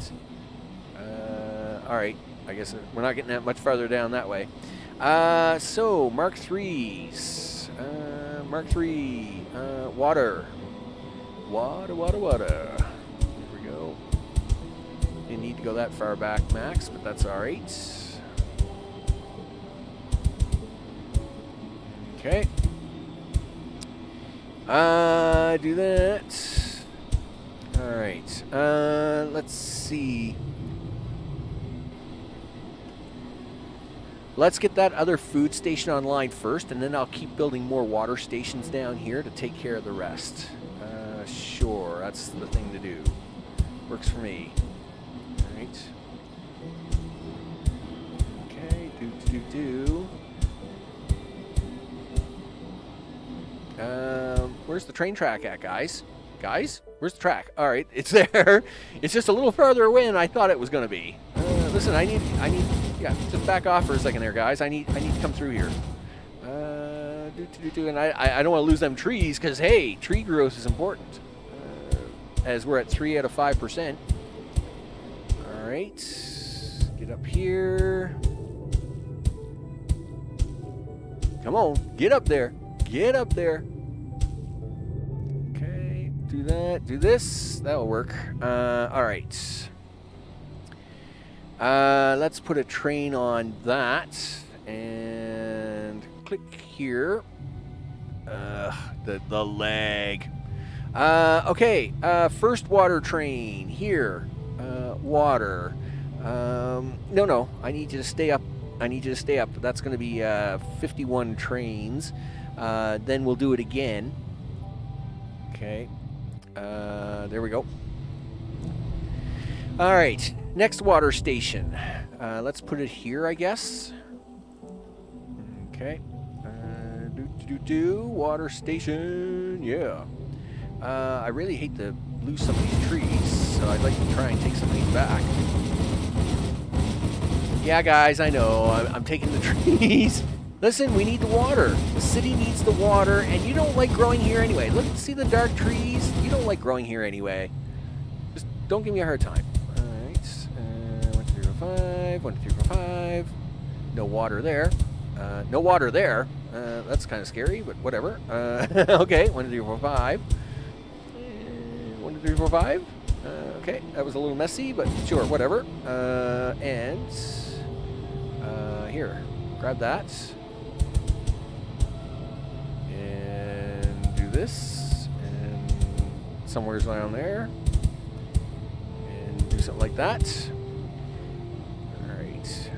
All right. I guess we're not getting that much farther down that way. So Mark IIIs. Mark 3. Water. Water. Here we go. Didn't need to go that far back, Max, but that's alright. Okay. Do that. Alright. Let's see. Let's get that other food station online first, and then I'll keep building more water stations down here to take care of the rest. Sure, that's the thing to do. Works for me. Alright. Okay, do. Where's the train track at, guys? Guys, where's the track? All right, it's there. It's just a little farther away than I thought it was going to be. Listen, I need. Yeah, just back off for a second there, guys. I need to come through here. And I don't want to lose them trees because hey, tree growth is important. As we're at 3 out of 5%. All right, get up here. Come on, get up there. Get up there. Okay, do that, do this. That'll work. All right. Let's put a train on that and click here. The lag. Okay, first water train here. Water. No, I need you to stay up. That's going to be 51 trains. Then we'll do it again. Okay. There we go. All right. Next water station. Let's put it here, I guess. Okay. Water station. Yeah. I really hate to lose some of these trees, so I'd like to try and take some of these back. Yeah, guys, I know. I'm taking the trees. Listen, we need the water. The city needs the water, and you don't like growing here anyway. Look, see the dark trees? You don't like growing here anyway. Just don't give me a hard time. All right. 1, 2, 3, 4, 5. 1, 2, 3, 4, 5. No water there. No water there. That's kind of scary, but whatever. Okay, 1, 2, 3, 4, 5. 1, 2, 3, 4, 5. Okay, that was a little messy, but sure, whatever. Here, grab that. And do this. And somewhere's down there. And do something like that. Alright.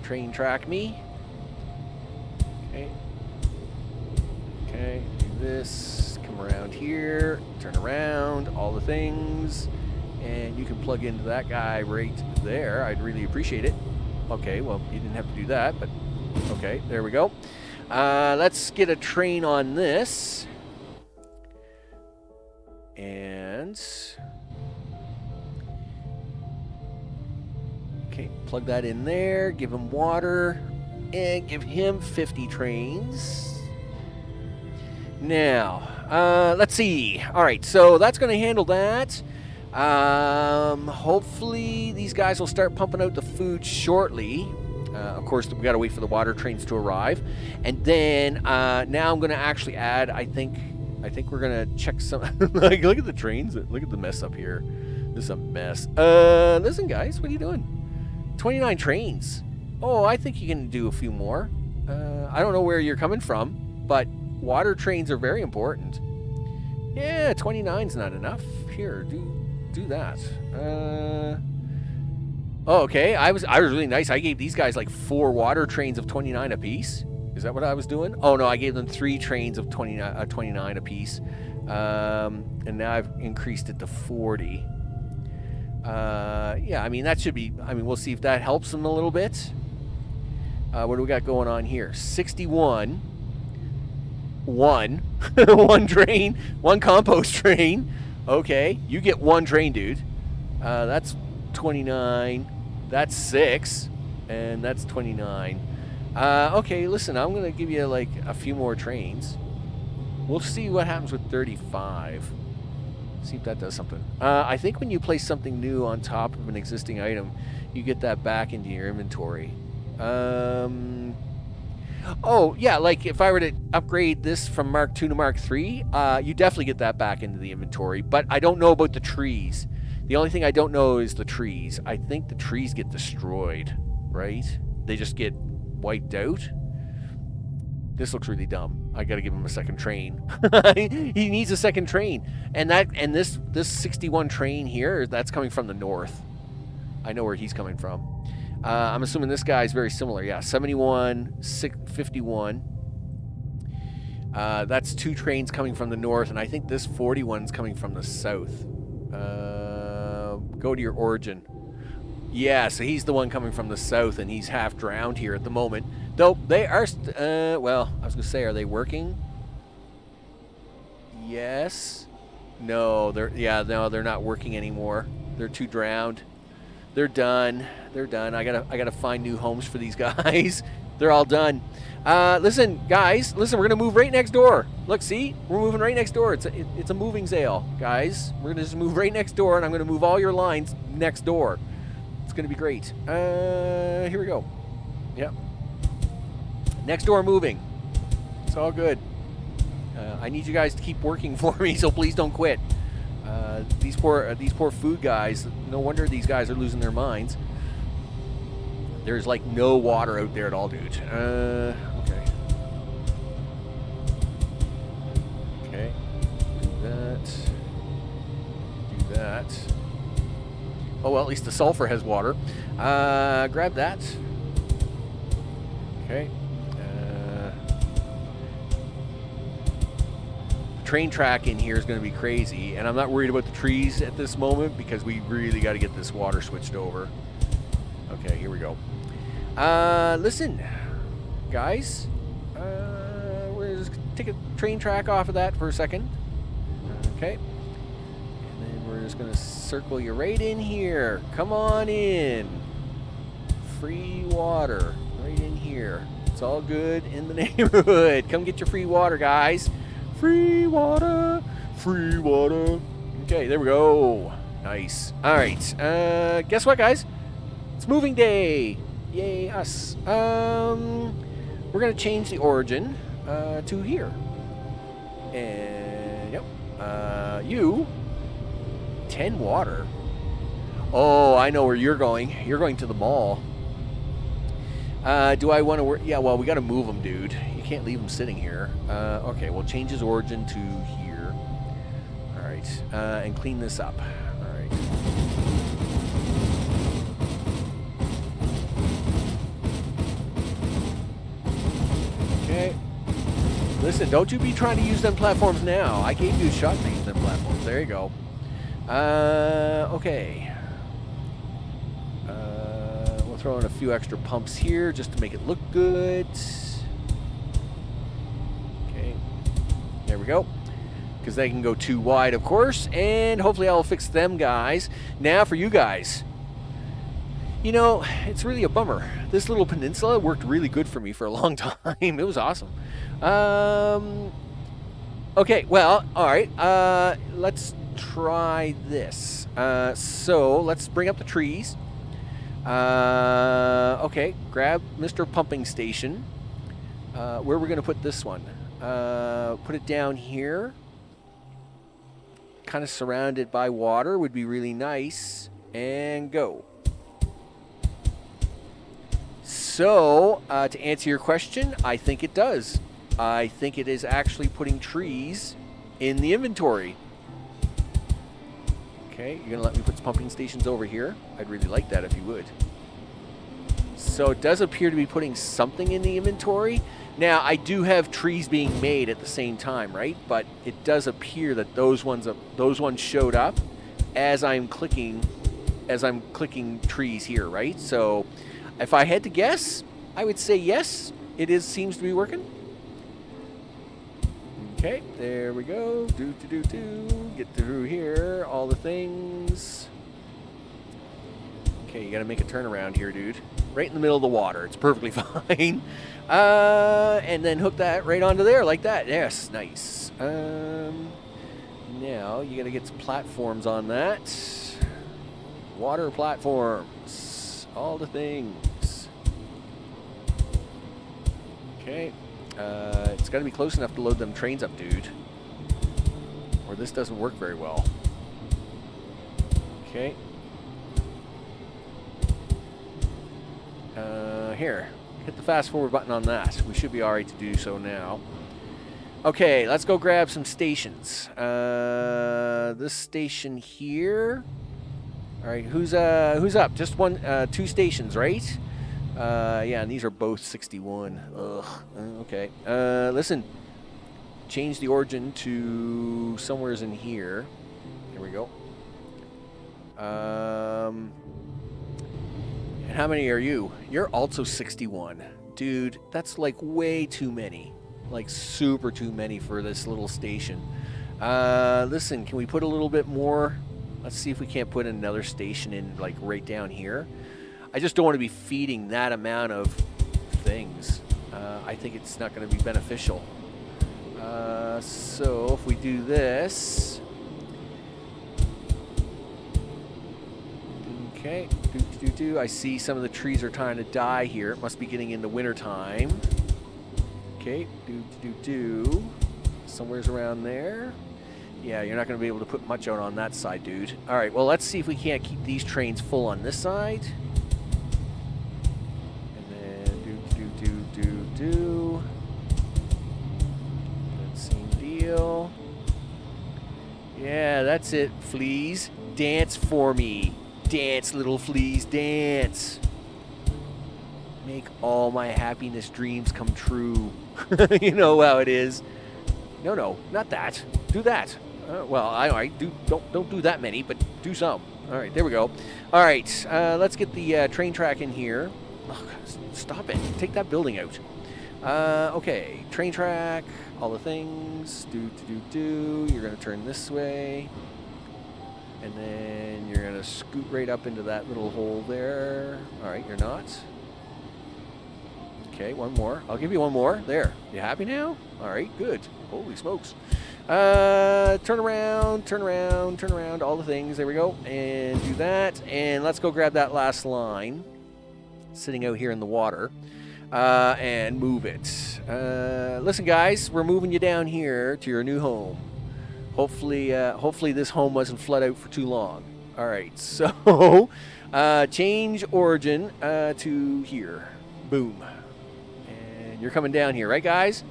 Train track me. Okay. Okay, do this. Come around here. Turn around. All the things. And you can plug into that guy right there. I'd really appreciate it. Okay, well, you didn't have to do that, but okay, there we go. Let's get a train on this. And okay, plug that in there, give him water, and give him 50 trains. Now, let's see. All right, so that's going to handle that. Hopefully these guys will start pumping out the food shortly. Of course, we got to wait for the water trains to arrive. And then, now I'm going to actually add, I think we're going to check some, like, look at the trains. Look at the mess up here. This is a mess. Listen, guys, what are you doing? 29 trains. Oh, I think you can do a few more. I don't know where you're coming from, but water trains are very important. Yeah, 29's not enough. Here, do that. Oh, okay. I was really nice. I gave these guys like 4 water trains of 29 apiece. Is that what I was doing? Oh no, I gave them 3 trains of 29 apiece. And now I've increased it to 40. Yeah, I mean that should be. I mean, we'll see if that helps them a little bit. What do we got going on here? 61. 1 1 train, 1 compost train. Okay, you get 1 train, dude. That's 29. That's 6, and that's 29. Okay, listen, I'm gonna give you like a few more trains. We'll see what happens with 35. See if that does something. I think when you place something new on top of an existing item, you get that back into your inventory. Oh, yeah, like if I were to upgrade this from Mark II to Mark III, you definitely get that back into the inventory, but I don't know about the trees. The only thing I don't know is the trees. I think the trees get destroyed, right? They just get wiped out. This looks really dumb. I gotta give him a second train. He needs a second train. And this 61 train here, that's coming from the north. I know where he's coming from. I'm assuming this guy is very similar. Yeah, 71, 51. That's 2 trains coming from the north, and I think this 41's coming from the south. Go to your origin. Yeah, so he's the one coming from the south, and he's half drowned here at the moment. Though they are, well, I was gonna say, are they working? Yes. No, they're not working anymore. They're too drowned. They're done. They're done. I gotta find new homes for these guys. They're all done. Listen, guys. Listen, we're gonna move right next door. Look, see, we're moving right next door. It's a moving sale, guys. We're gonna just move right next door, and I'm gonna move all your lines next door. It's gonna be great. Here we go. Yep. Next door moving. It's all good. I need you guys to keep working for me, so please don't quit. These poor food guys. No wonder these guys are losing their minds. There's like no water out there at all, dude. Okay. Okay. Do that. Do that. Oh well, at least the sulfur has water. Grab that. Okay. Train track in here is going to be crazy, and I'm not worried about the trees at this moment because we really got to get this water switched over. Okay, here we go. Listen, guys, we're just gonna take a train track off of that for a second. Okay, and then we're just gonna circle you right in here. Come on in. Free water right in here. It's all good in the neighborhood. Come get your free water, guys. Free water, free water. Okay, there we go. Nice. All right. Guess what, guys? It's moving day. Yay, us. We're gonna change the origin to here. And yep. You 10 water. Oh, I know where you're going. You're going to the mall. Do I want to work? Yeah, well, we got to move them, dude. You can't leave them sitting here. Okay, we'll change his origin to here. All right, and clean this up. All right. Okay. Listen, don't you be trying to use them platforms now. I gave you a shot to use them platforms. There you go. Okay. We'll throw in a few extra pumps here just to make it look good. Okay. There we go. Because they can go too wide, of course. And hopefully I'll fix them guys. Now for you guys. You know, it's really a bummer. This little peninsula worked really good for me for a long time. It was awesome. Okay, well, all right. Let's try this. So let's bring up the trees. Okay, grab Mr. Pumping Station. Where we're going to put this one? Put it down here. Kind of surrounded by water would be really nice. And go. So, to answer your question, I think it does. I think it is actually putting trees in the inventory. Okay, you're going to let me put some pumping stations over here? I'd really like that if you would. So it does appear to be putting something in the inventory. Now, I do have trees being made at the same time, right? But it does appear that those ones showed up as I'm clicking trees here, right? So if I had to guess, I would say yes, seems to be working. Okay, there we go. Get through here. All the things. Okay, you gotta make a turnaround here, dude. Right in the middle of the water. It's perfectly fine. And then hook that right onto there like that. Yes, nice. Now, you gotta get some platforms on that. Water platforms. All the things. Okay. It's got to be close enough to load them trains up, dude. Or this doesn't work very well. Okay. Here. Hit the fast forward button on that. We should be alright to do so now. Okay, let's go grab some stations. This station here. Alright, who's up? Just one, 2 stations, right? Yeah, and these are both 61. Ugh. Okay. Listen. Change the origin to somewhere's in here. There we go. And how many are you? You're also 61. Dude, that's like way too many. Like super too many for this little station. Listen, can we put a little bit more? Let's see if we can't put another station in like right down here. I just don't want to be feeding that amount of things. I think it's not going to be beneficial. So if we do this, okay, I see some of the trees are trying to die here. It must be getting into winter time. Okay, somewhere's around there. Yeah, you're not going to be able to put much out on that side, dude. All right, well, let's see if we can't keep these trains full on this side. And then do. Same deal. Yeah, that's it, fleas. Dance for me. Dance, little fleas, dance. Make all my happiness dreams come true. You know how it is. No, not that. Do that. Well, I do. Don't do that many, but do some. All right, there we go. All right, let's get the train track in here. Oh, stop it! Take that building out. Okay, train track. All the things. Do. You're gonna turn this way, and then you're gonna scoot right up into that little hole there. All right, you're not. Okay, one more. I'll give you one more. There. You happy now? All right, good. Holy smokes. Turn around, all the things. There we go. And do that. And let's go grab that last line sitting out here in the water and move it. Listen, guys, we're moving you down here to your new home. Hopefully this home wasn't flooded out for too long. All right, so change origin to here. Boom. You're coming down here, right, guys?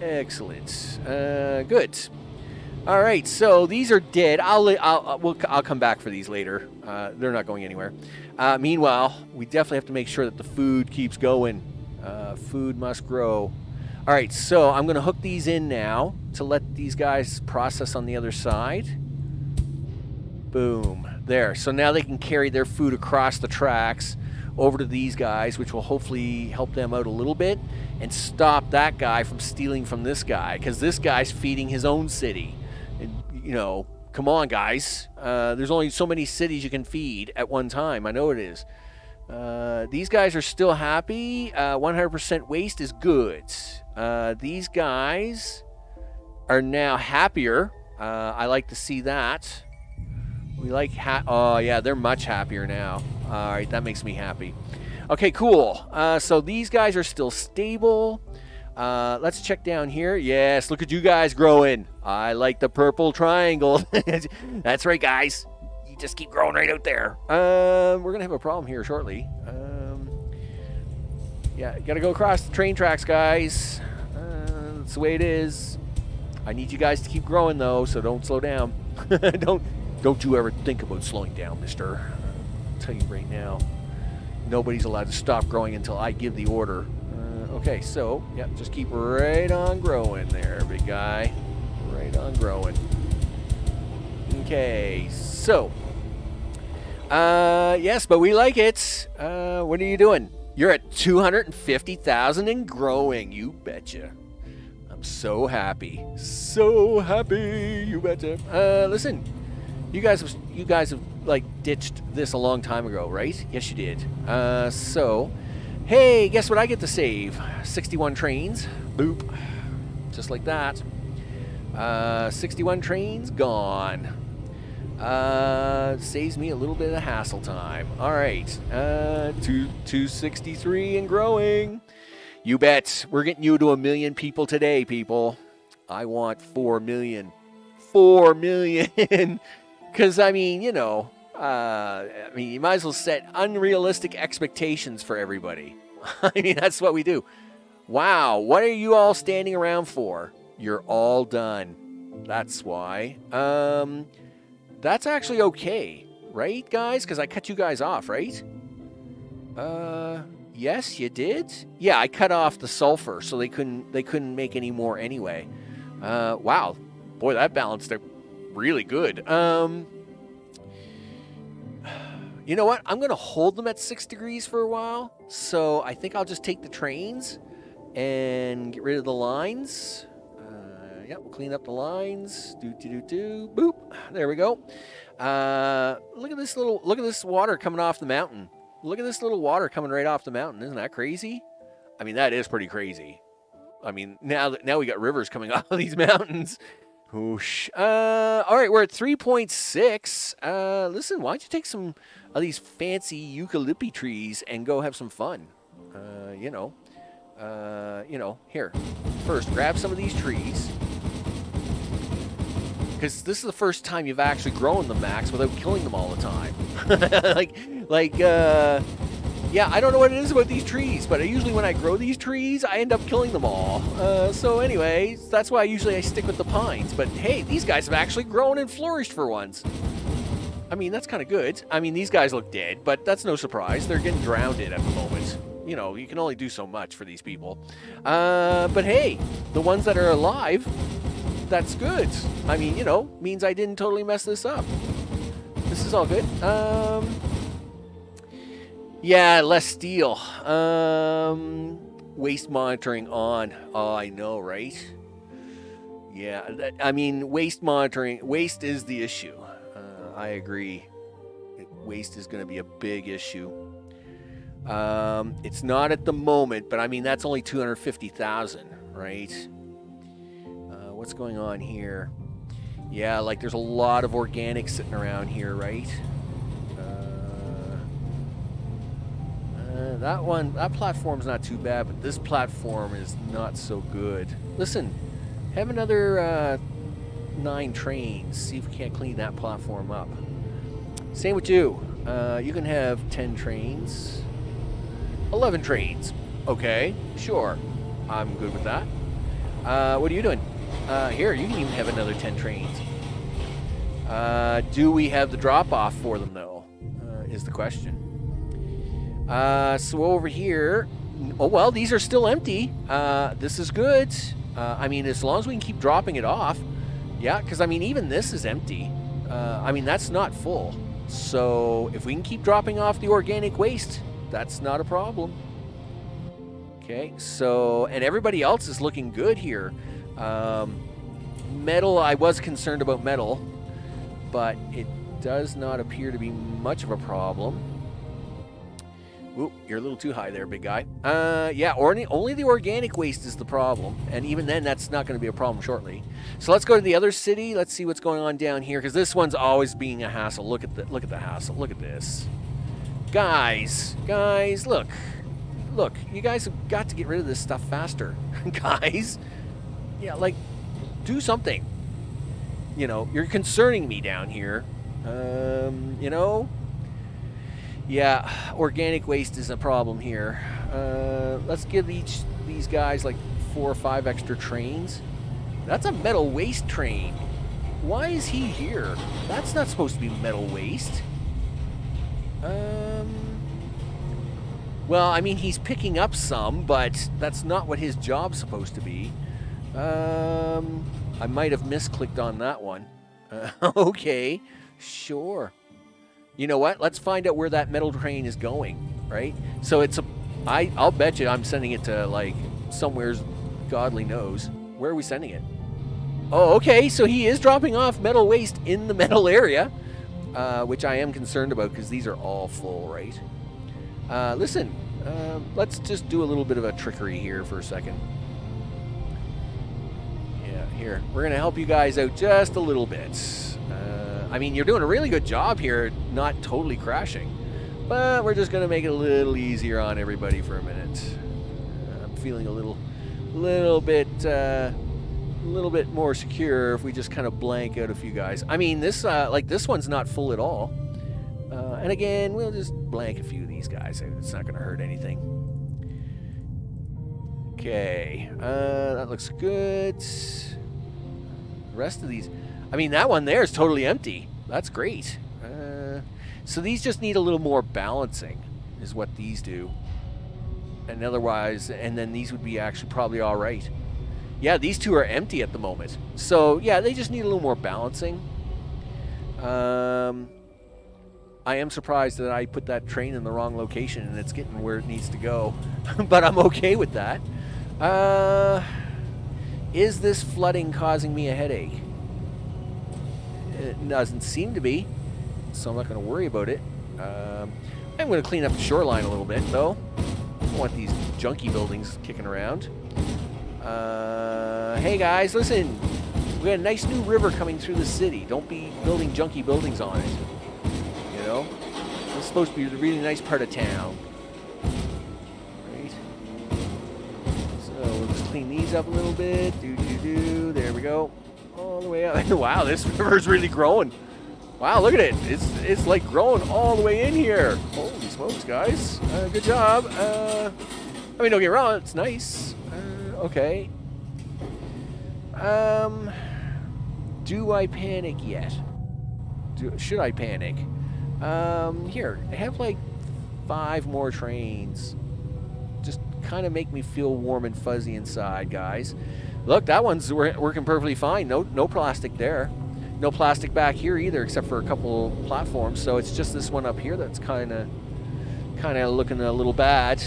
Excellent. Good. All right, so these are dead. I'll come back for these later. They're not going anywhere. Meanwhile, we definitely have to make sure that the food keeps going. Food must grow. All right, so I'm going to hook these in now to let these guys process on the other side. Boom. There. So now they can carry their food across the tracks over to these guys, which will hopefully help them out a little bit and stop that guy from stealing from this guy, because this guy's feeding his own city. And, you know, come on, guys. There's only so many cities you can feed at one time. I know it is. These guys are still happy. 100% waste is good. These guys are now happier. I like to see that. We like oh yeah, they're much happier now. All right, that makes me happy. Okay, cool. So these guys are still stable. Let's check down here. Yes, look at you guys growing. I like the purple triangle. That's right, guys. You just keep growing right out there. We're gonna have a problem here shortly. Yeah, you gotta go across the train tracks, guys. That's the way it is. I need you guys to keep growing though, so don't slow down. Don't you ever think about slowing down, mister. I'll tell you right now. Nobody's allowed to stop growing until I give the order. Okay, so, yeah, just keep right on growing there, big guy. Right on growing. Okay, so. Yes, but we like it. What are you doing? You're at 250,000 and growing, you betcha. I'm so happy. So happy, you betcha. Listen. You guys have like ditched this a long time ago, right? Yes, you did. So, hey, guess what I get to save? 61 trains. Boop. Just like that. 61 trains gone. Saves me a little bit of hassle time. All right. 263 and growing. You bet. We're getting you to 1 million people today, people. I want 4 million. 4 million. Because, I mean, you know, you might as well set unrealistic expectations for everybody. I mean, that's what we do. Wow, what are you all standing around for? You're all done. That's why. That's actually okay, right, guys? Because I cut you guys off, right? Yes, you did? Yeah, I cut off the sulfur, so they couldn't make any more anyway. Wow. Boy, that balanced it really good. You know what? I'm going to hold them at 6 degrees for a while. So I think I'll just take the trains and get rid of the lines. Yep, we'll clean up the lines. Boop. There we go. Look at this water coming off the mountain. Look at this little water coming right off the mountain. Isn't that crazy? I mean, that is pretty crazy. I mean, now we got rivers coming off of these mountains. Whoosh. All right, we're at 3.6. Listen, why don't you take some of these fancy eucalyptus trees and go have some fun? Here. First, grab some of these trees. Because this is the first time you've actually grown them, Max, without killing them all the time. Yeah, I don't know what it is about these trees, but usually when I grow these trees, I end up killing them all. So anyway, that's why I stick with the pines. But hey, these guys have actually grown and flourished for once. I mean, that's kind of good. I mean, these guys look dead, but that's no surprise. They're getting drowned at the moment. You know, you can only do so much for these people. But hey, the ones that are alive, that's good. I mean, you know, means I didn't totally mess this up. This is all good. Yeah, less steel. Waste monitoring on. Oh, I know, right? Yeah, waste monitoring. Waste is the issue. I agree. Waste is going to be a big issue. It's not at the moment, but I mean, that's only 250,000, right? What's going on here? Yeah, like there's a lot of organics sitting around here, right? That platform's not too bad, but this platform is not so good. Listen, have another 9 trains. See if we can't clean that platform up. Same with you. You can have 10 trains. 11 trains. Okay, sure. I'm good with that. What are you doing? Here, you can even have another 10 trains. Do we have the drop-off for them, though? Is the question. So over here... Oh, well, these are still empty. This is good. I mean, as long as we can keep dropping it off. Yeah, because, I mean, even this is empty. I mean, that's not full. So if we can keep dropping off the organic waste, that's not a problem. Okay, so... And everybody else is looking good here. Metal, I was concerned about metal, but it does not appear to be much of a problem. Ooh, you're a little too high there, big guy. Yeah, only the organic waste is the problem, and even then, that's not going to be a problem shortly. So let's go to the other city. Let's see what's going on down here, because this one's always being a hassle. Look at the hassle. Look at this, guys, look. You guys have got to get rid of this stuff faster, guys. Yeah, like, do something. You know, you're concerning me down here. You know. Yeah, organic waste is a problem here. Let's give these guys like 4 or 5 extra trains. That's a metal waste train. Why is he here? That's not supposed to be metal waste. Well, I mean, he's picking up some, but that's not what his job's supposed to be. I might have misclicked on that one. Okay, sure. You know what? Let's find out where that metal train is going, right? So I'll bet you I'm sending it to, like, somewhere's godly knows. Where are we sending it? Oh, okay, so he is dropping off metal waste in the metal area, which I am concerned about because these are all full, right? Listen, let's just do a little bit of a trickery here for a second. Yeah, here. We're going to help you guys out just a little bit. I mean, you're doing a really good job here, not totally crashing. But we're just going to make it a little easier on everybody for a minute. I'm feeling a little bit more secure if we just kind of blank out a few guys. I mean, this this one's not full at all. And again, we'll just blank a few of these guys. It's not going to hurt anything. Okay, that looks good. The rest of these, I mean, that one there is totally empty. That's great. So these just need a little more balancing, is what these do. And otherwise, and then these would be actually probably all right. Yeah, these two are empty at the moment. So yeah, they just need a little more balancing. I am surprised that I put that train in the wrong location and it's getting where it needs to go. But I'm okay with that. Is this flooding causing me a headache? It doesn't seem to be, so I'm not going to worry about it. I'm going to clean up the shoreline a little bit, though. I don't want these junky buildings kicking around. Hey guys, listen. We got a nice new river coming through the city. Don't be building junky buildings on it. You know? It's supposed to be a really nice part of town. Right? So we'll just clean these up a little bit. There we go. All the way up. Wow, this river's really growing. Wow, look at it. It's like growing all the way in here. Holy smokes, guys. Good job. I mean, don't get me wrong, it's nice. Okay. Do I panic yet? Should I panic? Here, I have like 5 more trains. Just kind of make me feel warm and fuzzy inside, guys. Look, that one's working perfectly fine. No plastic there. No plastic back here either, except for a couple platforms. So it's just this one up here that's kind of looking a little bad.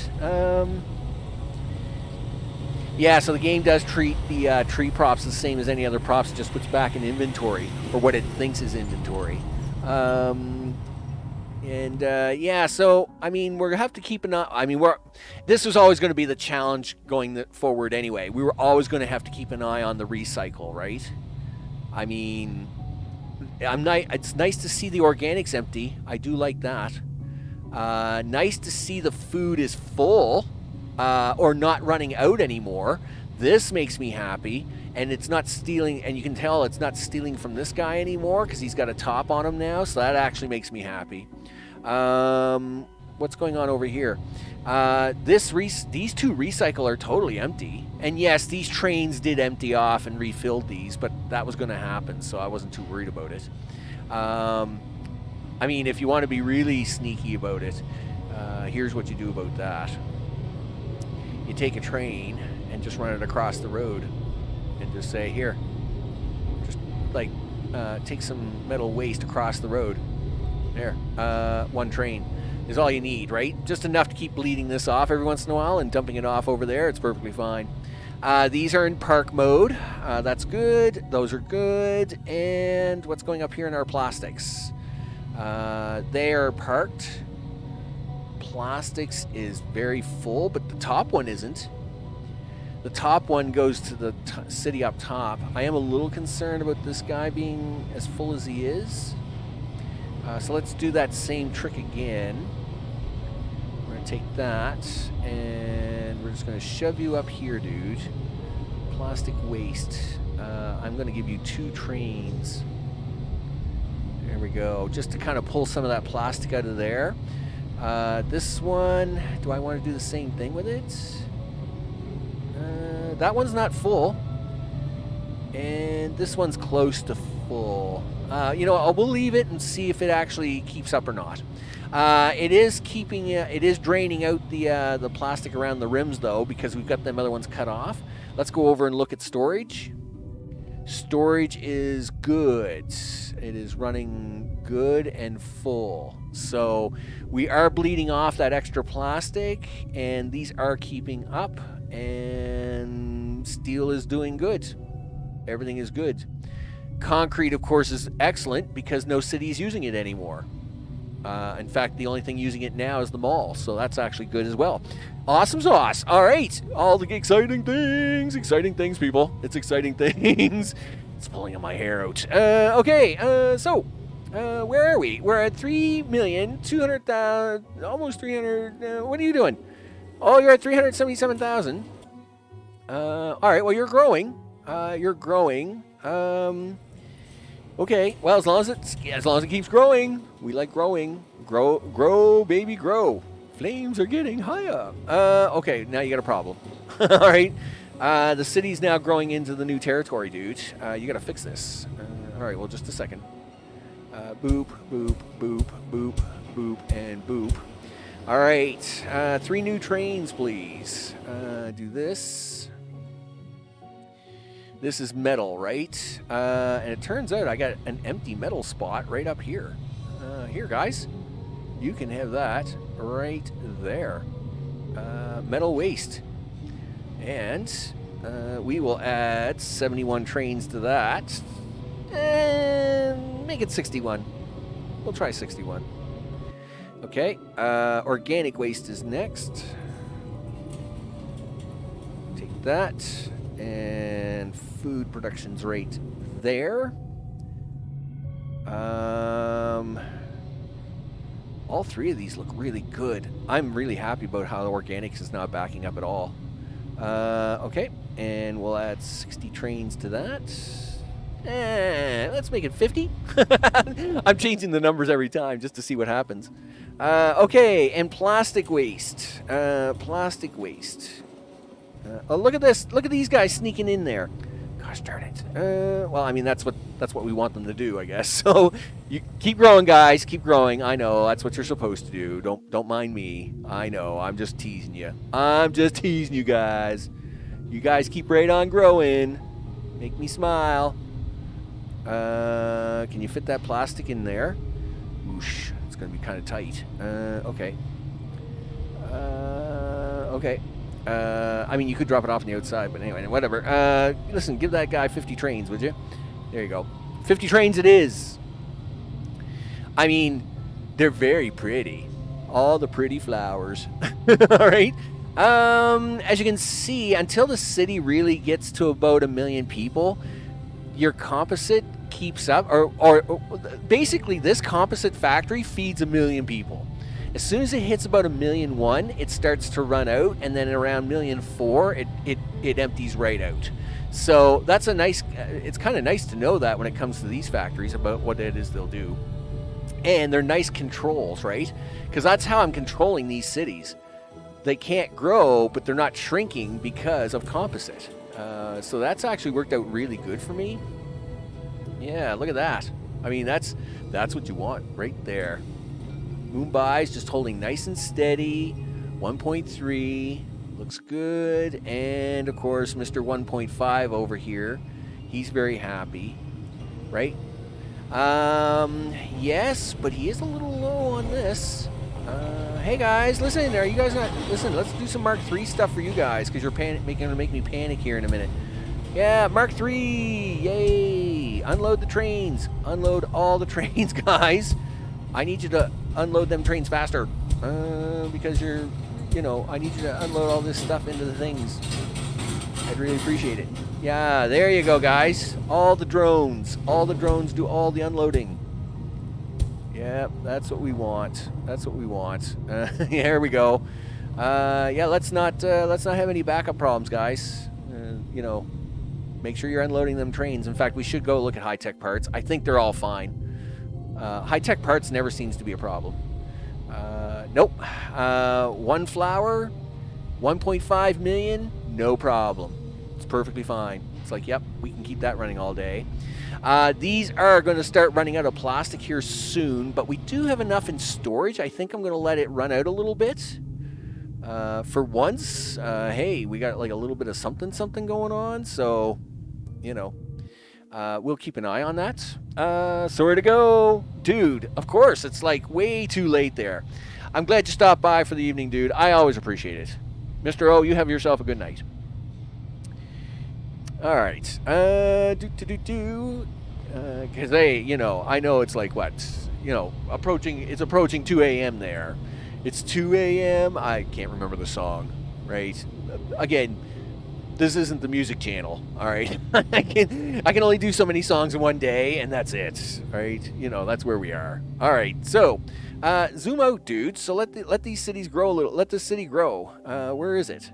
Yeah, so the game does treat the tree props the same as any other props. It just puts back in inventory, or what it thinks is inventory. Yeah, so I mean, we're gonna have to keep an eye. I mean, this was always going to be the challenge going forward anyway. We were always going to have to keep an eye on the recycle, right? I mean, it's nice to see the organics empty. I do like that. Nice to see the food is full, or not running out anymore. This makes me happy, and it's not stealing, and you can tell it's not stealing from this guy anymore because he's got a top on him now, so that actually makes me happy. What's going on over here? These 2 recycle are totally empty, and yes, these trains did empty off and refilled these, but that was going to happen, so I wasn't too worried about it. I mean, if you want to be really sneaky about it, here's what you do about that. You take a train and just run it across the road and just say, here, just like take some metal waste across the road. There, 1 train is all you need, right? Just enough to keep bleeding this off every once in a while and dumping it off over there. It's perfectly fine. These are in park mode. That's good. Those are good. And what's going up here in our plastics? They are parked. Plastics is very full, but the top one isn't. The top one goes to the city up top. I am a little concerned about this guy being as full as he is. So let's do that same trick again. We're going to take that, and we're just going to shove you up here, dude. Plastic waste. I'm going to give you 2 trains. There we go. Just to kind of pull some of that plastic out of there. This one, do I want to do the same thing with it? That one's not full. And this one's close to full. You know, we'll leave it and see if it actually keeps up or not. It is draining out the plastic around the rims, though, because we've got them other ones cut off. Let's go over and look at storage. Storage is good. It is running good and full. So we are bleeding off that extra plastic, and these are keeping up, and steel is doing good. Everything is good. Concrete, of course, is excellent because no city is using it anymore. In fact, the only thing using it now is the mall, so that's actually good as well. Awesome sauce. All right. All the exciting things. Exciting things, people. It's exciting things. It's pulling my hair out. Okay, so where are we? We're at 3,200,000, almost 300. What are you doing? Oh, you're at 377,000. All right. Well, you're growing. You're growing. Okay. Well, as long as it keeps growing, we like growing. Grow, baby, grow. Flames are getting higher. Okay. Now you got a problem. All right. The city's now growing into the new territory, dude. You got to fix this. All right. Well, just a second. Boop, boop, boop, boop, boop, and boop. All right. 3 new trains, please. Do this. This is metal, right? And it turns out I got an empty metal spot right up here. Here, guys. You can have that right there. Metal waste. And we will add 71 trains to that. And make it 61. We'll try 61. Okay. Organic waste is next. Take that. And food production's right there. All 3 of these look really good. I'm really happy about how the organics is not backing up at all. Okay, and we'll add 60 trains to that. Let's make it 50. I'm changing the numbers every time just to see what happens. Okay, and plastic waste. Plastic waste. Oh, look at this. Look at these guys sneaking in there. Gosh darn it. Well, I mean, that's what we want them to do, I guess. So you keep growing, guys. Keep growing. I know that's what you're supposed to do. Don't mind me. I know. I'm just teasing you. I'm just teasing you guys. You guys keep right on growing. Make me smile. Can you fit that plastic in there? Whoosh. It's gonna be kind of tight. Okay. Okay. I mean, you could drop it off on the outside, but anyway, whatever. Listen, give that guy 50 trains, would you? There you go. 50 trains it is. I mean, they're very pretty. All the pretty flowers. All right. As you can see, until the city really gets to about 1 million people, your composite keeps up, or basically this composite factory feeds 1 million people. As soon as it hits about 1,000,001, it starts to run out, and then around 1,000,004, it empties right out. So that's a nice. It's kind of nice to know that when it comes to these factories about what it is they'll do, and they're nice controls, right? Because that's how I'm controlling these cities. They can't grow, but they're not shrinking because of composite. So that's actually worked out really good for me. Yeah, look at that. I mean, that's what you want right there. Mumbai's just holding nice and steady. 1.3 looks good, and of course Mr. 1.5 over here, he's very happy, right? Yes, but he is a little low on this. Hey guys, listen, are you guys not listen? Let's do some Mark III stuff for you guys because you're gonna make me panic here in a minute. Yeah, Mark III, yay! Unload the trains, unload all the trains, guys. I need you to unload them trains faster because I need you to unload all this stuff into the things. I'd really appreciate it. Yeah, there you go, guys. All the drones do all the unloading. Yeah, that's what we want. That's what we want. Here we go. Yeah, let's not have any backup problems, guys. Make sure you're unloading them trains. In fact, we should go look at high-tech parts. I think they're all fine. High-tech parts never seems to be a problem. Nope. One flower, 1.5 million, no problem. It's perfectly fine. It's like, yep, we can keep that running all day. These are going to start running out of plastic here soon, but we do have enough in storage. I think I'm going to let it run out a little bit. For once, hey, we got like a little bit of something going on, so, we'll keep an eye on that. So where to go? Dude, of course, it's like way too late there. I'm glad you stopped by for the evening, dude. I always appreciate it. Mr. O, you have yourself a good night. All right. Because I know it's like what? It's approaching 2 a.m. there. It's 2 a.m. I can't remember the song, right? Again, this isn't the music channel, all right? I can only do so many songs in one day, and that's it, right? That's where we are. All right, so zoom out, dude. So let these cities grow a little. Let the city grow. Where is it?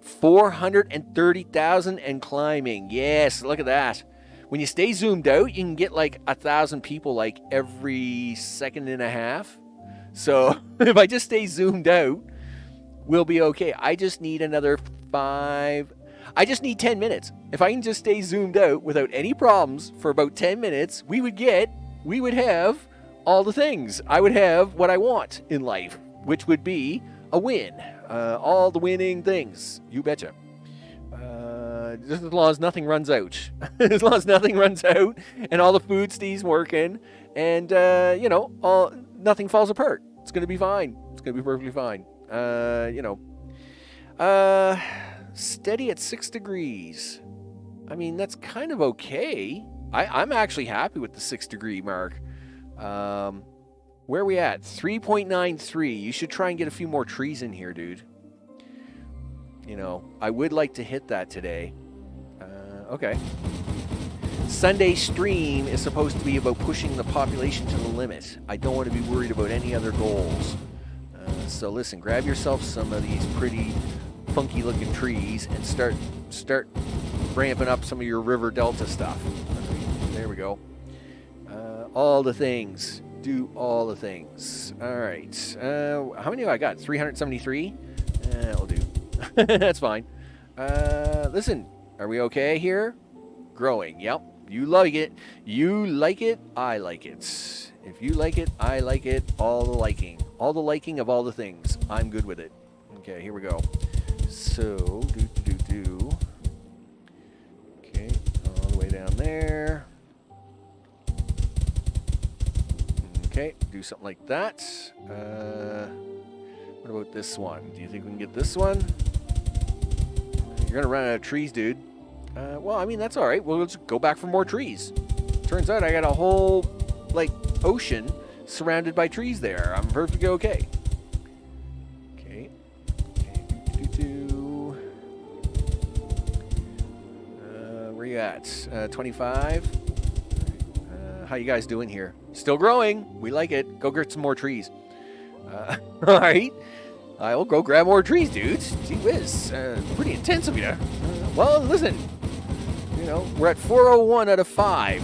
430,000 and climbing. Yes, look at that. When you stay zoomed out, you can get like 1,000 people like every second and a half. So if I just stay zoomed out, we'll be okay. I just need another 5. I just need 10 minutes. If I can just stay zoomed out without any problems for about 10 minutes, we would have all the things. I would have what I want in life, which would be a win. All the winning things. You betcha. Just as long as nothing runs out. As long as nothing runs out and all the food stays working and, nothing falls apart. It's going to be fine. It's going to be perfectly fine. Steady at 6 degrees. I mean, that's kind of okay. I'm actually happy with the 6 degree mark. Where are we at? 3.93. You should try and get a few more trees in here, dude. I would like to hit that today. Okay. Sunday stream is supposed to be about pushing the population to the limit. I don't want to be worried about any other goals. So listen, grab yourself some of these pretty funky looking trees and start ramping up some of your river delta stuff. There we go. All the things. Do all the things. All right. How many have I got? 373? That'll do. That's fine. Listen, are we okay here? Growing. Yep. You like it. You like it. I like it. If you like it, I like it. All the liking. All the liking of all the things. I'm good with it. Okay, here we go. So, do. Okay, all the way down there. Okay, do something like that. What about this one? Do you think we can get this one? You're gonna run out of trees, dude. Well, I mean, that's all right. We'll just go back for more trees. Turns out I got a whole, ocean surrounded by trees there. I'm perfectly okay. Okay. Where you at? 25? How you guys doing here? Still growing. We like it. Go get some more trees. All right. I'll go grab more trees, dudes. Gee whiz. Pretty intense of you. Well, listen. We're at 401 out of 5.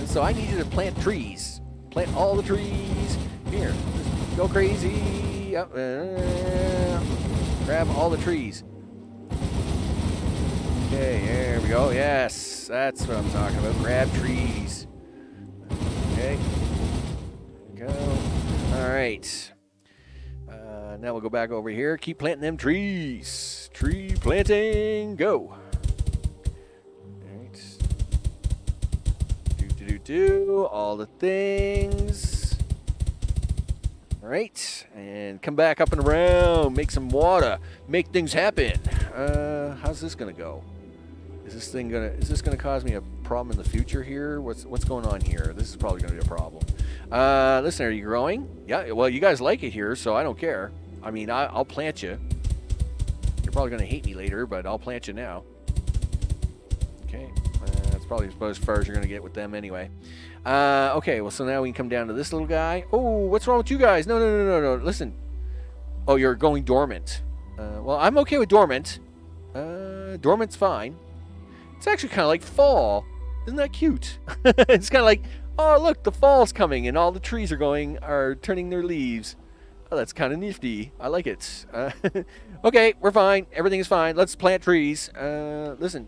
So I need you to plant trees. Plant all the trees. Here. Just go crazy. Grab all the trees. Okay, there we go. Yes. That's what I'm talking about. Grab trees. Okay. There we go. All right. Now we'll go back over here. Keep planting them trees. Tree planting. Go. All right. Do. All the things. All right. And come back up and around. Make some water. Make things happen. How's this going to go? Is this gonna cause me a problem in the future here? What's going on here? This is probably gonna be a problem. Listen, are you growing? Yeah, well, you guys like it here, so I don't care. I mean, I'll plant you. You're probably gonna hate me later, but I'll plant you now. Okay, that's probably about as far as you're gonna get with them anyway. Okay, well, so now we can come down to this little guy. Oh, what's wrong with you guys? No. Listen. Oh, you're going dormant. Well, I'm okay with dormant. Dormant's fine. It's actually kind of like fall. Isn't that cute? It's kind of like, oh, look, the fall's coming and all the trees are turning their leaves. Oh, that's kind of nifty. I like it. Okay, we're fine. Everything is fine. Let's plant trees. Listen,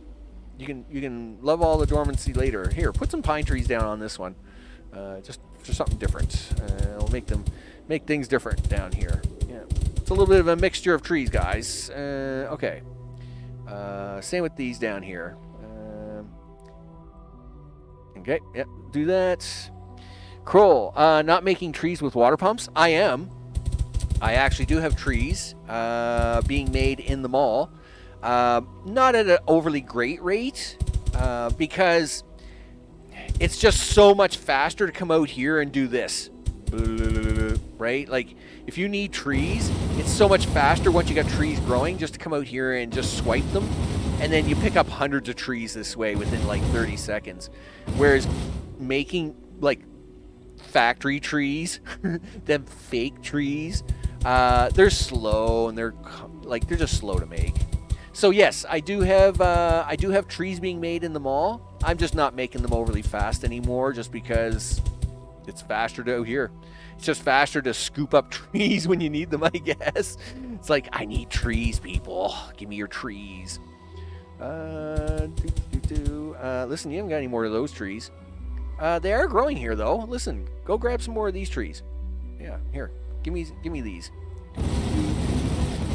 you can love all the dormancy later. Here, put some pine trees down on this one. Just for something different. It'll make things different down here. Yeah, it's a little bit of a mixture of trees, guys. Okay. Same with these down here. Okay, yep, do that. Kroll, not making trees with water pumps. I am. I actually do have trees being made in the mall. Not at an overly great rate because it's just so much faster to come out here and do this. Right? Like, if you need trees, it's so much faster once you got trees growing just to come out here and just swipe them. And then you pick up hundreds of trees this way within like 30 seconds. Whereas making like factory trees, them fake trees, they're slow and they're just slow to make. So yes, I do have trees being made in the mall. I'm just not making them overly fast anymore, just because it's faster to here. It's just faster to scoop up trees when you need them, I guess. It's like, I need trees, people. Give me your trees. Listen, you haven't got any more of those trees. They are growing here, though. Listen, go grab some more of these trees. Yeah, here. Give me these.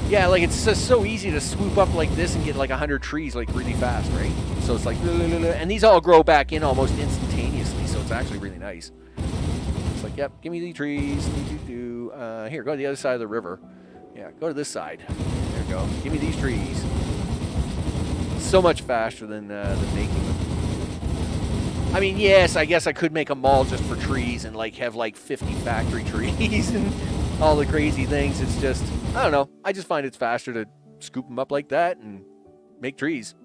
Yeah, like, it's just so easy to swoop up like this and get like 100 trees like really fast, right? So it's like, and these all grow back in almost instantaneously, so it's actually really nice. It's like, yep, give me the trees. Here, go to the other side of the river. Yeah, go to this side. There you go. Give me these trees. So much faster than making them. I mean, yes, I guess I could make a mall just for trees and like have like 50 factory trees and all the crazy things. It's just, I don't know. I just find it's faster to scoop them up like that and make trees.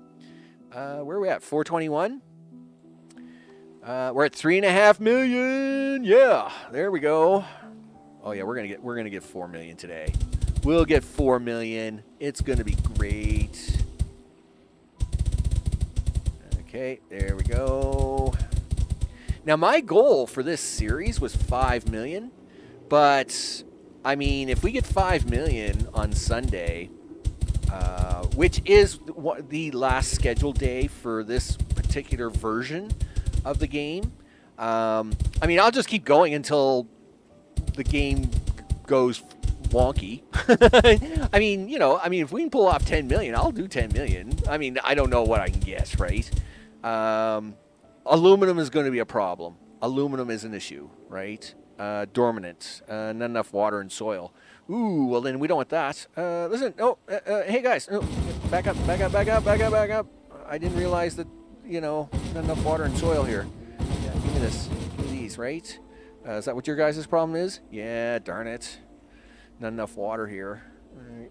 Where are we at? 421? We're at 3.5 million. Yeah, there we go. Oh yeah, we're gonna get 4 million today. We'll get 4 million. It's gonna be great. Okay, there we go. Now my goal for this series was 5 million, but I mean, if we get 5 million on Sunday, which is the last scheduled day for this particular version of the game, I mean, I'll just keep going until the game goes wonky. I mean, if we can pull off 10 million, I'll do 10 million. I mean, I don't know what I can guess, right? Aluminum is going to be a problem. Aluminum is an issue, right? Dormant, not enough water and soil. Ooh, well then we don't want that. Listen, hey guys, back up. I didn't realize that, not enough water and soil here. Yeah, give me this. Give me these, right? Is that what your guys' problem is? Yeah, darn it. Not enough water here. All right.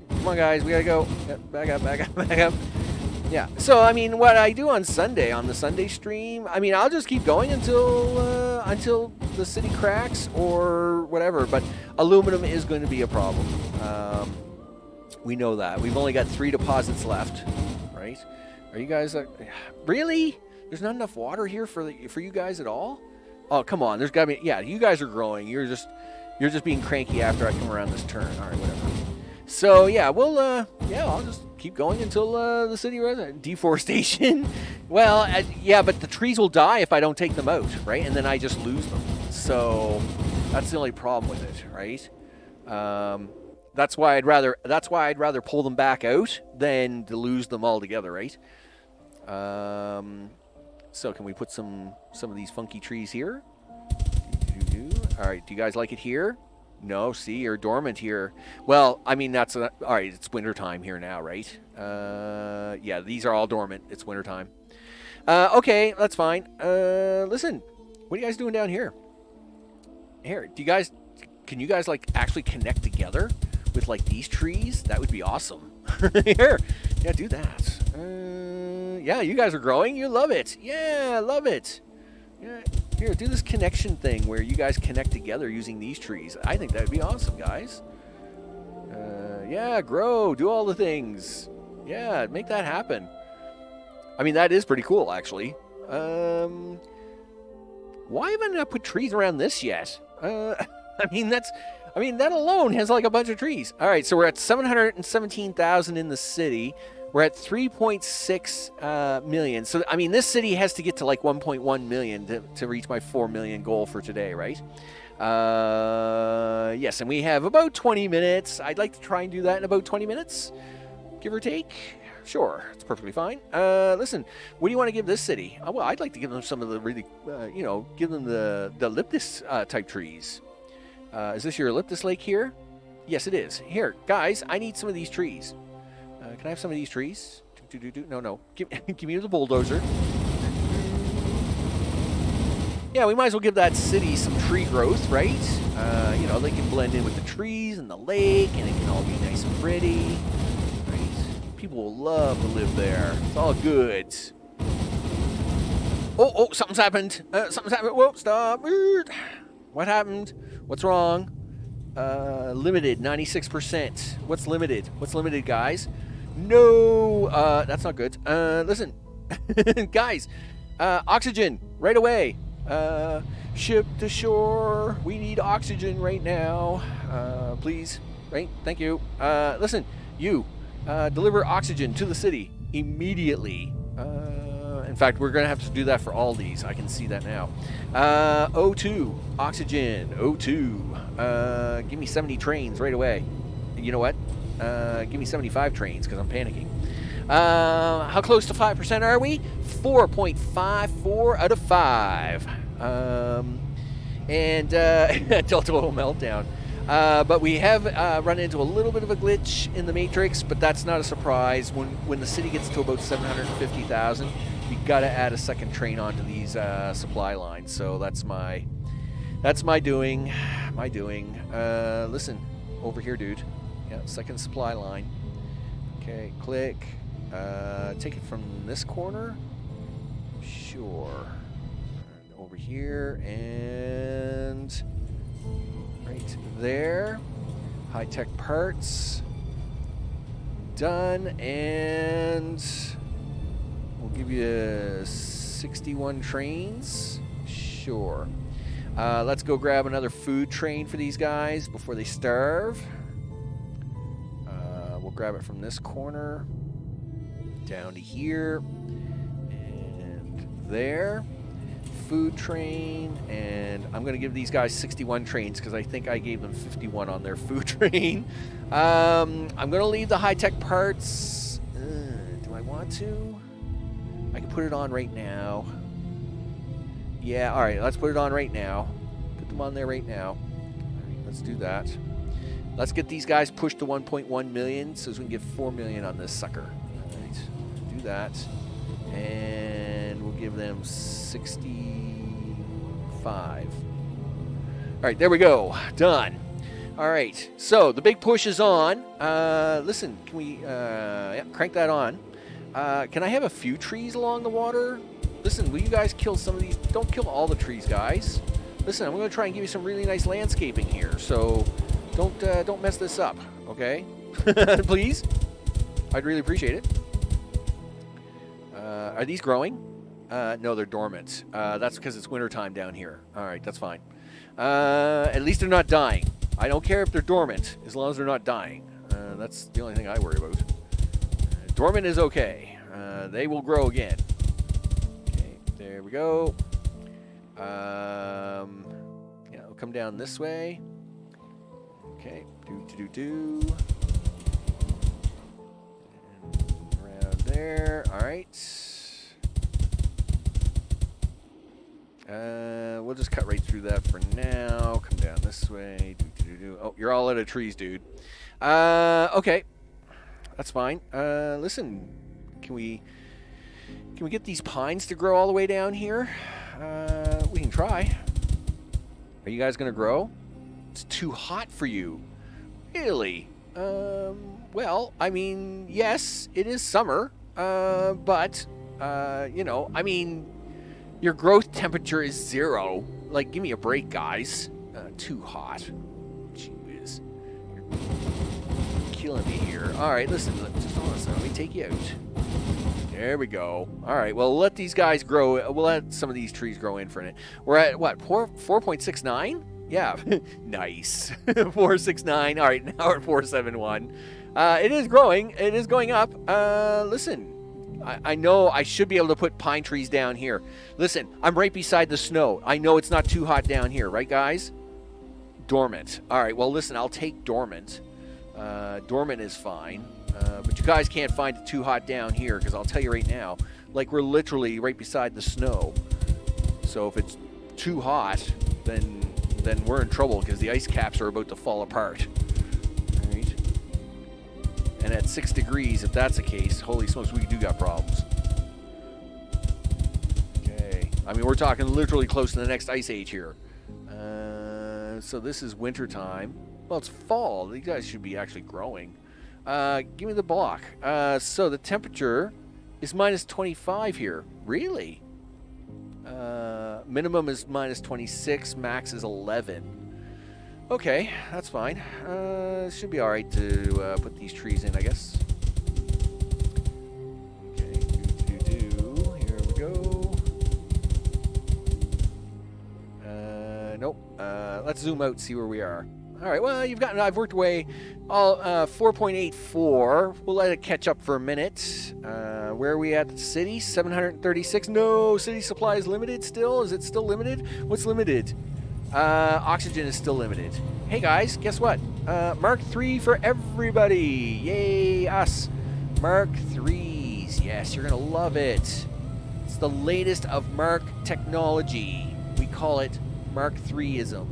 Come on, guys, we gotta go. Back up. Yeah, so I mean, what I do on Sunday, on the Sunday stream, I mean, I'll just keep going until the city cracks or whatever, but aluminum is going to be a problem. We know that. We've only got 3 deposits left, right? Are you guys, really? There's not enough water here for you guys at all? Oh, come on, there's got to be, yeah, you guys are growing. You're just being cranky after I come around this turn. All right, whatever. So, yeah, I'll just keep going until the city deforestation. Well, yeah, but the trees will die if I don't take them out, right? And then I just lose them. So that's the only problem with it, right? That's why I'd rather pull them back out than to lose them altogether, right? So can we put some of these funky trees here? All right, do you guys like it here? No, see, you're dormant here. Well, I mean, all right, it's wintertime here now, right? Yeah, these are all dormant. It's wintertime. Okay, that's fine. Listen, what are you guys doing down here? Here, can you guys, like, actually connect together with, like, these trees? That would be awesome. Here, yeah, do that. Yeah, you guys are growing. You love it. Yeah, I love it. Yeah. Here, do this connection thing where you guys connect together using these trees. I think that would be awesome, guys. Yeah, grow, do all the things. Yeah, make that happen. I mean, that is pretty cool, actually. Why haven't I put trees around this yet? I mean, that alone has like a bunch of trees. All right, so we're at 717,000 in the city. We're at 3.6 million. So, I mean, this city has to get to like 1.1 million to reach my 4 million goal for today, right? Yes, and we have about 20 minutes. I'd like to try and do that in about 20 minutes, give or take. Sure, it's perfectly fine. Listen, what do you want to give this city? Well, I'd like to give them some of the really, give them the eucalyptus type trees. Is this your eucalyptus lake here? Yes, it is. Here, guys, I need some of these trees. Can I have some of these trees? No. Give me the bulldozer. Yeah, we might as well give that city some tree growth, right? They can blend in with the trees and the lake, and it can all be nice and pretty, right? People will love to live there. It's all good. Oh, something's happened. Whoa, stop. What happened? What's wrong? Limited, 96%. What's limited? What's limited, guys? No, that's not good. Listen, guys, oxygen right away. Ship to shore. We need oxygen right now. Please. Right? Thank you. Listen, you, deliver oxygen to the city immediately. In fact, we're going to have to do that for all these. I can see that now. O2, oxygen, O2. Give me 70 trains right away. You know what? Give me 75 trains because I'm panicking. How close to 5% are we? 4.54 out of 5. Total meltdown. But we have run into a little bit of a glitch in the matrix, but that's not a surprise. When the city gets to about 750,000, you got to add a second train onto these supply lines. So that's my doing. Listen, over here, dude. Yeah, second supply line. Okay, click. Take it from this corner. Sure. Over here and right there. High-tech parts. Done. And we'll give you 61 trains. Sure. Let's go grab another food train for these guys before they starve. We'll grab it from this corner down to here and there. Food train, and I'm going to give these guys 61 trains because I think I gave them 51 on their food train. I'm going to leave the high-tech parts. Do I want to? I can put it on right now. Yeah, all right, let's put it on right now. Put them on there right now. All right, let's do that. Let's get these guys pushed to 1.1 million so we can get 4 million on this sucker. All right, do that. And we'll give them 65. All right, there we go. Done. All right, so the big push is on. Listen, can we crank that on? Can I have a few trees along the water? Listen, will you guys kill some of these? Don't kill all the trees, guys. Listen, I'm going to try and give you some really nice landscaping here, so don't mess this up, okay? Please. I'd really appreciate it. Are these growing? No, they're dormant. That's because it's wintertime down here. All right, that's fine. At least they're not dying. I don't care if they're dormant, as long as they're not dying. That's the only thing I worry about. Dormant is okay. They will grow again. Okay, there we go. Yeah, we'll come down this way. Okay, do. And around there. All right. We'll just cut right through that for now. Come down this way. Do. Oh, you're all out of trees, dude. Okay. That's fine. Listen, can we get these pines to grow all the way down here? We can try. Are you guys gonna grow? It's too hot for you. Really? Well, I mean, yes, it is summer. But you know, I mean, your growth temperature is 0. Like, give me a break, guys. Too hot. Gee whiz. You're killing me here. All right, listen. Let me take you out. There we go. All right, well, let these guys grow. We'll let some of these trees grow in for a minute. We're at, what, 4.69? Yeah, nice. 4.69. All right, now we're at 4.71. It is growing. It is going up. Listen. I know I should be able to put pine trees down here. Listen, I'm right beside the snow. I know it's not too hot down here, right, guys? Dormant. All right, well, listen, I'll take dormant. Dormant is fine. But you guys can't find it too hot down here, because I'll tell you right now, like, we're literally right beside the snow. So if it's too hot, then we're in trouble, because the ice caps are about to fall apart. And at 6 degrees, if that's the case, holy smokes, we do got problems. Okay. I mean, we're talking literally close to the next ice age here. So this is winter time. Well, it's fall. These guys should be actually growing. Give me the block. So the temperature is minus 25 here. Really? Minimum is minus 26. Max is 11. Okay, that's fine. Should be all right to put these trees in, I guess. let's zoom out and see where we are. All right, well, I've worked away all 4.84. We'll let it catch up for a minute. Where are we at the city? 736. No, city supply is limited still. Is it still limited? What's limited? Oxygen is still limited. Hey guys, guess what? Mark 3 for everybody. Yay, us. Mark 3s. Yes, you're going to love it. It's the latest of Mark technology. We call it Mark 3ism.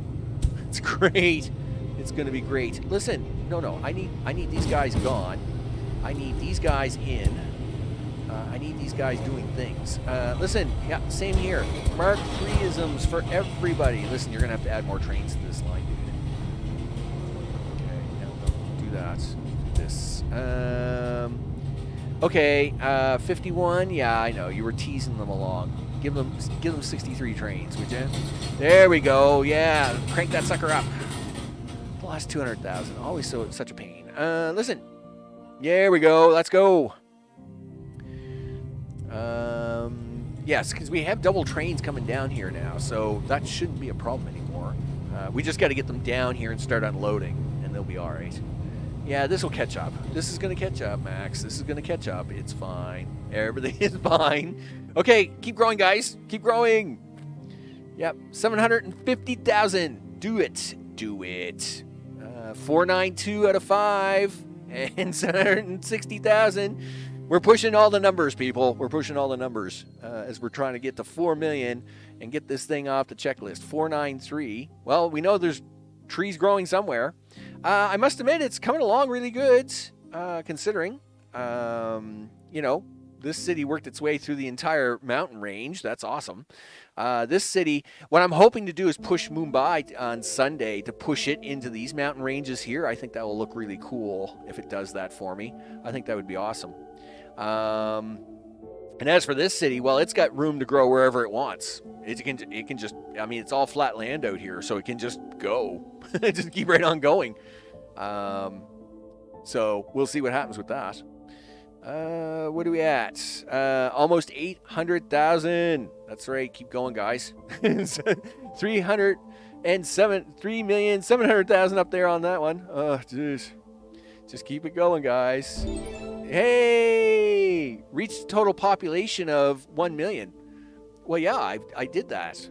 It's great. It's going to be great. Listen, no, I need these guys gone. I need these guys in. I need these guys doing things. Listen, yeah, same here. Mark 3isms for everybody. Listen, you're going to have to add more trains to this line, dude. Okay, no, do that. Do this. Okay, 51. Yeah, I know. You were teasing them along. Give them 63 trains, would you? There we go. Yeah, crank that sucker up. Plus 200,000. Always such a pain. Listen. There we go. Let's go. Yes, because we have double trains coming down here now, so that shouldn't be a problem anymore. We just got to get them down here and start unloading, and they'll be all right. Yeah, this will catch up. This is going to catch up, Max. This is going to catch up. It's fine. Everything is fine. Okay, keep growing, guys. Keep growing. Yep, 750,000. Do it. Do it. 492 out of 5 and 760,000. We're pushing all the numbers, people. We're pushing all the numbers as we're trying to get to 4 million and get this thing off the checklist. 493. Well, we know there's trees growing somewhere. I must admit, it's coming along really good, considering, this city worked its way through the entire mountain range. That's awesome. This city, what I'm hoping to do is push Mumbai on Sunday to push it into these mountain ranges here. I think that will look really cool if it does that for me. I think that would be awesome. And as for this city, well, it's got room to grow wherever it wants. It can just, I mean, it's all flat land out here, so it can just go. Just keep right on going. So we'll see what happens with that. What are we at? Almost 800,000. That's right. Keep going, guys. 3,700,000 up there on that one. Oh, jeez. Just keep it going, guys. Hey! Reached a total population of 1 million. Well, yeah, I did that.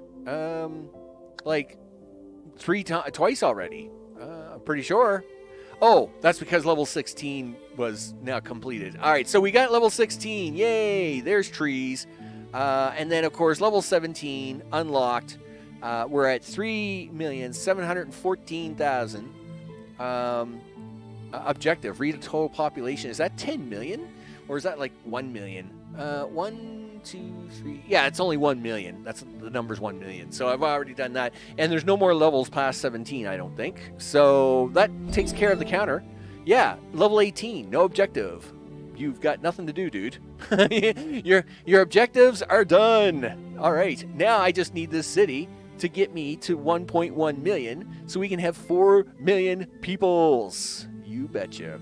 Like twice already. I'm pretty sure. Oh, that's because level 16 was now completed. All right, so we got level 16. Yay! There's trees. And then, of course, level 17 unlocked. We're at 3,714,000. Objective, read a total population. Is that 10 million? Or is that like 1 million? 1, 2, 3. Yeah, it's only 1 million. That's the number's 1 million. So I've already done that. And there's no more levels past 17, I don't think. So that takes care of the counter. Yeah, level 18, no objective. You've got nothing to do, dude. Your objectives are done. All right, now I just need this city to get me to 1.1 million so we can have 4 million peoples. You betcha.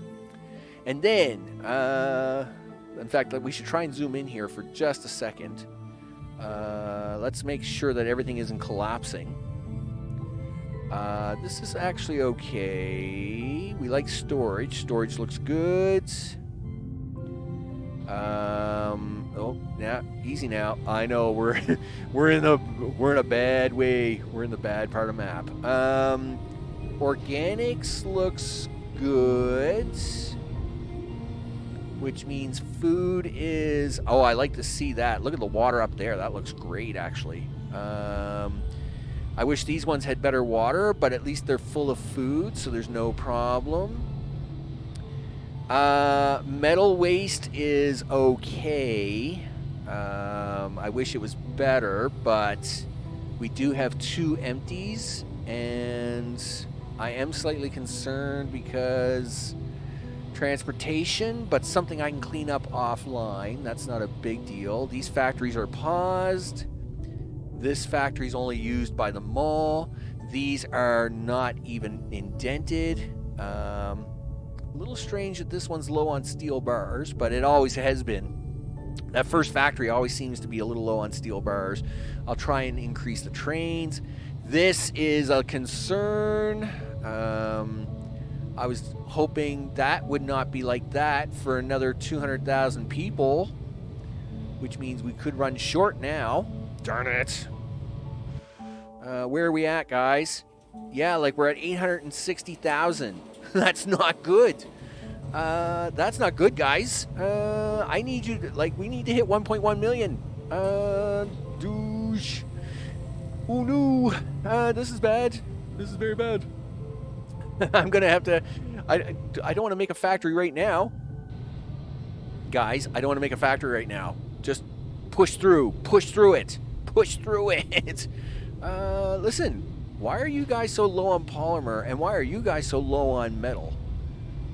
And then, in fact, we should try and zoom in here for just a second. Let's make sure that everything isn't collapsing. This is actually okay. We like storage. Storage looks good. Oh, yeah, easy now. I know we're in a bad way. We're in the bad part of the map. Organics looks good, which means food is. Oh, I like to see that. Look at the water up there. That looks great, actually. I wish these ones had better water, but at least they're full of food, so there's no problem. Metal waste is okay. I wish it was better, but we do have 2 empties, and I am slightly concerned because transportation, but something I can clean up offline. That's not a big deal. These factories are paused. This factory is only used by the mall. These are not even indented. A little strange that this one's low on steel bars, but it always has been. That first factory always seems to be a little low on steel bars. I'll try and increase the trains. This is a concern. I was hoping that would not be like that for another 200,000 people, which means we could run short now. Darn it. Where are we at, guys? Yeah, like we're at 860,000. That's not good. That's not good, guys. I need you to, like, we need to hit 1.1 million. Douche. Oh no. This is bad. This is very bad. I'm gonna have to. I don't want to make a factory right now, guys. I don't want to make a factory right now. Just push through it. Push through it. Listen. Why are you guys so low on polymer, and why are you guys so low on metal?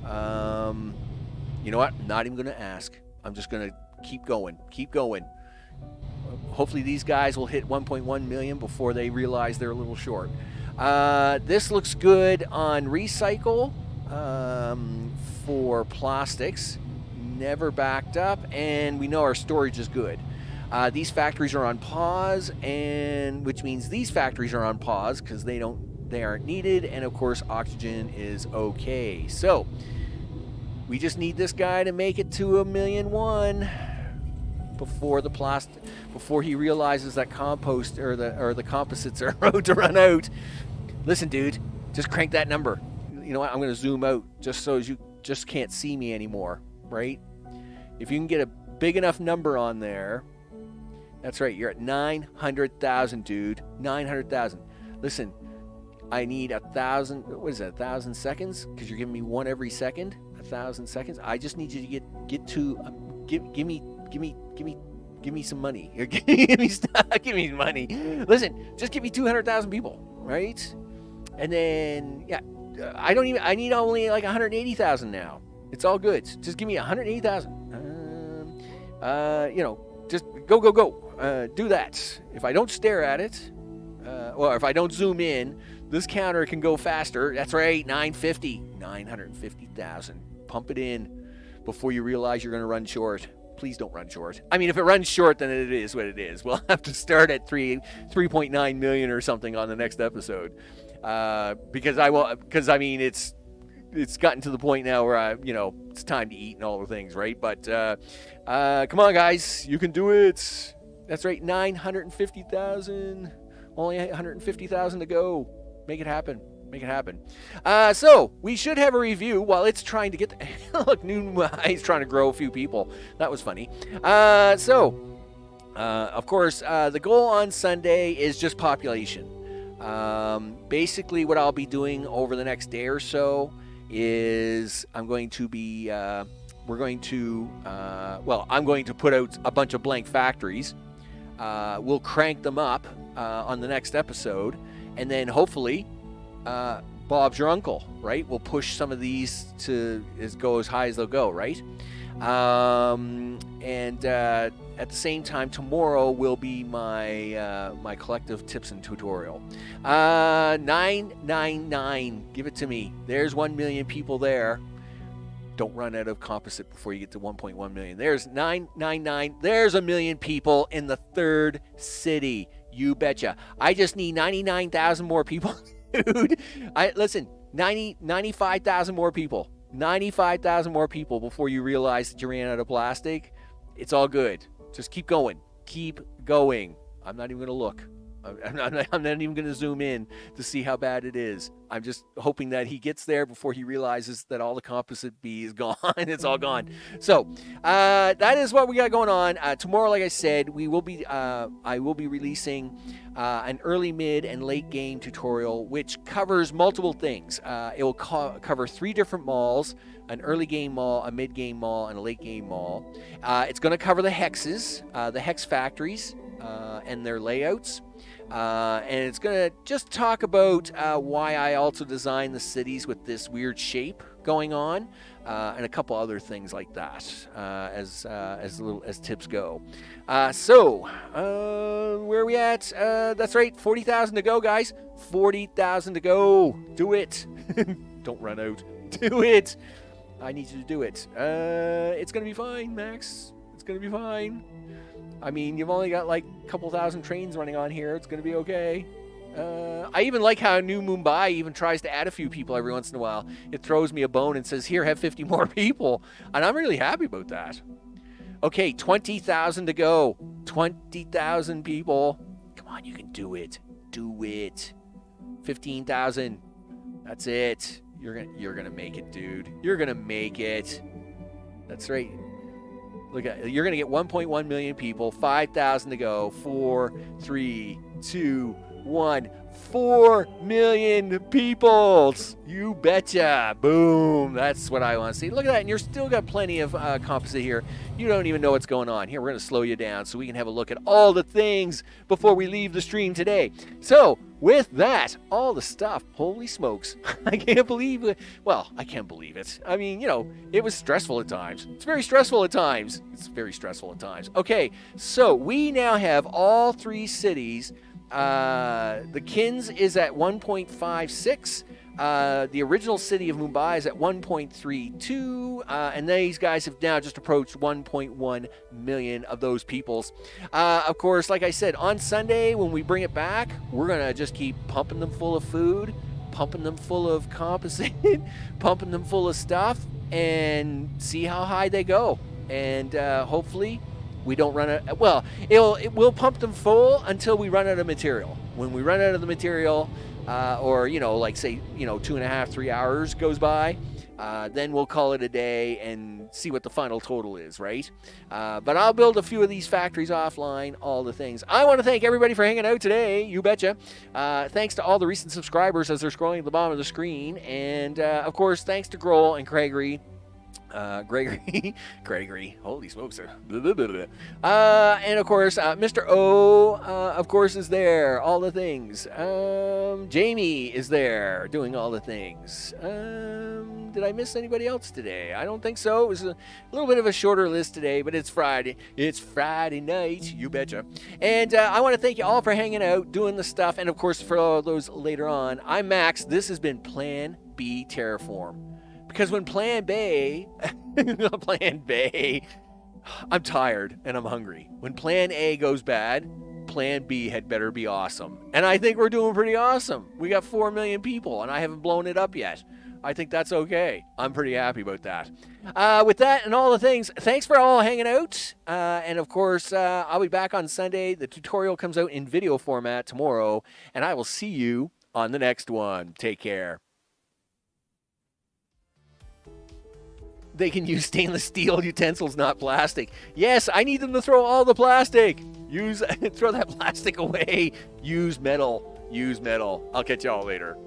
You know what? I'm not even gonna ask. I'm just gonna keep going. Keep going. Hopefully these guys will hit 1.1 million before they realize they're a little short. This looks good on recycle for plastics. Never backed up, and we know our storage is good. These factories are on pause, and which means these factories are on pause because they aren't needed, and of course oxygen is okay. So we just need this guy to make it to 1,000,001 before he realizes that compost or the composites are about to run out. Listen, dude, just crank that number. You know what? I'm going to zoom out just so you just can't see me anymore, right? If you can get a big enough number on there, that's right. You're at 900,000, dude. 900,000. Listen, I need 1,000. What is that? 1,000 seconds? Because you're giving me one every second. 1,000 seconds. I just need you to get to give me some money. Give me money. Listen, just give me 200,000 people, right? And then I need only like 180,000 now. It's all good. Just give me 180,000. Just go. Do that. If I don't stare at it, or if I don't zoom in, this counter can go faster. That's right, 950,000. Pump it in before you realize you're going to run short. Please don't run short. I mean, if it runs short, then it is what it is. We'll have to start at 3.9 million or something on the next episode, because I mean it's gotten to the point now where it's time to eat and all the things, right? But come on, guys, you can do it. That's right, 950,000. Only 150,000 to go. Make it happen. So we should have a review while it's trying to get. Look, he's trying to grow a few people. That was funny. Of course, the goal on Sunday is just population. Basically, what I'll be doing over the next day or so is I'm going to put out a bunch of blank factories. We'll crank them up on the next episode, and then hopefully Bob's your uncle, right? We'll push some of these to go as high as they'll go, right? And at the same time, tomorrow will be my collective tips and tutorial. 999, give it to me. There's 1 million people there. Don't run out of composite before you get to 1.1 million. There's 999. There's 1 million people in the third city. You betcha. I just need 99,000 more people, dude. 95,000 more people. 95,000 more people before you realize that you ran out of plastic. It's all good. Just keep going. Keep going. I'm not even going to look. I'm not even going to zoom in to see how bad it is. I'm just hoping that he gets there before he realizes that all the composite B is gone. It's all gone. So that is what we got going on. Tomorrow, like I said, I will be releasing an early, mid, and late game tutorial, which covers multiple things. It will cover 3 different malls: an early game mall, a mid game mall, and a late game mall. It's going to cover the hexes, the hex factories, and their layouts. And it's going to just talk about why I also designed the cities with this weird shape going on, and a couple other things like that, as tips go. So where are we at? That's right, 40,000 to go, guys. 40,000 to go. Do it. Don't run out. Do it. I need you to do it. It's going to be fine, Max. It's going to be fine. I mean, you've only got like a couple thousand trains running on here. It's going to be okay. I even like how New Mumbai even tries to add a few people every once in a while. It throws me a bone and says, here, have 50 more people. And I'm really happy about that. Okay, 20,000 to go. 20,000 people. Come on, you can do it. Do it. 15,000. That's it. You're gonna make it, dude. You're gonna make it. That's right. Look at, you're gonna get 1.1 million people. 5,000 to go. 4, 3, 2, 1. 4 million peoples. You betcha. Boom. That's what I want to see. Look at that. And you're still got plenty of composite here. You don't even know what's going on. Here, we're going to slow you down so we can have a look at all the things before we leave the stream today. So, with that, all the stuff, holy smokes. I can't believe it. Well, I can't believe it. I mean, you know, it was stressful at times. It's very stressful at times. It's very stressful at times. Okay, so we now have all 3 cities. The Kins is at 1.56. The original city of Mumbai is at 1.32, and these guys have now just approached 1.1 million of those peoples. Of course, like I said, on Sunday when we bring it back, we're going to just keep pumping them full of food, pumping them full of composite, pumping them full of stuff, and see how high they go. And hopefully we don't run out. Well, we'll pump them full until we run out of material. When we run out of the material, or, you know, like say, you know, 2.5, 3 hours goes by, then we'll call it a day and see what the final total is, right? But I'll build a few of these factories offline, all the things. I want to thank everybody for hanging out today, you betcha. Thanks to all the recent subscribers as they're scrolling at the bottom of the screen. And, of course, thanks to Grohl and Gregory. Gregory, holy smokes. And of course, Mr. O, of course, is there, all the things. Jamie is there, doing all the things. Did I miss anybody else today? I don't think so. It was a little bit of a shorter list today, but it's Friday. It's Friday night, you betcha. And I want to thank you all for hanging out, doing the stuff, and of course, for all those later on. I'm Max. This has been Plan B Terraform. Because when Plan B, I'm tired and I'm hungry. When Plan A goes bad, Plan B had better be awesome. And I think we're doing pretty awesome. We got 4 million people and I haven't blown it up yet. I think that's okay. I'm pretty happy about that. With that and all the things, thanks for all hanging out. And of course, I'll be back on Sunday. The tutorial comes out in video format tomorrow. And I will see you on the next one. Take care. They can use stainless steel utensils, not plastic. Yes, I need them to throw all the plastic. Throw that plastic away. Use metal. Use metal. I'll catch y'all later.